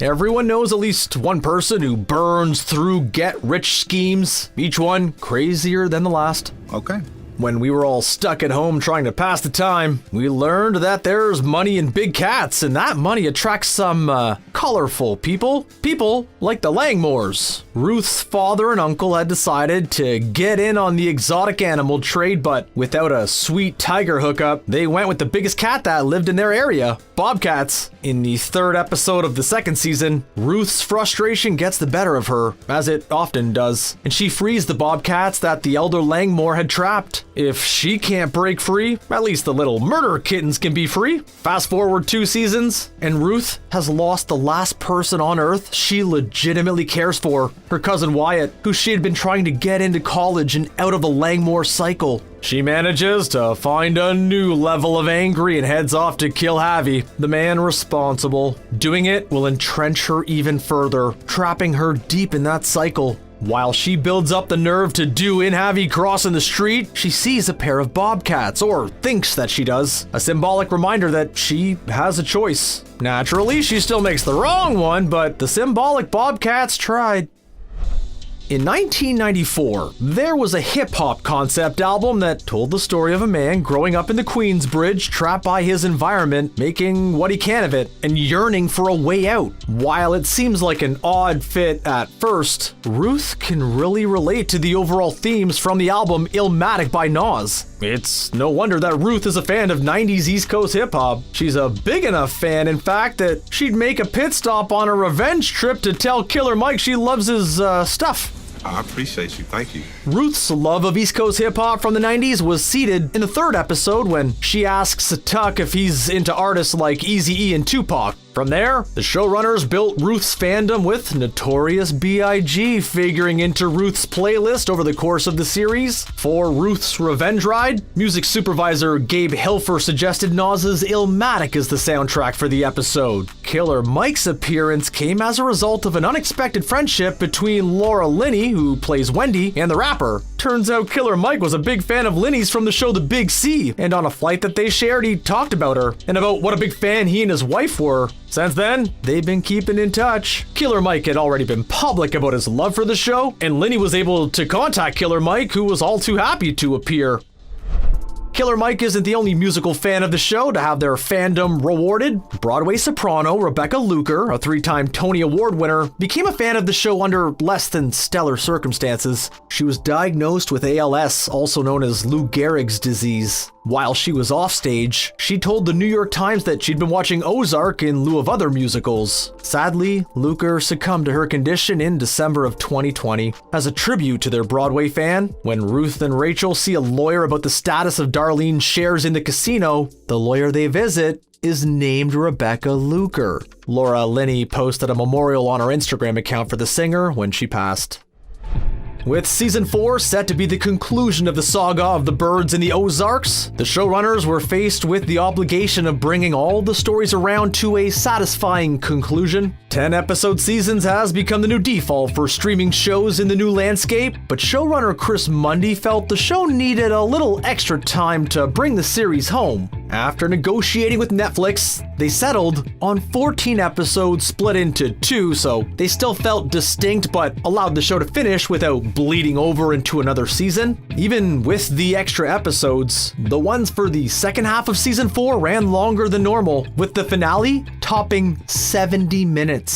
Everyone knows at least one person who burns through get-rich schemes, each one crazier than the last. Okay. When we were all stuck at home trying to pass the time, we learned that there's money in big cats, and that money attracts some, colorful people. People like the Langmores. Ruth's father and uncle had decided to get in on the exotic animal trade, but without a sweet tiger hookup, they went with the biggest cat that lived in their area, bobcats. In the third episode of the second season, Ruth's frustration gets the better of her, as it often does, and she frees the bobcats that the elder Langmore had trapped. If she can't break free, at least the little murder kittens can be free. Fast forward 2 seasons, and Ruth has lost the last person on Earth she legitimately cares for, her cousin Wyatt, who she had been trying to get into college and out of the Langmore cycle. She manages to find a new level of angry and heads off to kill Javi, the man responsible. Doing it will entrench her even further, trapping her deep in that cycle. While she builds up the nerve to do in Javi crossing the street, she sees a pair of bobcats, or thinks that she does, a symbolic reminder that she has a choice. Naturally, she still makes the wrong one, but the symbolic bobcats tried. In 1994, there was a hip-hop concept album that told the story of a man growing up in the Queensbridge, trapped by his environment, making what he can of it, and yearning for a way out. While it seems like an odd fit at first, Ruth can really relate to the overall themes from the album Illmatic by Nas. It's no wonder that Ruth is a fan of 90s East Coast hip-hop. She's a big enough fan, in fact, that she'd make a pit stop on a revenge trip to tell Killer Mike she loves his stuff. I appreciate you. Thank you. Ruth's love of East Coast hip-hop from the 90s was seeded in the third episode when she asks Tuck if he's into artists like Eazy-E and Tupac. From there, the showrunners built Ruth's fandom with Notorious B.I.G. figuring into Ruth's playlist over the course of the series. For Ruth's revenge ride, music supervisor Gabe Hilfer suggested Nas's Illmatic as the soundtrack for the episode. Killer Mike's appearance came as a result of an unexpected friendship between Laura Linney, who plays Wendy, and the rapper. Turns out Killer Mike was a big fan of Linney's from the show The Big C, and on a flight that they shared, he talked about her, and about what a big fan he and his wife were. Since then, they've been keeping in touch. Killer Mike had already been public about his love for the show, and Linney was able to contact Killer Mike, who was all too happy to appear. Killer Mike isn't the only musical fan of the show to have their fandom rewarded. Broadway soprano Rebecca Luker, a 3-time Tony Award winner, became a fan of the show under less than stellar circumstances. She was diagnosed with ALS, also known as Lou Gehrig's disease. While she was offstage, she told the New York Times that she'd been watching Ozark in lieu of other musicals. Sadly, Luker succumbed to her condition in December of 2020. As a tribute to their Broadway fan, when Ruth and Rachel see a lawyer about the status of Darlene's shares in the casino, the lawyer they visit is named Rebecca Luker. Laura Linney posted a memorial on her Instagram account for the singer when she passed. With season 4 set to be the conclusion of the saga of the birds in the Ozarks, the showrunners were faced with the obligation of bringing all the stories around to a satisfying conclusion. 10-episode seasons has become the new default for streaming shows in the new landscape, but showrunner Chris Mundy felt the show needed a little extra time to bring the series home. After negotiating with Netflix, they settled on 14 episodes split into 2, so they still felt distinct but allowed the show to finish without bleeding over into another season. Even with the extra episodes, the ones for the second half of season 4 ran longer than normal, with the finale topping 70 minutes.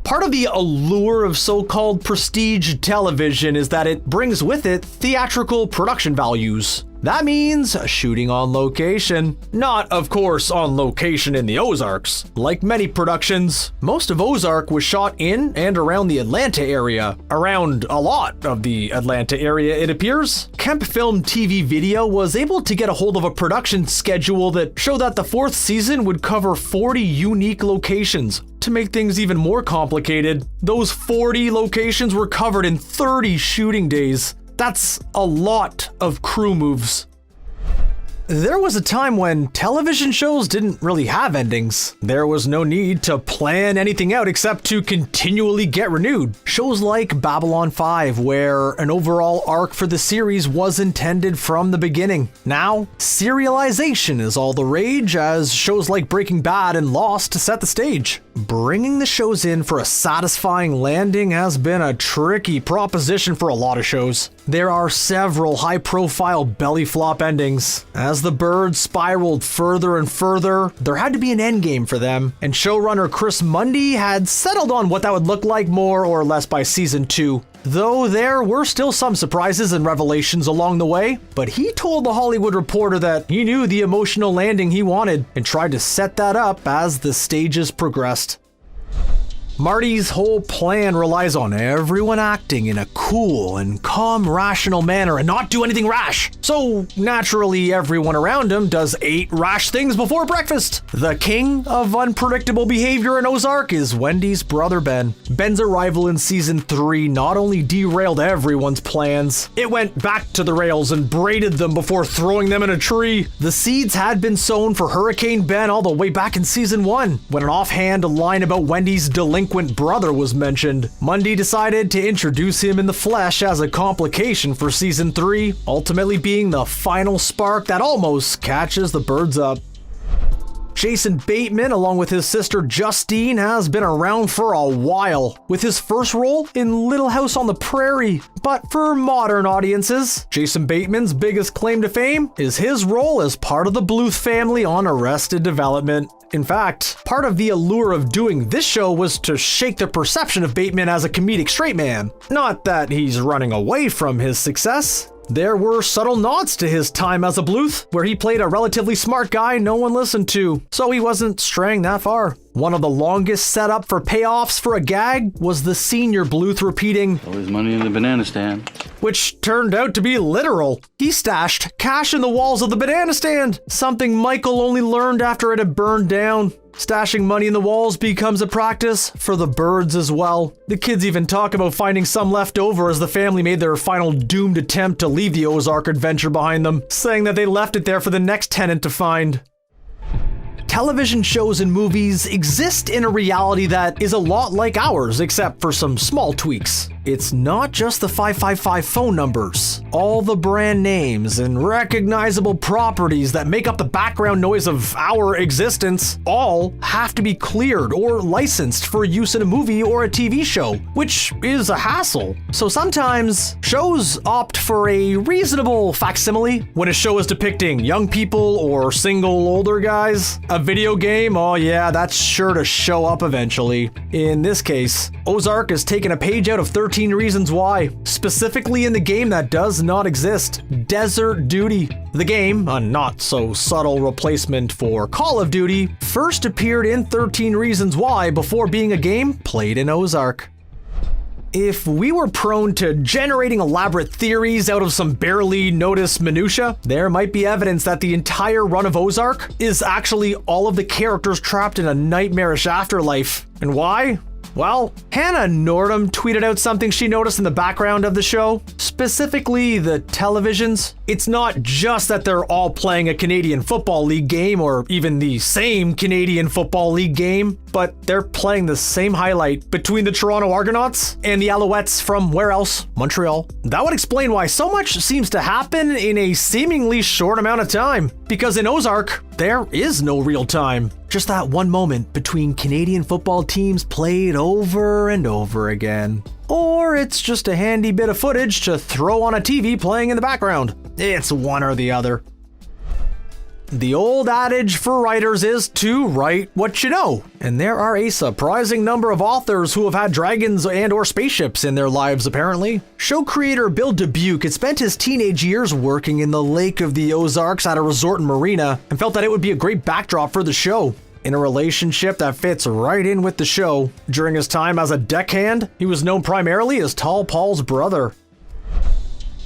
Part of the allure of so-called prestige television is that it brings with it theatrical production values. That means shooting on location. Not, of course, on location in the Ozarks. Like many productions, most of Ozark was shot in and around the Atlanta area. Around a lot of the Atlanta area, it appears. Kemp Film TV Video was able to get a hold of a production schedule that showed that the 4th season would cover 40 unique locations. To make things even more complicated, those 40 locations were covered in 30 shooting days. That's a lot of crew moves. There was a time when television shows didn't really have endings. There was no need to plan anything out except to continually get renewed. Shows like Babylon 5, where an overall arc for the series was intended from the beginning. Now, serialization is all the rage, as shows like Breaking Bad and Lost set the stage. Bringing the shows in for a satisfying landing has been a tricky proposition for a lot of shows. There are several high-profile belly flop endings. As the birds spiraled further and further, there had to be an endgame for them, and showrunner Chris Mundy had settled on what that would look like more or less by season 2. Though there were still some surprises and revelations along the way, but he told The Hollywood Reporter that he knew the emotional landing he wanted and tried to set that up as the stages progressed. Marty's whole plan relies on everyone acting in a cool and calm, rational manner and not do anything rash. So naturally, everyone around him does 8 rash things before breakfast. The king of unpredictable behavior in Ozark is Wendy's brother Ben. Ben's arrival in season 3 not only derailed everyone's plans, it went back to the rails and braided them before throwing them in a tree. The seeds had been sown for Hurricane Ben all the way back in season 1, when an offhand line about Wendy's delinquent brother was mentioned. Mundy decided to introduce him in the flesh as a complication for season 3, ultimately being the final spark that almost catches the birds up. Jason Bateman, along with his sister Justine, has been around for a while, with his first role in Little House on the Prairie. But for modern audiences, Jason Bateman's biggest claim to fame is his role as part of the Bluth family on Arrested Development. In fact, part of the allure of doing this show was to shake the perception of Bateman as a comedic straight man. Not that he's running away from his success. There were subtle nods to his time as a Bluth, where he played a relatively smart guy no one listened to, so he wasn't straying that far. One of the longest setup for payoffs for a gag was the senior Bluth repeating, "Always money in the banana stand," which turned out to be literal. He stashed cash in the walls of the banana stand, something Michael only learned after it had burned down. Stashing money in the walls becomes a practice for the birds as well. The kids even talk about finding some left over as the family made their final doomed attempt to leave the Ozark adventure behind them, saying that they left it there for the next tenant to find. Television shows and movies exist in a reality that is a lot like ours, except for some small tweaks. It's not just the 555 phone numbers. All the brand names and recognizable properties that make up the background noise of our existence all have to be cleared or licensed for use in a movie or a TV show, which is a hassle. So sometimes shows opt for a reasonable facsimile. When a show is depicting young people or single older guys, a video game, oh yeah, that's sure to show up eventually. In this case, Ozark has taken a page out of 13 Reasons Why, specifically in the game that does not exist, Desert Duty. The game, a not so subtle replacement for Call of Duty, first appeared in 13 Reasons Why before being a game played in Ozark. If we were prone to generating elaborate theories out of some barely noticed minutia, there might be evidence that the entire run of Ozark is actually all of the characters trapped in a nightmarish afterlife. And why? Well, Hannah Nordum tweeted out something she noticed in the background of the show, specifically the televisions. It's not just that they're all playing a Canadian Football League game or even the same Canadian Football League game, but they're playing the same highlight between the Toronto Argonauts and the Alouettes from where else? Montreal. That would explain why so much seems to happen in a seemingly short amount of time. Because in Ozark, there is no real time. Just that one moment between Canadian football teams played over and over again. Or it's just a handy bit of footage to throw on a TV playing in the background. It's one or the other. The old adage for writers is to write what you know, and there are a surprising number of authors who have had dragons and or spaceships in their lives apparently. Show creator Bill Dubuque had spent his teenage years working in the Lake of the Ozarks at a resort and marina and felt that it would be a great backdrop for the show. In a relationship that fits right in with the show, during his time as a deckhand, he was known primarily as Tall Paul's brother.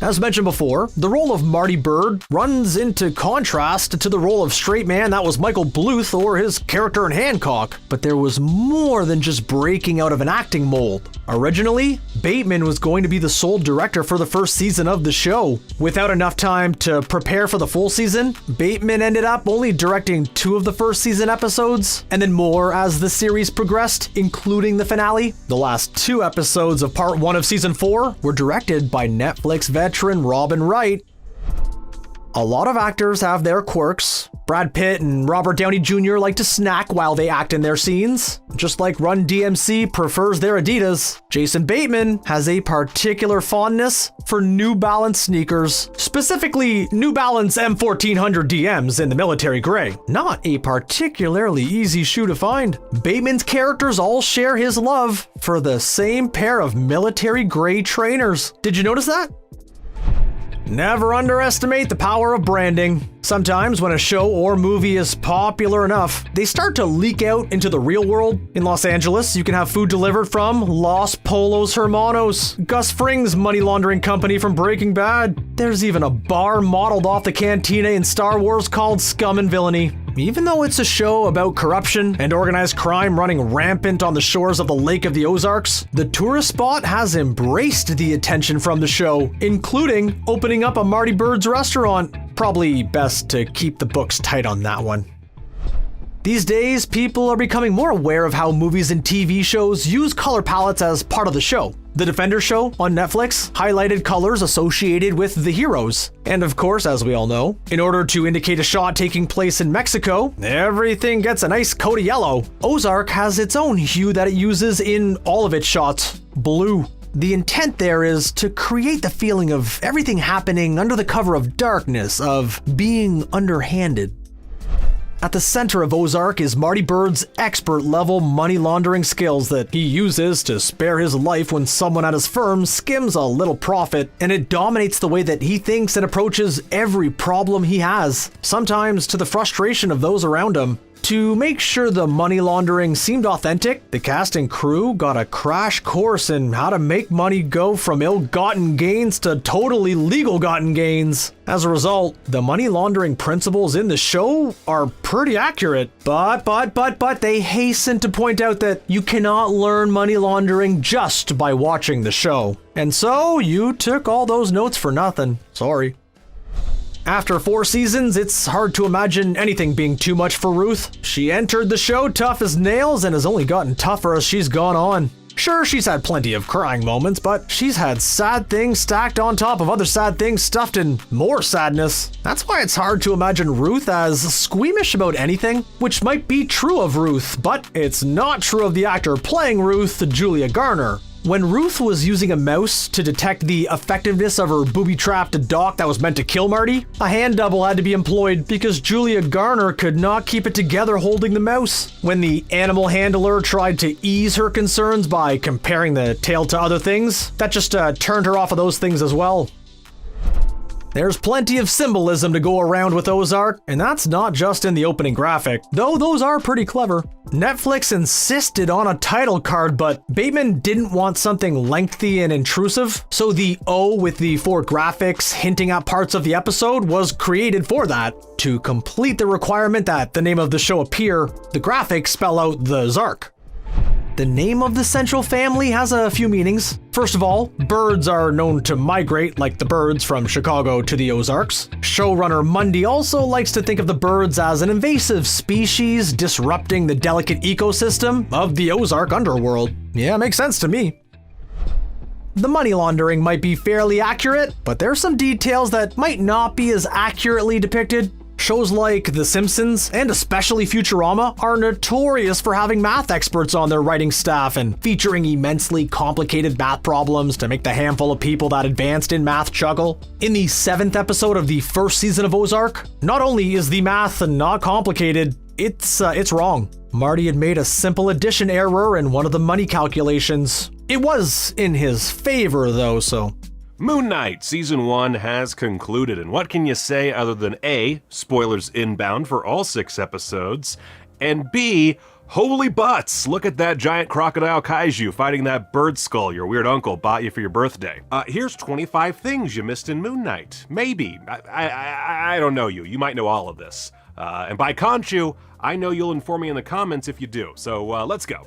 As mentioned before, the role of Marty Byrde runs into contrast to the role of straight man that was Michael Bluth or his character in Hancock, but there was more than just breaking out of an acting mold. Originally, Bateman was going to be the sole director for the first season of the show. Without enough time to prepare for the full season, Bateman ended up only directing 2 of the first season episodes, and then more as the series progressed, including the finale. The last 2 episodes of part 1 of season 4 were directed by Netflix veteran Robin Wright. A lot of actors have their quirks. Brad Pitt and Robert Downey Jr. like to snack while they act in their scenes. Just like Run DMC prefers their Adidas, Jason Bateman has a particular fondness for New Balance sneakers, specifically New Balance M1400 DMs in the military gray. Not a particularly easy shoe to find. Bateman's characters all share his love for the same pair of military gray trainers. Did you notice that? Never underestimate the power of branding. Sometimes when a show or movie is popular enough, they start to leak out into the real world. In Los Angeles, you can have food delivered from Los Polos Hermanos, Gus Fring's money laundering company from Breaking Bad. There's even a bar modeled off the cantina in Star Wars called Scum and Villainy. Even though it's a show about corruption and organized crime running rampant on the shores of the Lake of the Ozarks, the tourist spot has embraced the attention from the show, including opening up a Marty Bird's restaurant. Probably best to keep the books tight on that one. These days, people are becoming more aware of how movies and TV shows use color palettes as part of the show. The Defender show on Netflix highlighted colors associated with the heroes. And of course, as we all know, in order to indicate a shot taking place in Mexico, everything gets a nice coat of yellow. Ozark has its own hue that it uses in all of its shots, blue. The intent there is to create the feeling of everything happening under the cover of darkness, of being underhanded. At the center of Ozark is Marty Bird's expert-level money laundering skills that he uses to spare his life when someone at his firm skims a little profit, and it dominates the way that he thinks and approaches every problem he has, sometimes to the frustration of those around him. To make sure the money laundering seemed authentic, the cast and crew got a crash course in how to make money go from ill-gotten gains to totally legal-gotten gains. As a result, the money laundering principles in the show are pretty accurate. But they hasten to point out that you cannot learn money laundering just by watching the show. And so, you took all those notes for nothing. Sorry. After 4 seasons, it's hard to imagine anything being too much for Ruth. She entered the show tough as nails and has only gotten tougher as she's gone on. Sure, she's had plenty of crying moments, but she's had sad things stacked on top of other sad things stuffed in more sadness. That's why it's hard to imagine Ruth as squeamish about anything, which might be true of Ruth, but it's not true of the actor playing Ruth, Julia Garner. When Ruth was using a mouse to detect the effectiveness of her booby-trapped dock that was meant to kill Marty, a hand double had to be employed because Julia Garner could not keep it together holding the mouse. When the animal handler tried to ease her concerns by comparing the tail to other things, that just turned her off of those things as well. There's plenty of symbolism to go around with Ozark, and that's not just in the opening graphic, though those are pretty clever. Netflix insisted on a title card, but Bateman didn't want something lengthy and intrusive, so the O with the 4 graphics hinting at parts of the episode was created for that. To complete the requirement that the name of the show appear, the graphics spell out the Zark. The name of the central family has a few meanings. First of all, birds are known to migrate like the birds from Chicago to the Ozarks. Showrunner Mundy also likes to think of the birds as an invasive species disrupting the delicate ecosystem of the Ozark underworld. Yeah, makes sense to me. The money laundering might be fairly accurate, but there's some details that might not be as accurately depicted. Shows like The Simpsons, and especially Futurama, are notorious for having math experts on their writing staff and featuring immensely complicated math problems to make the handful of people that advanced in math chuckle. In the 7th episode of the 1st season of Ozark, not only is the math not complicated, it's wrong. Marty had made a simple addition error in one of the money calculations. It was in his favor though, so... Moon Knight Season 1 has concluded, and what can you say other than A, spoilers inbound for all 6 episodes, and B, holy butts, look at that giant crocodile kaiju fighting that bird skull your weird uncle bought you for your birthday. Here's 25 things you missed in Moon Knight. Maybe. I don't know you. You might know all of this. And by Conchu, I know you'll inform me in the comments if you do. So let's go.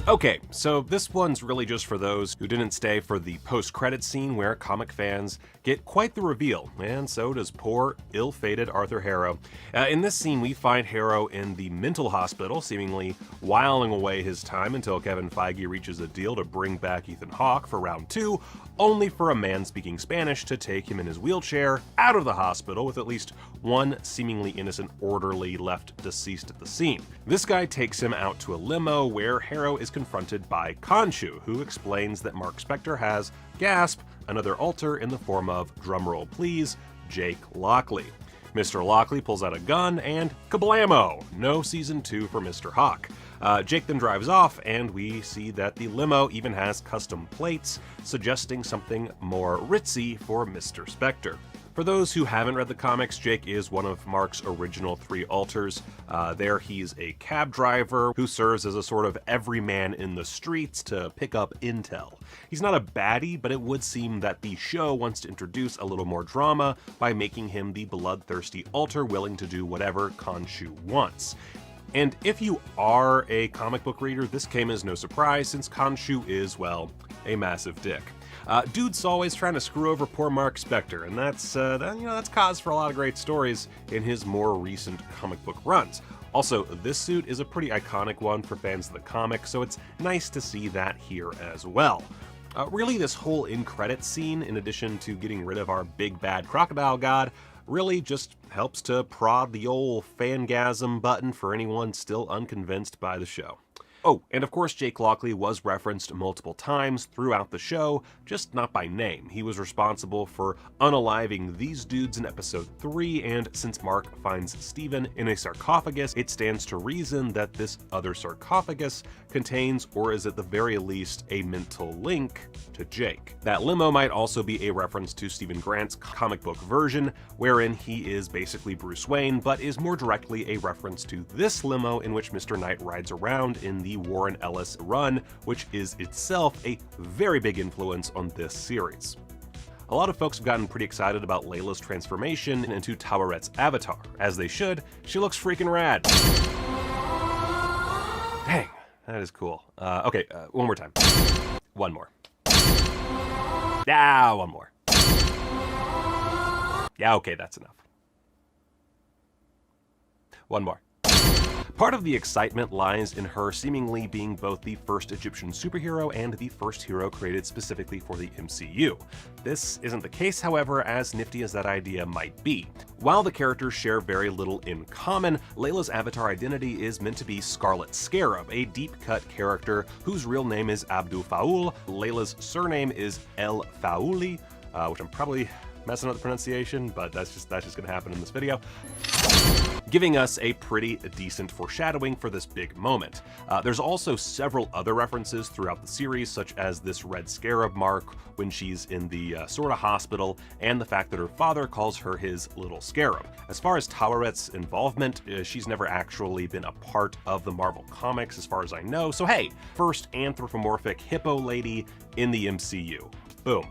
Okay, so this one's really just for those who didn't stay for the post-credit scene where comic fans get quite the reveal, and so does poor, ill-fated Arthur Harrow. In this scene, we find Harrow in the mental hospital, seemingly whiling away his time until Kevin Feige reaches a deal to bring back Ethan Hawke for round 2, only for a man speaking Spanish to take him in his wheelchair out of the hospital with at least one seemingly innocent orderly left deceased at the scene. This guy takes him out to a limo where Harrow is confronted by Khonshu, who explains that Mark Spector has, gasp, another alter in the form of, drumroll please, Jake Lockley. Mr. Lockley pulls out a gun and kablamo! No season 2 for Mr. Hawk. Jake then drives off, and we see that the limo even has custom plates, suggesting something more ritzy for Mr. Spector. For those who haven't read the comics, Jake is one of Mark's original 3 alters. There he's a cab driver who serves as a sort of everyman in the streets to pick up intel. He's not a baddie, but it would seem that the show wants to introduce a little more drama by making him the bloodthirsty alter willing to do whatever Khonshu wants. And if you are a comic book reader, this came as no surprise since Khonshu is, well, a massive dick. Dude's always trying to screw over poor Mark Spector, and that's cause for a lot of great stories in his more recent comic book runs. Also, this suit is a pretty iconic one for fans of the comic, so it's nice to see that here as well. Really, this whole in-credits scene, in addition to getting rid of our big bad crocodile god, really just helps to prod the old fangasm button for anyone still unconvinced by the show. Oh, and of course Jake Lockley was referenced multiple times throughout the show, just not by name. He was responsible for unaliving these dudes in episode 3, and since Mark finds Steven in a sarcophagus, it stands to reason that this other sarcophagus contains, or is at the very least, a mental link to Jake. That limo might also be a reference to Stephen Grant's comic book version, wherein he is basically Bruce Wayne, but is more directly a reference to this limo in which Mr. Knight rides around in the Warren Ellis run, which is itself a very big influence on this series. A lot of folks have gotten pretty excited about Layla's transformation into Tawaret's avatar. As they should, she looks freaking rad. Dang, that is cool. Okay, one more time. One more. Yeah, one more. Yeah, okay, that's enough. One more. Part of the excitement lies in her seemingly being both the first Egyptian superhero and the first hero created specifically for the MCU. This isn't the case, however, as nifty as that idea might be. While the characters share very little in common, Layla's avatar identity is meant to be Scarlet Scarab, a deep-cut character whose real name is Abdul Faul. Layla's surname is El Faouli, which I'm probably messing up the pronunciation, but that's just gonna happen in this video, giving us a pretty decent foreshadowing for this big moment. There's also several other references throughout the series, such as this red scarab mark when she's in the sort of hospital, and the fact that her father calls her his little scarab. As far as Tawaret's involvement, she's never actually been a part of the Marvel comics as far as I know, so hey, first anthropomorphic hippo lady in the MCU. Boom.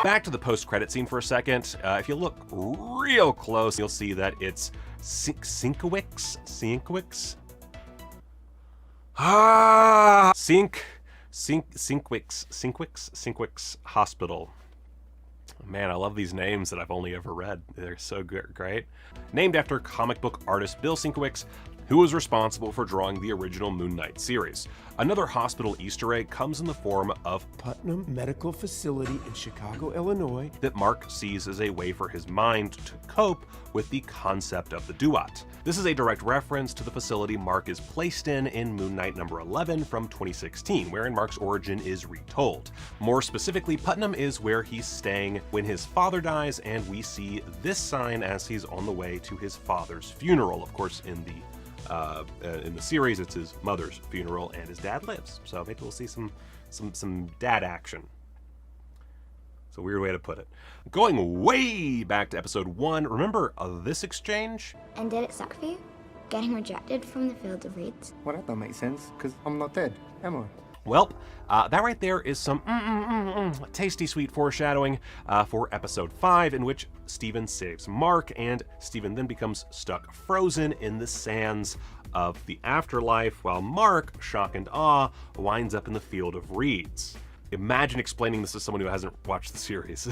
Back to the post-credit scene for a second. If you look real close, you'll see that it's Sinkwix Hospital. Man, I love these names that I've only ever read. They're so great. Named after comic book artist Bill Sienkiewicz, who was responsible for drawing the original Moon Knight series. Another hospital Easter egg comes in the form of Putnam Medical Facility in Chicago, Illinois, that Mark sees as a way for his mind to cope with the concept of the Duat. This is a direct reference to the facility Mark is placed in Moon Knight number 11 from 2016, wherein Mark's origin is retold. More specifically, Putnam is where he's staying when his father dies, and we see this sign as he's on the way to his father's funeral. Of course, in the series, it's his mother's funeral, and his dad lives. So maybe we'll see some dad action. It's a weird way to put it. Going way back to episode 1, remember this exchange? And did it suck for you? Getting rejected from the Field of Reeds? Well, that don't make sense, because I'm not dead, am I? Well, that right there is some tasty sweet foreshadowing for episode 5, in which Steven saves Mark, and Steven then becomes stuck frozen in the sands of the afterlife, while Mark, shock and awe, winds up in the field of reeds. Imagine explaining this to someone who hasn't watched the series.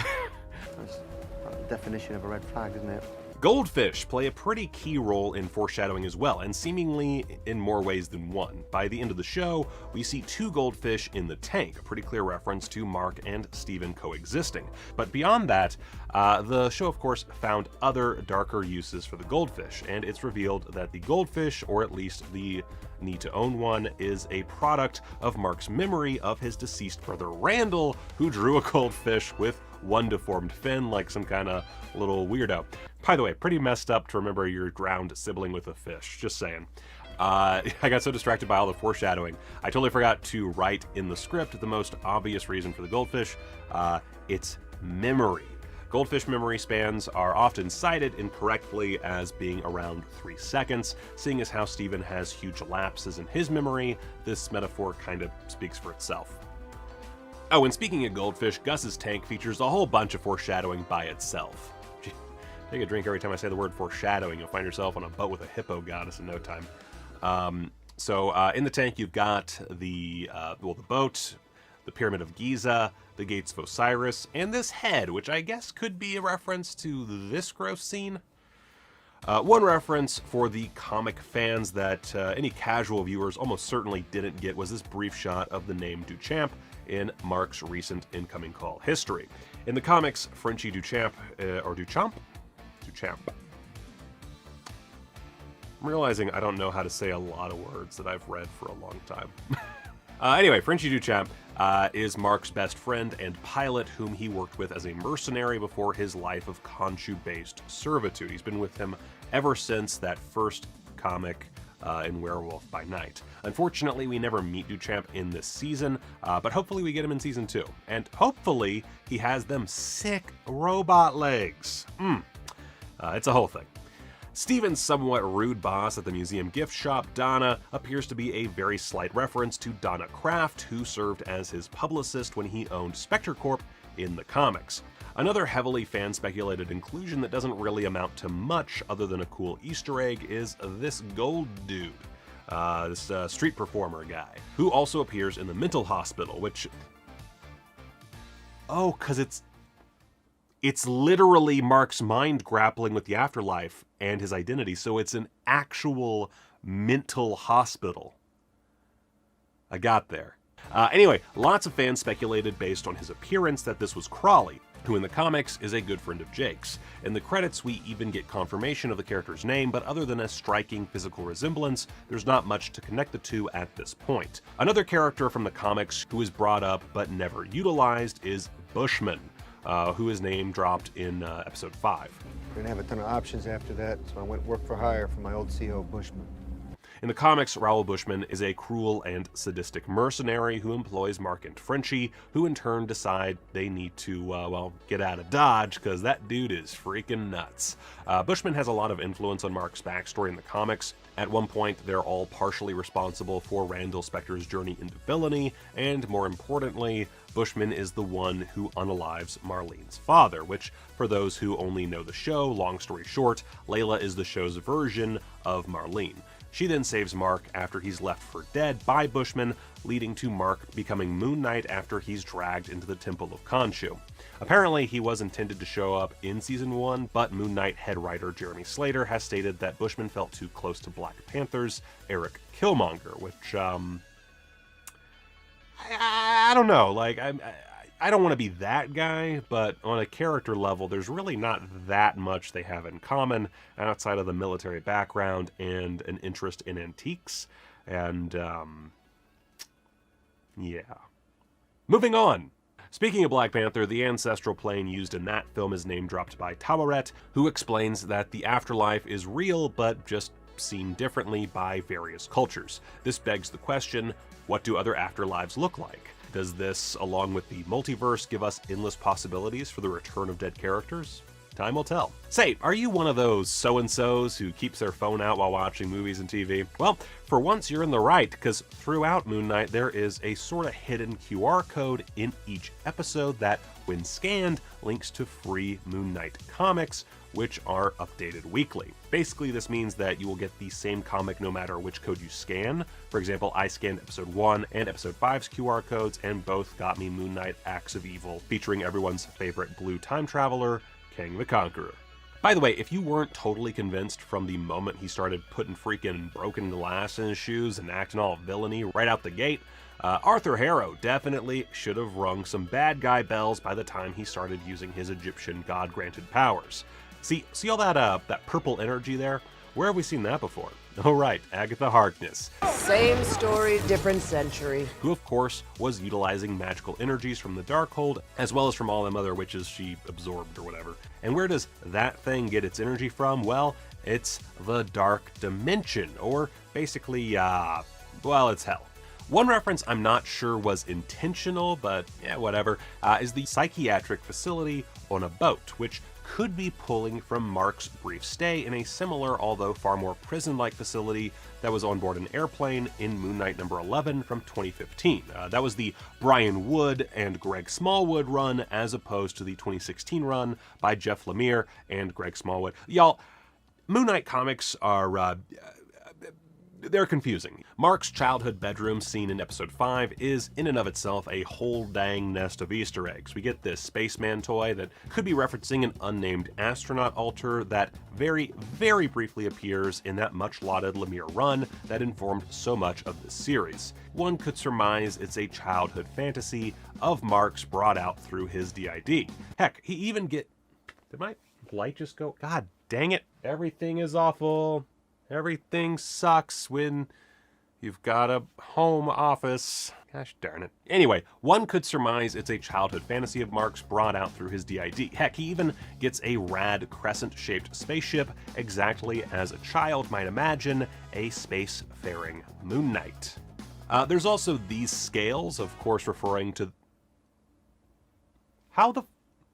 That's the definition of a red flag, isn't it? Goldfish play a pretty key role in foreshadowing as well, and seemingly in more ways than one. By the end of the show, we see 2 goldfish in the tank, a pretty clear reference to Mark and Steven coexisting. But beyond that, the show of course found other darker uses for the goldfish, and it's revealed that the goldfish, or at least the need to own one, is a product of Mark's memory of his deceased brother Randall, who drew a goldfish with one deformed fin like some kind of little weirdo. By the way, pretty messed up to remember your drowned sibling with a fish, just saying. I got so distracted by all the foreshadowing, I totally forgot to write in the script the most obvious reason for the goldfish. It's memory. Goldfish memory spans are often cited incorrectly as being around 3 seconds. Seeing as how Steven has huge lapses in his memory, this metaphor kind of speaks for itself. Oh, and speaking of goldfish, Gus's tank features a whole bunch of foreshadowing by itself. Take a drink every time I say the word foreshadowing. You'll find yourself on a boat with a hippo goddess in no time. In the tank, you've got the boat, the Pyramid of Giza, the Gates of Osiris, and this head, which I guess could be a reference to this gross scene. One reference for the comic fans that any casual viewers almost certainly didn't get was this brief shot of the name Duchamp in Mark's recent incoming call history. In the comics, Frenchie Duchamp, or Duchamp? Duchamp. I'm realizing I don't know how to say a lot of words that I've read for a long time. Anyway, Frenchie Duchamp is Mark's best friend and pilot whom he worked with as a mercenary before his life of Khonshu-based servitude. He's been with him ever since that first comic in Werewolf by Night. Unfortunately, we never meet Duchamp in this season, but hopefully we get him in season 2. And hopefully he has them sick robot legs. It's a whole thing. Steven's somewhat rude boss at the museum gift shop, Donna, appears to be a very slight reference to Donna Kraft, who served as his publicist when he owned Spectre Corp in the comics. Another heavily fan-speculated inclusion that doesn't really amount to much other than a cool Easter egg is this gold dude, this street performer guy, who also appears in the mental hospital, which... Oh, because it's literally Mark's mind grappling with the afterlife and his identity, so it's an actual mental hospital. I got there. Anyway, lots of fans speculated based on his appearance that this was Crawley, who in the comics is a good friend of Jake's. In the credits, we even get confirmation of the character's name, but other than a striking physical resemblance, there's not much to connect the two at this point. Another character from the comics who is brought up but never utilized is Bushman, who is name dropped in episode 5. Didn't have a ton of options after that, so I went work for hire for my old CO, Bushman. In the comics, Raoul Bushman is a cruel and sadistic mercenary who employs Mark and Frenchie, who in turn decide they need to, get out of Dodge, because that dude is freaking nuts. Bushman has a lot of influence on Mark's backstory in the comics. At one point, they're all partially responsible for Randall Specter's journey into villainy, and more importantly, Bushman is the one who unalives Marlene's father, which, for those who only know the show, long story short, Layla is the show's version of Marlene. She then saves Mark after he's left for dead by Bushman, leading to Mark becoming Moon Knight after he's dragged into the Temple of Khonshu. Apparently, he was intended to show up in Season 1, but Moon Knight head writer Jeremy Slater has stated that Bushman felt too close to Black Panther's Eric Killmonger, which, I don't know, like, I don't want to be that guy, but on a character level, there's really not that much they have in common outside of the military background and an interest in antiques. And, yeah. Moving on. Speaking of Black Panther, the ancestral plane used in that film is name dropped by Tawaret, who explains that the afterlife is real, but just seen differently by various cultures. This begs the question, what do other afterlives look like? Does this, along with the multiverse, give us endless possibilities for the return of dead characters? Time will tell. Say, are you one of those so-and-sos who keeps their phone out while watching movies and TV? Well, for once you're in the right, because throughout Moon Knight there is a sort of hidden QR code in each episode that, when scanned, links to free Moon Knight comics, which are updated weekly. Basically, this means that you will get the same comic no matter which code you scan. For example, I scanned episode 1 and episode 5's QR codes, and both got me Moon Knight Acts of Evil, featuring everyone's favorite blue time traveler, Kang the Conqueror. By the way, if you weren't totally convinced from the moment he started putting freaking broken glass in his shoes and acting all villainy right out the gate, Arthur Harrow definitely should have rung some bad guy bells by the time he started using his Egyptian god-granted powers. See all that purple energy there? Where have we seen that before? Oh right, Agatha Harkness. Same story, different century. Who of course was utilizing magical energies from the Darkhold, as well as from all them other witches she absorbed or whatever. And where does that thing get its energy from? Well, it's the Dark Dimension, or basically, well, it's hell. One reference I'm not sure was intentional, but yeah, whatever, is the psychiatric facility on a boat, which could be pulling from Mark's brief stay in a similar, although far more prison-like facility that was on board an airplane in Moon Knight number 11 from 2015. That was the Brian Wood and Greg Smallwood run, as opposed to the 2016 run by Jeff Lemire and Greg Smallwood. Y'all, Moon Knight comics are, they're confusing. Mark's childhood bedroom scene in episode 5 is in and of itself a whole dang nest of Easter eggs. We get this spaceman toy that could be referencing an unnamed astronaut altar that very, very briefly appears in that much lauded Lemire run that informed so much of this series. One could surmise it's a childhood fantasy of Mark's brought out through his DID. Heck, he even did my light just go? God dang it. Everything is awful. Everything sucks when you've got a home office. Gosh darn it. Anyway, one could surmise it's a childhood fantasy of Mark's brought out through his DID. Heck, he even gets a rad crescent-shaped spaceship, exactly as a child might imagine a space-faring Moon Knight. There's also these scales, of course referring to...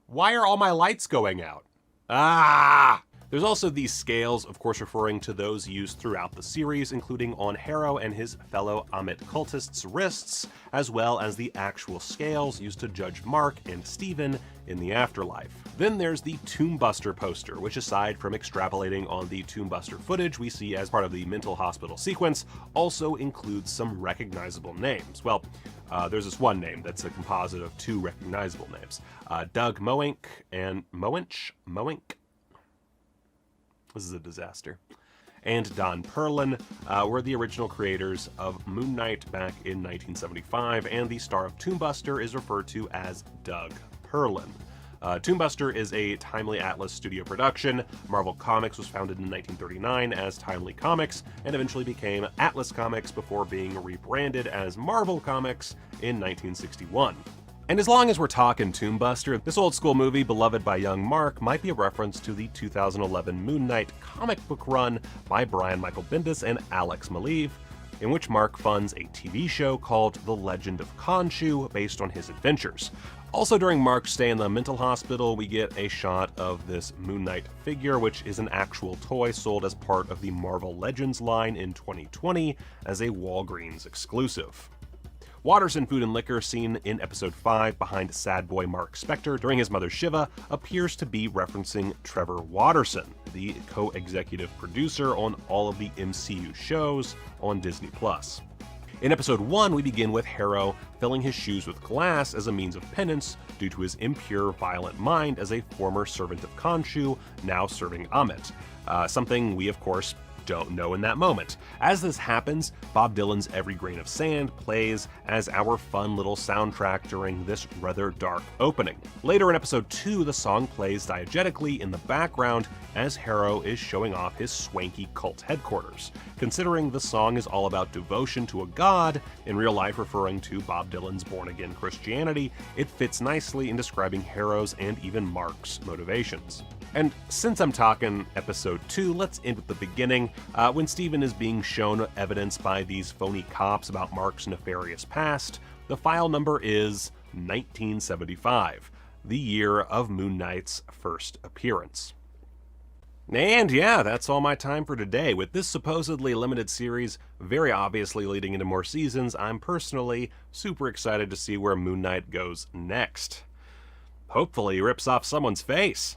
Why are all my lights going out? Ah! There's also these scales, of course referring to those used throughout the series, including on Harrow and his fellow Amit cultists' wrists, as well as the actual scales used to judge Mark and Steven in the afterlife. Then there's the Tombbuster poster, which aside from extrapolating on the Tombbuster footage we see as part of the mental hospital sequence, also includes some recognizable names. Well, there's this one name that's a composite of two recognizable names. Doug Moench and Moench? This is a disaster. And Don Perlin were the original creators of Moon Knight back in 1975, and the star of Tombbuster is referred to as Doug Perlin. Tombbuster is a Timely Atlas studio production. Marvel Comics was founded in 1939 as Timely Comics, and eventually became Atlas Comics before being rebranded as Marvel Comics in 1961. And as long as we're talking Tombbuster, this old school movie beloved by young Mark might be a reference to the 2011 Moon Knight comic book run by Brian Michael Bendis and Alex Maleev, in which Mark funds a TV show called The Legend of Khonshu based on his adventures. Also during Mark's stay in the mental hospital, we get a shot of this Moon Knight figure, which is an actual toy sold as part of the Marvel Legends line in 2020 as a Walgreens exclusive. Watterson Food and Liquor, seen in episode 5 behind sad boy Mark Spector during his mother Shiva, appears to be referencing Trevor Watterson, the co-executive producer on all of the MCU shows on Disney+. In episode 1, we begin with Harrow filling his shoes with glass as a means of penance due to his impure, violent mind as a former servant of Khonshu, now serving Amit. Something we, of course, don't know in that moment. As this happens, Bob Dylan's Every Grain of Sand plays as our fun little soundtrack during this rather dark opening. Later in episode 2, the song plays diegetically in the background as Harrow is showing off his swanky cult headquarters. Considering the song is all about devotion to a god, in real life referring to Bob Dylan's born-again Christianity, it fits nicely in describing Harrow's and even Mark's motivations. And since I'm talking episode 2, let's end with the beginning, when Steven is being shown evidence by these phony cops about Mark's nefarious past. The file number is 1975, the year of Moon Knight's first appearance. And yeah, that's all my time for today. With this supposedly limited series very obviously leading into more seasons, I'm personally super excited to see where Moon Knight goes next. Hopefully he rips off someone's face.